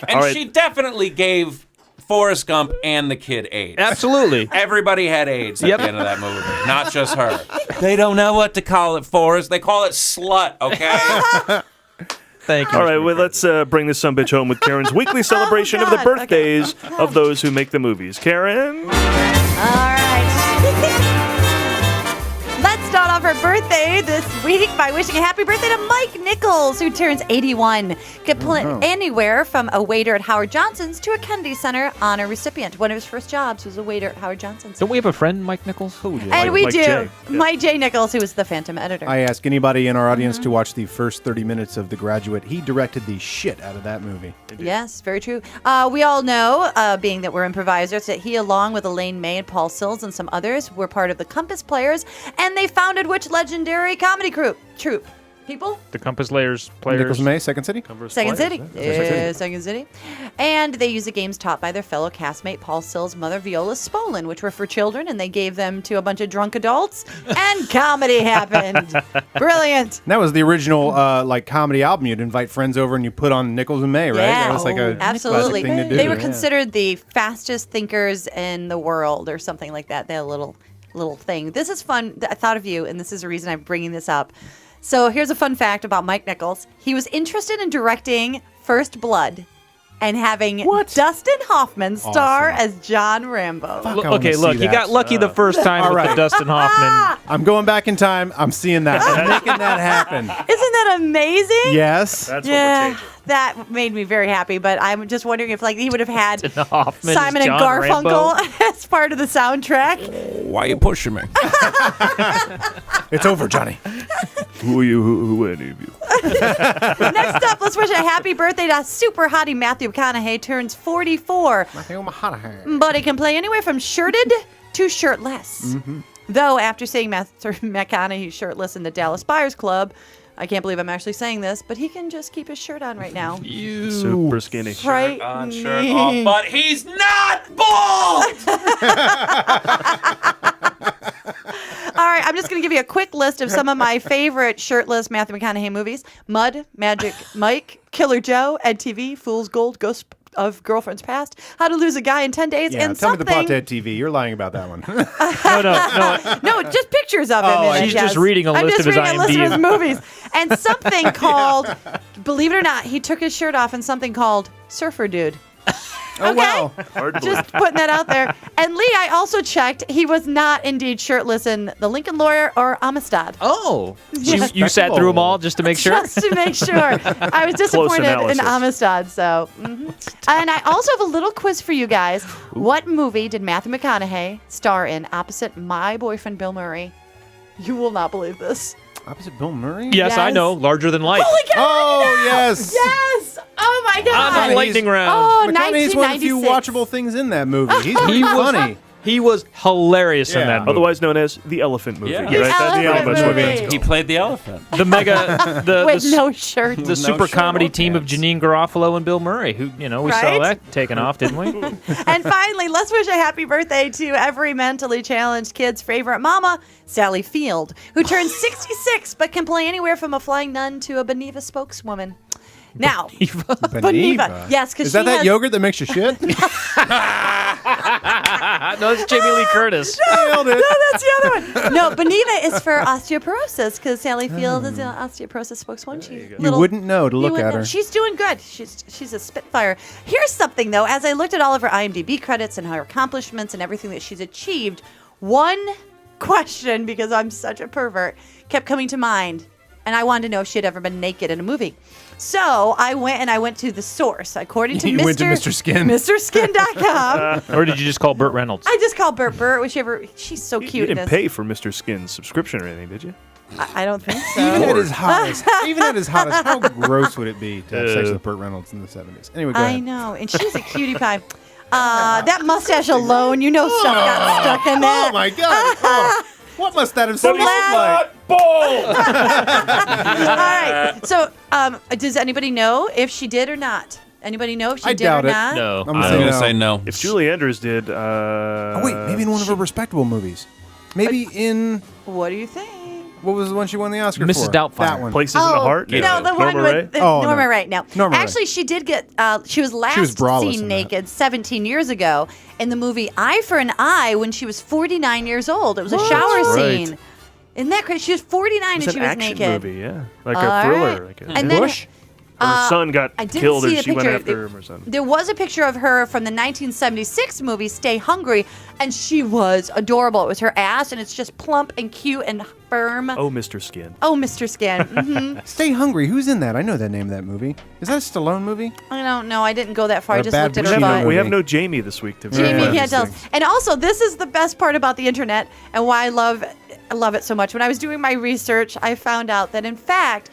Speaker 8: and
Speaker 2: All right.
Speaker 8: she definitely gave Forrest Gump and the kid AIDS.
Speaker 3: Absolutely.
Speaker 8: Everybody had AIDS at
Speaker 3: Yep.
Speaker 8: the end of that movie, not just her. They don't know what to call it, Forrest. They call it slut, okay?
Speaker 3: Thank you.
Speaker 2: All right, well, let's bring this sumbitch home with Karen's weekly celebration of the
Speaker 9: God.
Speaker 2: birthdays of those who make the movies. Karen?
Speaker 9: All right. Let's start off for birthday this week by wishing a happy birthday to Mike Nichols, who turns 81. Could play anywhere from a waiter at Howard Johnson's to a Kennedy Center honor recipient. One of his first jobs was a waiter at Howard Johnson's.
Speaker 3: Don't we have a friend, Mike Nichols?
Speaker 9: And we
Speaker 2: Mike
Speaker 9: do.
Speaker 2: J. Yeah.
Speaker 9: Mike J. Nichols, who was the Phantom editor.
Speaker 4: I ask anybody in our audience to watch the first 30 minutes of The Graduate. He directed the shit out of that movie.
Speaker 9: Yes, very true. We all know, being that we're improvisers, that he, along with Elaine May and Paul Sills and some others, were part of the Compass Players, and they founded which legendary comedy troupe? People?
Speaker 3: The Compass Layers players.
Speaker 4: Nichols May, Second City?
Speaker 9: Second City. Yeah, Second City. And they used the games taught by their fellow castmate Paul Sills' mother, Viola Spolin, which were for children, and they gave them to a bunch of drunk adults, and comedy happened. Brilliant.
Speaker 4: That was the original comedy album. You'd invite friends over and you put on Nichols and May, right?
Speaker 9: Yeah,
Speaker 4: That was like a
Speaker 9: absolutely.
Speaker 4: classic thing to do.
Speaker 9: They were
Speaker 4: Yeah.
Speaker 9: considered the fastest thinkers in the world, or something like that. They had a little thing. This is fun. I thought of you, and this is the reason I'm bringing this up. So here's a fun fact about Mike Nichols. He was interested in directing First Blood and having Dustin Hoffman star as John Rambo.
Speaker 4: I wanna
Speaker 3: Okay,
Speaker 4: see
Speaker 3: look, he
Speaker 4: that.
Speaker 3: got lucky the first time with the Dustin Hoffman.
Speaker 4: I'm going back in time. I'm seeing that. I'm making that happen.
Speaker 9: Isn't that amazing?
Speaker 4: Yes.
Speaker 2: That's what we're changing.
Speaker 9: That made me very happy, but I'm just wondering if he would have had
Speaker 3: Dustin Hoffman as
Speaker 9: Simon and
Speaker 3: John
Speaker 9: Garfunkel
Speaker 3: Rambo.
Speaker 9: as part of the soundtrack.
Speaker 6: Why are you pushing me?
Speaker 4: It's over, Johnny.
Speaker 2: Who are you? Who any of you?
Speaker 9: Next up, let's wish a happy birthday to super hottie Matthew McConaughey, turns 44. But he can play anywhere from shirted to shirtless. Though after seeing Matthew McConaughey shirtless in the Dallas Buyers Club, I can't believe I'm actually saying this, but he can just keep his shirt on right now.
Speaker 2: Super skinny.
Speaker 9: Right?
Speaker 6: On, shirt off, but he's not bald!
Speaker 9: All right, I'm just going to give you a quick list of some of my favorite shirtless Matthew McConaughey movies. Mud, Magic Mike, Killer Joe, Ed TV, Fool's Gold, Ghost of Girlfriend's Past, How to Lose a Guy in 10 Days,
Speaker 4: Yeah,
Speaker 9: and
Speaker 4: tell
Speaker 9: something...
Speaker 4: me the plot to Ed TV. You're lying about that one.
Speaker 3: No.
Speaker 9: No, just pictures of him.
Speaker 4: Oh,
Speaker 9: in it,
Speaker 3: she's
Speaker 9: yes.
Speaker 3: just reading a
Speaker 9: I'm
Speaker 3: list
Speaker 9: just
Speaker 3: of his
Speaker 9: reading a list of his
Speaker 3: IMDb.
Speaker 9: movies. And something called, believe it or not, he took his shirt off in something called Surfer Dude.
Speaker 4: Oh, wow.
Speaker 2: Hard to believe.
Speaker 9: Just putting that out there. And Lee, I also checked. He was not indeed shirtless in The Lincoln Lawyer or Amistad.
Speaker 3: Oh.
Speaker 9: Yes.
Speaker 3: You sat through them all just to make sure?
Speaker 9: Just to make sure. I was disappointed in
Speaker 2: analysis.
Speaker 9: Amistad, so. And I also have a little quiz for you guys. What movie did Matthew McConaughey star in opposite my boyfriend Bill Murray? You will not believe this.
Speaker 4: Opposite Bill Murray?
Speaker 3: Yes, I
Speaker 9: Yes.
Speaker 3: know. Larger than life.
Speaker 9: Holy cow!
Speaker 4: Oh, yes.
Speaker 9: Yes! Oh my God!
Speaker 3: On the lightning round.
Speaker 9: Oh,
Speaker 4: McConaughey's one of the few
Speaker 9: 1996.
Speaker 4: watchable things in that movie. He's
Speaker 3: He was
Speaker 4: funny.
Speaker 3: He was hilarious in
Speaker 4: Yeah.
Speaker 3: that movie.
Speaker 2: Otherwise known as the Elephant Movie.
Speaker 8: Yeah.
Speaker 2: Right?
Speaker 8: The
Speaker 2: That's
Speaker 9: Elephant
Speaker 2: that's what
Speaker 9: Movie.
Speaker 2: it's called.
Speaker 8: He played the elephant.
Speaker 3: The mega,
Speaker 9: With
Speaker 3: the,
Speaker 9: no shirt.
Speaker 3: the super
Speaker 4: shirt
Speaker 3: comedy
Speaker 4: or
Speaker 3: team of
Speaker 4: pants.
Speaker 3: Janine Garofalo and Bill Murray, who, we saw
Speaker 9: Right?
Speaker 3: that taken off, didn't we?
Speaker 9: And finally, let's wish a happy birthday to every mentally challenged kid's favorite mama, Sally Field, who turned 66 but can play anywhere from a flying nun to a Beneva spokeswoman. Now, Beneva. Yes, because
Speaker 4: Is that that yogurt that makes you shit?
Speaker 3: No, it's Jamie Lee Curtis.
Speaker 4: Nailed it.
Speaker 9: that's the other one. No, Beneva is for osteoporosis because Sally Field is an osteoporosis spokeswoman. She's
Speaker 4: You wouldn't know to
Speaker 9: You
Speaker 4: look
Speaker 9: wouldn't
Speaker 4: at
Speaker 9: know.
Speaker 4: her.
Speaker 9: She's doing good. She's a spitfire. Here's something though. As I looked at all of her IMDb credits and her accomplishments and everything that she's achieved, one question, because I'm such a pervert, kept coming to mind, and I wanted to know if she had ever been naked in a movie. So I went to the source, according to
Speaker 4: You went to Mr. Skin.
Speaker 9: MrSkin.com.
Speaker 3: Or did you just call Burt Reynolds?
Speaker 9: I just called Burt. She's so
Speaker 2: You
Speaker 9: cute in
Speaker 2: didn't
Speaker 9: this.
Speaker 2: pay for Mr. Skin's subscription or anything, did you?
Speaker 9: I don't think
Speaker 4: Even
Speaker 9: so.
Speaker 4: at his hottest, how gross would it be to have sex with Burt Reynolds in the 70s? Anyway, go
Speaker 9: I
Speaker 4: ahead.
Speaker 9: know, and she's a cutie pie. That mustache alone, stuff got stuck in that.
Speaker 4: Oh my God! Oh, what must that have sounded like?
Speaker 9: All right. So, does anybody know if she did or not? Anybody know if she
Speaker 4: I
Speaker 9: did
Speaker 4: doubt
Speaker 9: or
Speaker 4: it.
Speaker 9: not?
Speaker 3: No.
Speaker 4: I'm
Speaker 8: I'm
Speaker 4: gonna
Speaker 8: gonna
Speaker 4: say
Speaker 8: say
Speaker 4: no.
Speaker 8: no.
Speaker 2: If Julie Andrews did,
Speaker 4: Oh wait, maybe in one of her respectable movies. Maybe in
Speaker 9: What do you think?
Speaker 4: what was the one she won the Oscar
Speaker 3: Mrs.
Speaker 4: for?
Speaker 3: Doubtfire.
Speaker 4: That one.
Speaker 2: Places in the Heart.
Speaker 9: No, the one
Speaker 2: Norma Ray?
Speaker 9: with
Speaker 4: Oh,
Speaker 9: Norma
Speaker 4: no.
Speaker 9: Ray. No,
Speaker 4: Norma Ray.
Speaker 9: actually, she did get. She was last
Speaker 4: braless
Speaker 9: seen
Speaker 4: in that.
Speaker 9: naked 17 years ago in the movie Eye for an Eye when she was 49 years old. It was a shower
Speaker 2: That's right.
Speaker 9: scene. Isn't that crazy? She was 49
Speaker 2: It's
Speaker 9: and
Speaker 2: an
Speaker 9: she was
Speaker 2: action
Speaker 9: naked.
Speaker 2: movie, yeah, like
Speaker 9: All
Speaker 2: a thriller.
Speaker 9: right.
Speaker 2: Like a,
Speaker 9: And then
Speaker 4: Bush?
Speaker 2: Her son got
Speaker 9: I didn't
Speaker 2: killed
Speaker 9: see
Speaker 2: and
Speaker 9: the
Speaker 2: she went
Speaker 9: picture.
Speaker 2: after him or something.
Speaker 9: There was a picture of her from the 1976 movie Stay Hungry, and she was adorable. It was her ass, and it's just plump and cute and firm.
Speaker 2: Oh, Mr. Skin.
Speaker 9: Oh, Mr. Skin. Mm-hmm.
Speaker 4: Stay Hungry. Who's in that? I know the name of that movie. Is that a Stallone movie?
Speaker 9: I don't know. I didn't go that far.
Speaker 4: Or
Speaker 9: I
Speaker 4: a
Speaker 9: just
Speaker 4: bad
Speaker 9: looked at her
Speaker 4: Pacino
Speaker 9: butt.
Speaker 4: movie.
Speaker 2: We have no Jamie this week to
Speaker 9: Jamie
Speaker 2: verify
Speaker 9: can't
Speaker 2: these
Speaker 9: tell us.
Speaker 2: things.
Speaker 9: And also, this is the best part about the internet and why I love it so much. When I was doing my research, I found out that in fact,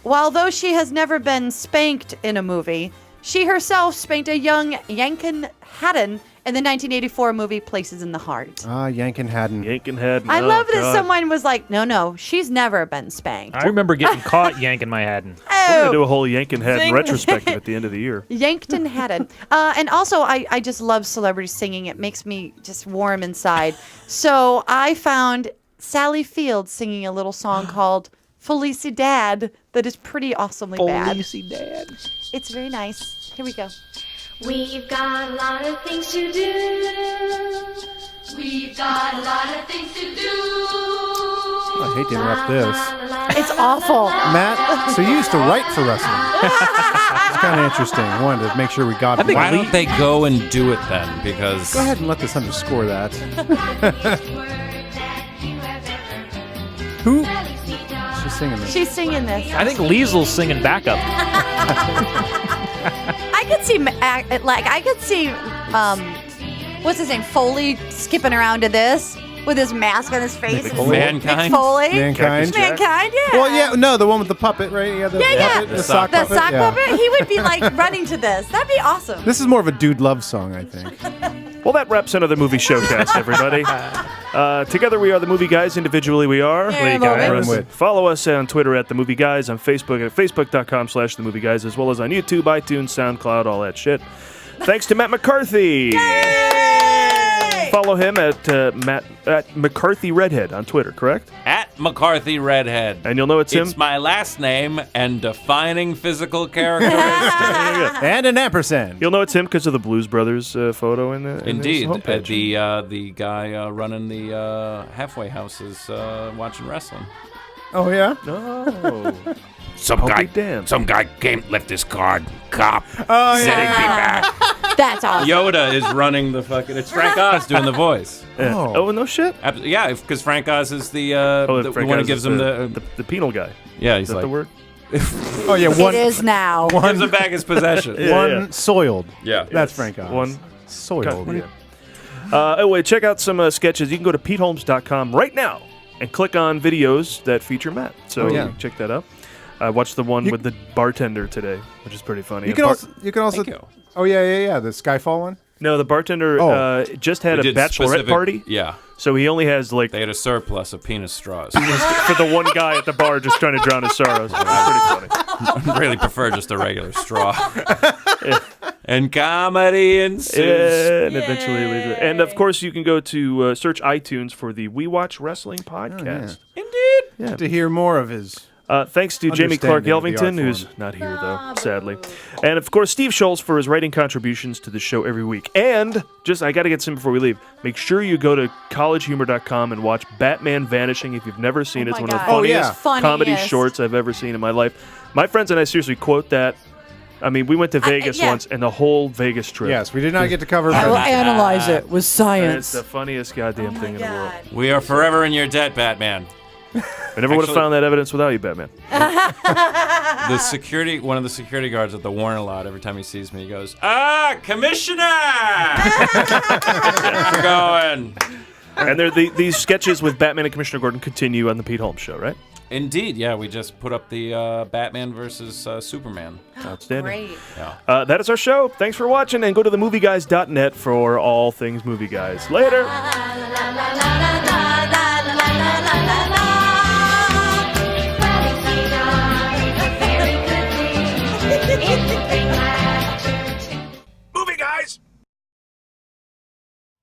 Speaker 9: though she has never been spanked in a movie, she herself spanked a young Yankin Haddon in the 1984 movie Places in the Heart.
Speaker 4: Yankin Haddon.
Speaker 2: Yankin Haddon.
Speaker 9: I
Speaker 2: oh,
Speaker 9: love that
Speaker 2: God.
Speaker 9: someone was like, no, she's never been spanked.
Speaker 3: I remember getting caught yanking my Haddon.
Speaker 2: We're going to do
Speaker 9: Oh,
Speaker 2: a whole Yankin Haddon
Speaker 9: Zing.
Speaker 2: retrospective at the end of the year.
Speaker 9: Yankton Haddon. And also, I just love celebrity singing. It makes me just warm inside. So I found Sally Field singing a little song called Felicidad that is pretty awesomely bad.
Speaker 3: Felicidad.
Speaker 9: It's very nice. Here we go.
Speaker 10: We've got a lot of things to do. We've got a lot of things to do.
Speaker 4: I hate to interrupt this.
Speaker 9: It's awful.
Speaker 4: Matt, so you used to write for wrestling. It's kind of interesting. I wanted to make sure we got it.
Speaker 8: Why don't they go and do it then? Because
Speaker 4: Go ahead and let this underscore that. Who? She's singing this.
Speaker 9: She's singing this.
Speaker 3: I think Liesel's singing backup.
Speaker 9: I could see, what's his name, Foley skipping around to this with his mask on his face.
Speaker 8: Mankind?
Speaker 9: Mick Foley.
Speaker 4: Mankind.
Speaker 9: Mankind, yeah.
Speaker 4: Well, yeah, no, the one with the puppet, right? Yeah, the puppet, the sock
Speaker 9: The
Speaker 4: puppet.
Speaker 9: sock
Speaker 4: yeah.
Speaker 9: puppet. He would be like running to this. That'd be awesome.
Speaker 4: This is more of a dude love song, I think.
Speaker 2: Well, that wraps another movie Showcast, everybody. Together we are the Movie Guys. Individually we are
Speaker 9: Yeah,
Speaker 2: Lee Guys.
Speaker 4: Witt.
Speaker 2: Follow us on Twitter at The Movie Guys, on Facebook at facebook.com/The Movie Guys, as well as on YouTube, iTunes, SoundCloud, all that shit. Thanks to Matt McCarthy. Follow him at McCarthy Redhead on Twitter, correct?
Speaker 8: At McCarthy Redhead.
Speaker 2: And you'll know it's him.
Speaker 8: It's my last name and defining physical characteristic.
Speaker 4: And an ampersand.
Speaker 2: You'll know it's him because of the Blues Brothers photo in the
Speaker 8: Indeed.
Speaker 2: homepage.
Speaker 8: The guy running the halfway house is watching wrestling.
Speaker 4: Oh, yeah?
Speaker 2: Oh.
Speaker 6: Some
Speaker 2: I'll
Speaker 6: guy,
Speaker 2: be damned.
Speaker 6: some guy left his card. Cop.
Speaker 4: Oh,
Speaker 6: Said he'd be
Speaker 4: yeah.
Speaker 6: back.
Speaker 9: That's awesome.
Speaker 8: Yoda is running the fucking. It's Frank Oz doing the voice.
Speaker 2: Yeah.
Speaker 4: Oh.
Speaker 2: Oh, no shit?
Speaker 8: Yeah, because Frank Oz is the
Speaker 2: Frank
Speaker 8: one who
Speaker 2: Oz
Speaker 8: gives
Speaker 2: is
Speaker 8: him
Speaker 2: the penal guy.
Speaker 8: yeah. He's
Speaker 2: Is that
Speaker 8: like
Speaker 2: the word?
Speaker 4: Oh, yeah,
Speaker 9: It is now.
Speaker 8: gives him back his possession.
Speaker 2: Yeah.
Speaker 4: soiled.
Speaker 8: Yeah.
Speaker 4: That's Frank Oz.
Speaker 2: One.
Speaker 4: Soiled.
Speaker 2: Yeah. Anyway, check out some sketches. You can go to PeteHolmes.com right now and click on videos that feature Matt. So
Speaker 4: yeah.
Speaker 2: you can check that out. I watched the one with the bartender today, which is pretty funny.
Speaker 4: You can also.
Speaker 8: Thank you.
Speaker 4: Oh, yeah. The Skyfall one?
Speaker 2: No, the bartender just had
Speaker 8: They
Speaker 2: a
Speaker 8: did
Speaker 2: bachelorette
Speaker 8: specific-
Speaker 2: party,
Speaker 8: Yeah.
Speaker 2: so he only has like
Speaker 8: They had a surplus of penis straws.
Speaker 2: for the one guy at the bar just trying to drown his sorrows. It's pretty funny.
Speaker 8: I really prefer just a regular straw. And comedy ensues.
Speaker 2: And eventually, and of course, you can go to search iTunes for the We Watch Wrestling podcast.
Speaker 8: Indeed.
Speaker 4: To hear more of his.
Speaker 2: Thanks to Jamie Clark
Speaker 4: Understanding of the
Speaker 2: Elvington,
Speaker 4: art
Speaker 2: who's
Speaker 4: form.
Speaker 2: not here, though, sadly. And, of course, Steve Schultz for his writing contributions to the show every week. And, I got to get some before we leave. Make sure you go to collegehumor.com and watch Batman Vanishing if you've never seen it. It's
Speaker 9: my
Speaker 2: one of the
Speaker 9: God.
Speaker 4: Oh, yeah.
Speaker 2: funniest comedy
Speaker 9: Funniest.
Speaker 2: shorts I've ever seen in my life. My friends and I seriously quote that. I mean, we went to Vegas
Speaker 9: yeah.
Speaker 2: once, and the whole Vegas trip.
Speaker 4: Yes, we did not get to cover.
Speaker 7: I will
Speaker 4: but-
Speaker 7: analyze it with
Speaker 2: And it's
Speaker 7: science.
Speaker 2: the funniest goddamn thing in the world.
Speaker 8: We are forever in your debt, Batman.
Speaker 2: I never would have
Speaker 8: Actually-
Speaker 2: found that evidence without you, Batman.
Speaker 8: One of the security guards at the Warner lot, every time he sees me, he goes, Commissioner! We're going.
Speaker 2: And these sketches with Batman and Commissioner Gordon continue on the Pete Holmes Show, right?
Speaker 8: Indeed, yeah, we just put up the Batman versus Superman.
Speaker 2: Outstanding.
Speaker 9: Great.
Speaker 8: Yeah.
Speaker 2: That is our show. Thanks for watching, and go to themovieguys.net for all things Movie Guys. Later.